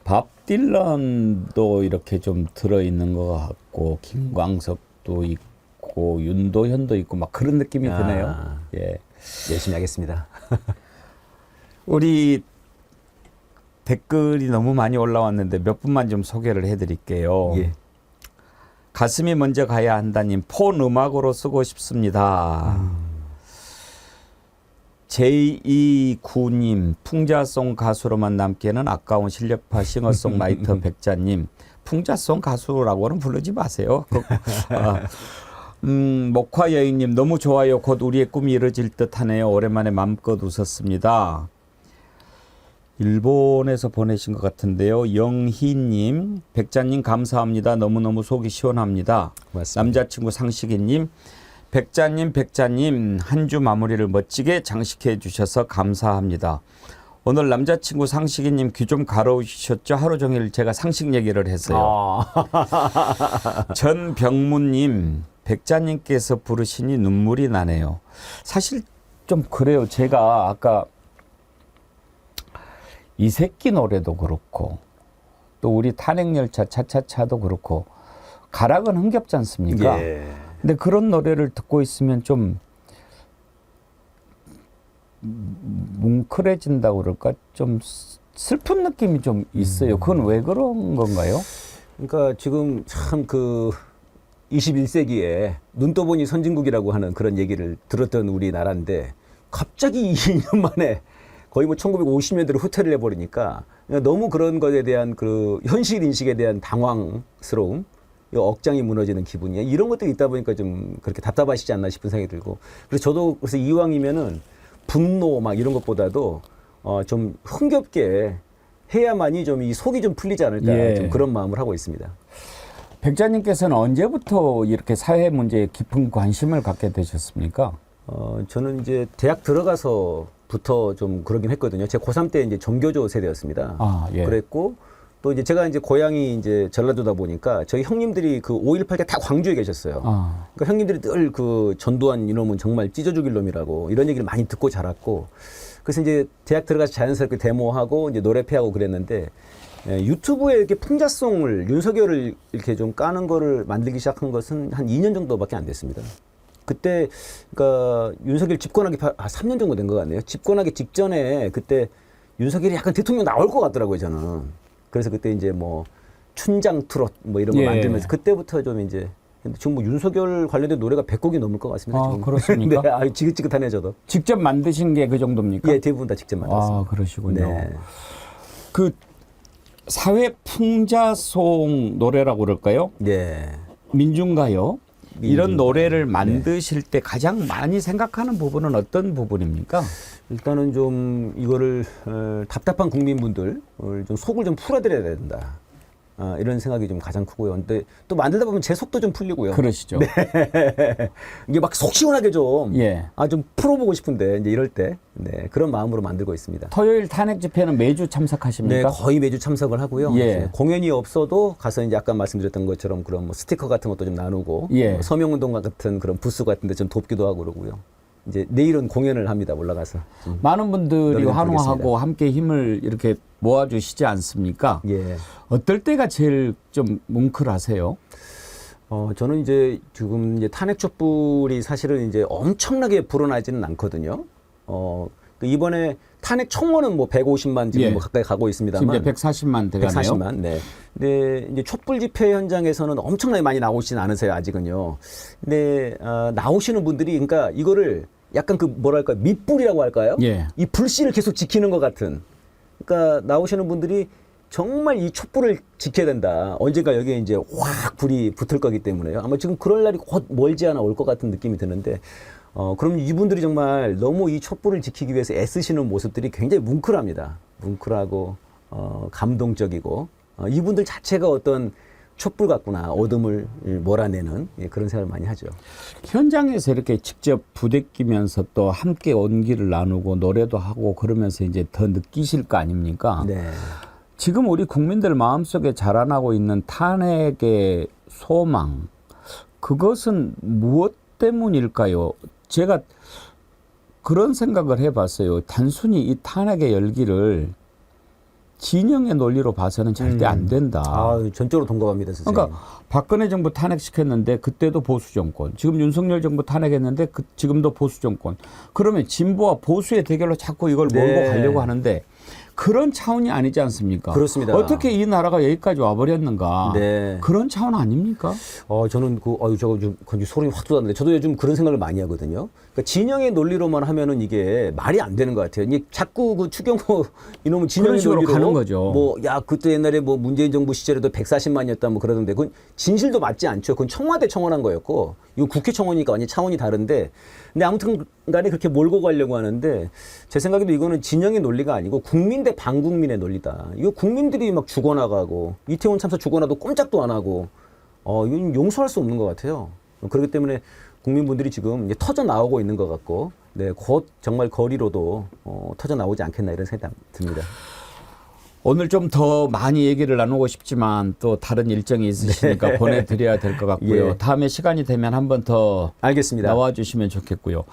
밥 딜런도 이렇게 좀 들어있는 것 같고 김광석도 있고 윤도현도 있고 막 그런 느낌이 드네요. 예, 열심히 하겠습니다. 우리 댓글이 너무 많이 올라왔는데 몇 분만 좀 소개를 해드릴게요. 가슴이 먼저 가야 한다님 폰 음악으로 쓰고 싶습니다. 제2구님 풍자송 가수로만 남기에는 아까운 실력파 싱어송라이터 백자님 풍자송 가수라고는 부르지 마세요. 목화여인님 너무 좋아요. 곧 우리의 꿈이 이루어질 듯하네요. 오랜만에 마음껏 웃었습니다. 일본에서 보내신 것 같은데요. 영희님, 백자님 감사합니다. 너무너무 속이 시원합니다. 고맙습니다. 남자친구 상식이님, 백자님 한 주 마무리를 멋지게 장식해 주셔서 감사합니다. 오늘 남자친구 상식이님 귀 좀 가려우셨죠? 하루 종일 제가 상식 얘기를 했어요. 전병무님, 백자님께서 부르시니 눈물이 나네요. 사실 좀 그래요. 제가 아까 이 새끼 노래도 그렇고 또 우리 탄핵열차 차차차도 그렇고 가락은 흥겹지 않습니까? 근데 그런 노래를 듣고 있으면 좀 뭉클해진다고 그럴까? 좀 슬픈 느낌이 좀 있어요. 그건 왜 그런 건가요? 그러니까 지금 참 그 21세기에 눈 떠보니 선진국이라고 하는 그런 얘기를 들었던 우리나라인데 갑자기 2년 만에 거의 뭐 1950년대로 후퇴를 해버리니까 너무 그런 것에 대한 그 현실 인식에 대한 당황스러움, 억장이 무너지는 기분이야. 이런 것들이 있다 보니까 좀 그렇게 답답하시지 않나 싶은 생각이 들고. 그래서 저도 그래서 이왕이면은 분노 막 이런 것보다도 좀 흥겹게 해야만이 좀 이 속이 좀 풀리지 않을까 좀 그런 마음을 하고 있습니다. 백자님께서는 언제부터 이렇게 사회 문제에 깊은 관심을 갖게 되셨습니까? 저는 이제 대학 들어가서부터 좀 그러긴 했거든요. 제가 고3 때 이제 정교조 세대였습니다. 그랬고 또 이제 제가 이제 고향이 이제 전라도다 보니까 저희 형님들이 그 5.18 때 다 광주에 계셨어요. 그러니까 형님들이 늘 그 전두환 이놈은 정말 찢어 죽일 놈이라고 이런 얘기를 많이 듣고 자랐고, 그래서 이제 대학 들어가서 자연스럽게 데모하고 이제 노래패하고 그랬는데, 유튜브에 이렇게 풍자송을 윤석열을 이렇게 좀 까는 거를 만들기 시작한 것은 한 2년 정도밖에 안 됐습니다. 그때 그러니까 윤석열 집권하기 3년 정도 된 것 같네요. 집권하기 직전에 그때 윤석열이 약간 대통령 나올 것 같더라고요, 저는. 그래서 그때 이제 뭐 춘장 트롯 뭐 이런 거 만들면서 그때부터 좀 이제 지금 뭐 윤석열 관련된 노래가 100곡이 넘을 것 같습니다. 지금. 그렇습니까? 네, 지긋지긋하네 저도. 직접 만드신 게 그 정도입니까? 예, 대부분 다 직접 만들었습니다. 그러시군요. 네. 그 사회 풍자송 노래라고 그럴까요? 예. 민중가요? 이런 노래를 만드실 네. 때 가장 많이 생각하는 부분은 어떤 부분입니까? 일단은 좀 이거를 답답한 국민분들 좀 속을 좀 풀어드려야 된다. 이런 생각이 좀 가장 크고요. 근데 또 만들다 보면 제 속도 좀 풀리고요. 그러시죠. 네. 이게 막 속 시원하게 좀, 좀 풀어보고 싶은데 이제 이럴 때 그런 마음으로 만들고 있습니다. 토요일 탄핵 집회는 매주 참석하십니까? 네, 거의 매주 참석을 하고요. 예. 공연이 없어도 가서 이제 아까 말씀드렸던 것처럼 그런 뭐 스티커 같은 것도 좀 나누고 서명운동 같은 그런 부스 같은데 좀 돕기도 하고 그러고요. 이제 내일은 공연을 합니다. 올라가서 많은 분들이 환호하고 부르겠습니다. 함께 힘을 이렇게 모아주시지 않습니까? 예. 어떨 때가 제일 좀 뭉클하세요? 저는 이제 지금 이제 탄핵 촛불이 사실은 이제 엄청나게 불어나지는 않거든요. 이번에 탄핵 청원은 뭐 150만 지금 뭐 가까이 가고 있습니다만 지금 이제 140만 돼가네요. 140만. 네. 근데 이제 촛불 집회 현장에서는 엄청나게 많이 나오시진 않으세요, 아직은요. 근데 나오시는 분들이 그러니까 이거를 약간 그 뭐랄까 밑불이라고 할까요? 이 불씨를 계속 지키는 것 같은. 그러니까 나오시는 분들이 정말 이 촛불을 지켜야 된다. 언젠가 여기에 이제 확 불이 붙을 거기 때문에요. 아마 지금 그럴 날이 곧 멀지 않아 올 것 같은 느낌이 드는데, 그럼 이분들이 정말 너무 이 촛불을 지키기 위해서 애쓰시는 모습들이 굉장히 뭉클합니다. 뭉클하고 감동적이고 이분들 자체가 어떤 촛불 같구나, 어둠을 몰아내는 그런 생각을 많이 하죠. 현장에서 이렇게 직접 부대끼면서 또 함께 온기를 나누고 노래도 하고 그러면서 이제 더 느끼실 거 아닙니까? 네. 지금 우리 국민들 마음속에 자라나고 있는 탄핵의 소망, 그것은 무엇 때문일까요? 제가 그런 생각을 해봤어요. 단순히 이 탄핵의 열기를 진영의 논리로 봐서는 절대 안 된다. 전적으로 동감합니다, 선생님. 그러니까 박근혜 정부 탄핵시켰는데 그때도 보수 정권, 지금 윤석열 정부 탄핵했는데 지금도 보수 정권. 그러면 진보와 보수의 대결로 자꾸 이걸 몰고 가려고 하는데 그런 차원이 아니지 않습니까? 그렇습니다. 어떻게 이 나라가 여기까지 와버렸는가? 그런 차원 아닙니까? 저는 저거 좀 소름이 확 돋았는데 저도 요즘 그런 생각을 많이 하거든요. 그러니까 진영의 논리로만 하면은 이게 말이 안 되는 것 같아요. 이게 자꾸 그 추경호 이놈은 진영의 식으로 논리로 가는 거죠. 그때 옛날에 뭐 문재인 정부 시절에도 140만이었다 뭐 그러던데 그건 진실도 맞지 않죠. 그건 청와대 청원한 거였고 이거 국회 청원이니까 완전히 차원이 다른데, 근데 아무튼 간에 그렇게 몰고 가려고 하는데 제 생각에도 이거는 진영의 논리가 아니고 국민 대 반국민의 논리다. 이거 국민들이 막 죽어나가고 이태원 참사 죽어나도 꼼짝도 안 하고 이건 용서할 수 없는 것 같아요. 그렇기 때문에 국민분들이 지금 이제 터져 나오고 있는 것 같고, 곧 정말 거리로도 터져 나오지 않겠나 이런 생각이 듭니다. 오늘 좀 더 많이 얘기를 나누고 싶지만 또 다른 일정이 있으시니까 보내드려야 될 것 같고요. 다음에 시간이 되면 한 번 더 알겠습니다. 나와주시면 좋겠고요.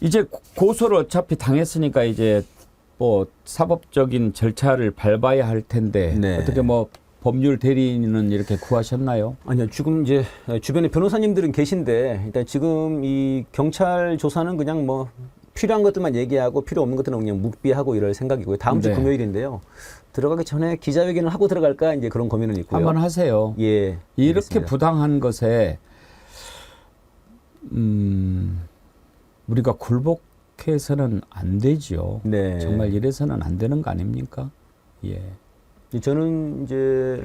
이제 고소를 어차피 당했으니까 이제 뭐 사법적인 절차를 밟아야 할 텐데 어떻게 뭐 법률 대리인은 이렇게 구하셨나요? 아니요. 지금 이제 주변에 변호사님들은 계신데 일단 지금 이 경찰 조사는 그냥 뭐 필요한 것들만 얘기하고 필요 없는 것들은 그냥 묵비하고 이럴 생각이고요. 다음 주 금요일인데요. 들어가기 전에 기자회견을 하고 들어갈까 이제 그런 고민은 있고요. 한번 하세요. 이렇게 알겠습니다. 부당한 것에 우리가 굴복해서는 안 되죠. 정말 이래서는 안 되는 거 아닙니까? 저는 이제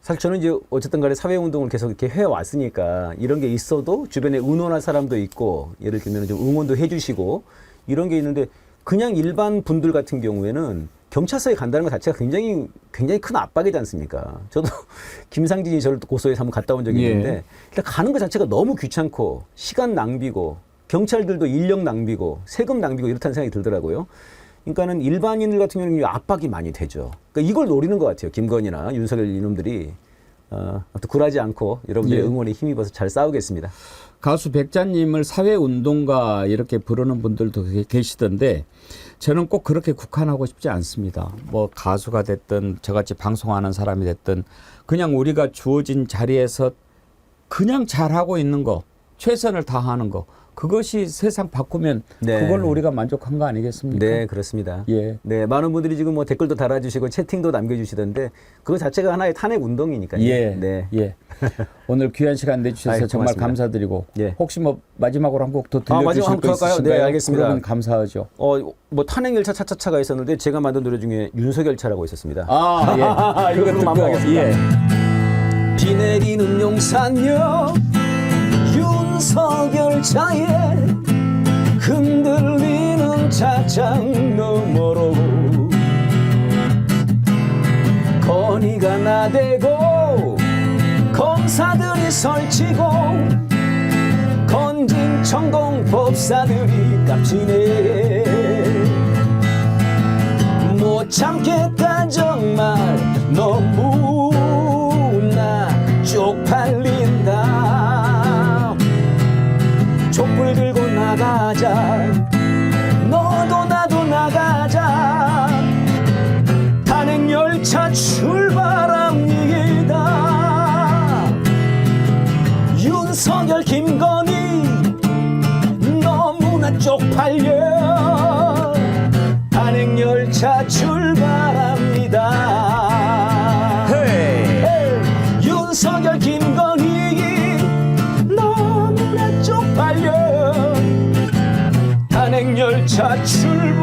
사실 저는 이제 어쨌든 간에 사회운동을 계속 이렇게 해왔으니까 이런 게 있어도 주변에 의논할 사람도 있고 예를 들면 좀 응원도 해주시고 이런 게 있는데 그냥 일반 분들 같은 경우에는 경찰서에 간다는 것 자체가 굉장히 큰 압박이지 않습니까? 저도 김상진이 저를 고소해서 한번 갔다 온 적이 있는데 일단 가는 것 자체가 너무 귀찮고 시간 낭비고 경찰들도 인력 낭비고 세금 낭비고 이렇다는 생각이 들더라고요. 그러니까는 일반인들 같은 경우는 압박이 많이 되죠. 그러니까 이걸 노리는 것 같아요. 김건희나 윤석열 이놈들이 아무튼 굴하지 않고 여러분들의 예. 응원에 힘입어서 잘 싸우겠습니다. 가수 백자님을 사회운동가 이렇게 부르는 분들도 계시던데 저는 꼭 그렇게 국한하고 싶지 않습니다. 뭐 가수가 됐든 저같이 방송하는 사람이 됐든 그냥 우리가 주어진 자리에서 그냥 잘하고 있는 거, 최선을 다하는 거, 그것이 세상 바꾸면 네. 그걸로 우리가 만족한 거 아니겠습니까? 네, 그렇습니다. 예. 네, 많은 분들이 지금 뭐 댓글도 달아주시고 채팅도 남겨주시던데 그거 자체가 하나의 탄핵 운동이니까요. 예. 네. 예. 오늘 귀한 시간 내주셔서 아이, 정말 고맙습니다. 감사드리고 예. 혹시 뭐 마지막으로 한 곡 더 들려주실 마지막 거 한번 할까요? 있으신가요? 네, 알겠습니다. 그러면 감사하죠. 뭐 탄핵 열차 차차차가 있었는데 제가 만든 노래 중에 윤석열차라고 있었습니다. 아, 예. 이거 이거 듣고 마무리하겠습니다. 예. 비 내리는 용산역 윤석열차에 흔들리는 차창 너머로 건의가 나대고 검사들이 설치고 건진 천공 법사들이 깝치네 못 참겠다 정말 너무나 쪽팔린다 촛불 들고 나가자 너도 나도 나가자 탄핵열차 출발합니다 윤석열 김건희 너무나 쪽팔려 탄핵열차 출발합니다 헤이. 윤석열 김건희 너무나 쪽팔려 탄핵열차 출발합니다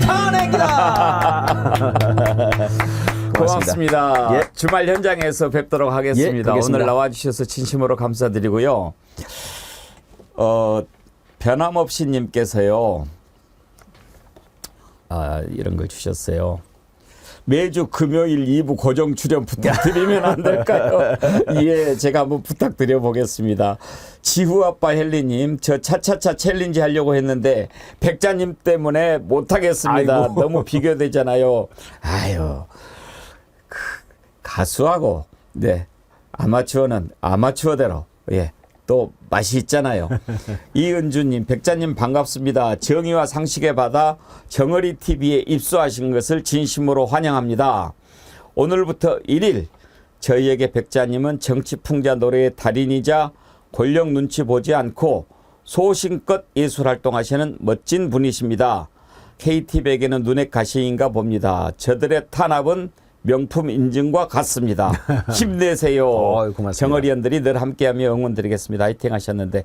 탄핵이다 고맙습니다. 예. 주말 현장에서 뵙도록 하겠습니다. 예, 오늘 나와주셔서 진심으로 감사드리고요. 변함없이 님께서요. 이런 걸 주셨어요. 매주 금요일 2부 고정 출연 부탁드리면 안 될까요? 예, 제가 한번 부탁드려 보겠습니다. 지후아빠 헬리님, 저 차차차 챌린지 하려고 했는데 백자님 때문에 못하겠습니다. 아이고. 너무 비교되잖아요. 아유, 가수하고 네 아마추어는 아마추어대로 예. 또 맛이 있잖아요. 이은주님, 백자님 반갑습니다. 정의와 상식의 바다 정어리 TV에 입소하신 것을 진심으로 환영합니다. 오늘부터 1일 저희에게 백자님은 정치 풍자 노래의 달인이자 권력 눈치 보지 않고 소신껏 예술 활동하시는 멋진 분이십니다. KT백에는 눈의 가시인가 봅니다. 저들의 탄압은 명품 인증과 같습니다. 힘내세요. 고맙습니다. 정어리언들이 늘 함께하며 응원드리겠습니다. 화이팅 하셨는데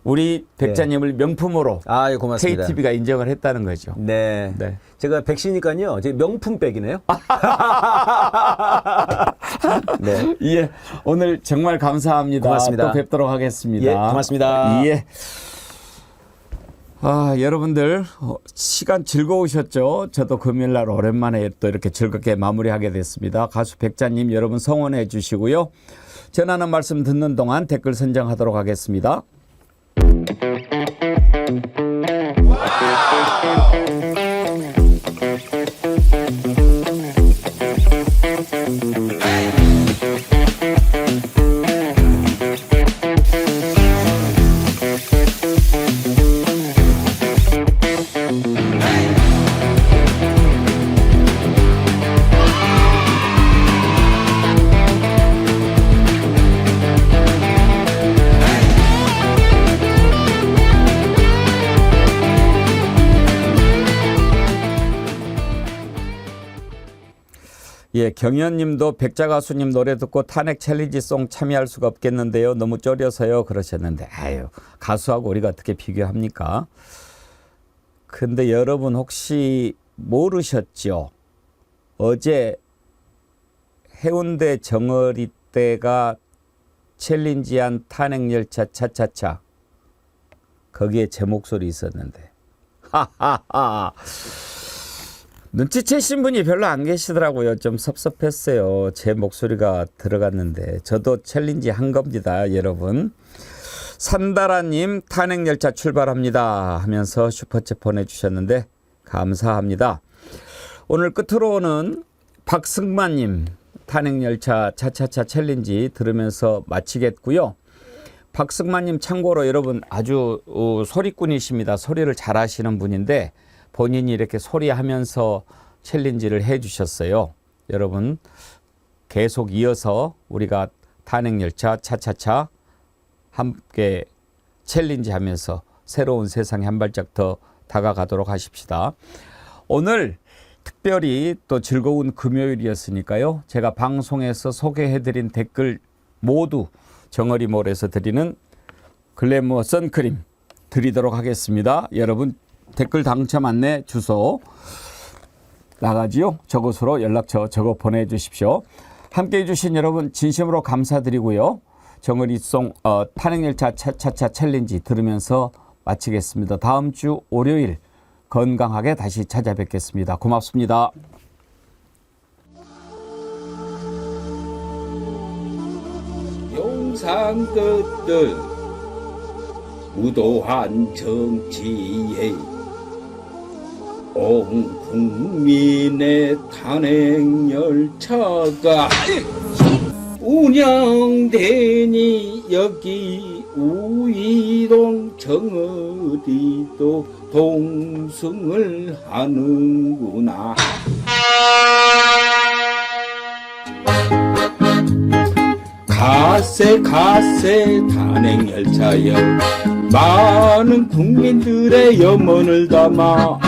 우리 백자님을 명품으로 예, 고맙습니다. KTV가 인정을 했다는 거죠. 네. 네. 제가 백시니까요. 제 명품백이네요. 네. 예, 오늘 정말 감사합니다. 고맙습니다. 또 뵙도록 하겠습니다. 예, 고맙습니다. 예. 여러분들 시간 즐거우셨죠? 저도 금요일 날 오랜만에 또 이렇게 즐겁게 마무리하게 됐습니다. 가수 백자님 여러분 성원해 주시고요. 전하는 말씀 듣는 동안 댓글 선정하도록 하겠습니다. 예, 경현님도 백자 가수님 노래 듣고 탄핵 챌린지송 참여할 수가 없겠는데요. 너무 쫄여서요. 그러셨는데 아유 가수하고 우리가 어떻게 비교합니까? 근데 여러분 혹시 모르셨죠? 어제 해운대 정어리 때가 챌린지한 탄핵열차 차차차 거기에 제 목소리 있었는데 하하하 눈치채신 분이 별로 안 계시더라고요. 좀 섭섭했어요. 제 목소리가 들어갔는데 저도 챌린지 한 겁니다, 여러분. 산다라님 탄핵열차 출발합니다 하면서 슈퍼챗 보내주셨는데 감사합니다. 오늘 끝으로는 박승만님 탄핵열차 차차차 챌린지 들으면서 마치겠고요. 박승만님 참고로 여러분 아주 소리꾼이십니다. 소리를 잘하시는 분인데 본인이 이렇게 소리하면서 챌린지를 해주셨어요. 여러분 계속 이어서 우리가 탄핵열차 차차차 함께 챌린지하면서 새로운 세상에 한 발짝 더 다가가도록 하십시다. 오늘 특별히 또 즐거운 금요일이었으니까요. 제가 방송에서 소개해드린 댓글 모두 정어리몰에서 드리는 글래머 선크림 드리도록 하겠습니다. 여러분 댓글 당첨 안내 주소 나가지요. 저곳으로 연락처 적어 보내주십시오. 함께해 주신 여러분 진심으로 감사드리고요. 정어리송 탄핵열차 차차차 챌린지 들으면서 마치겠습니다. 다음 주 월요일 건강하게 다시 찾아뵙겠습니다. 고맙습니다. 용산 끝들 무도한 정치에 온 국민의 탄핵열차가 운영되니 여기 우이동 정어리도 동승을 하는구나. 가세 탄핵열차여 많은 국민들의 염원을 담아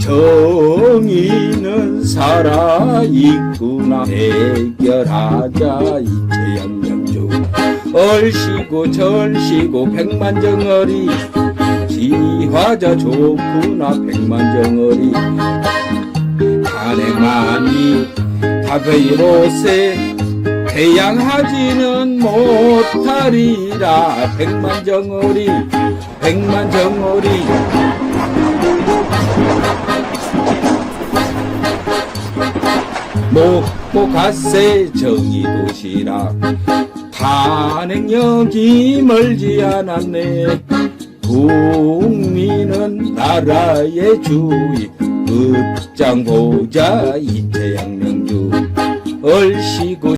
정의는 살아있구나. 대결하자 이채양명주 얼씨구 절씨구 백만정어리 지화자 좋구나. 백만정어리 탄핵만이 다베이로세 태양하지는 못하리라. 백만정어리 백만정어리 먹고 갔세 정의도시락 탄핵역이 멀지 않았네. 국민은 나라의 주의 극장 보자 이채양명주 얼씨구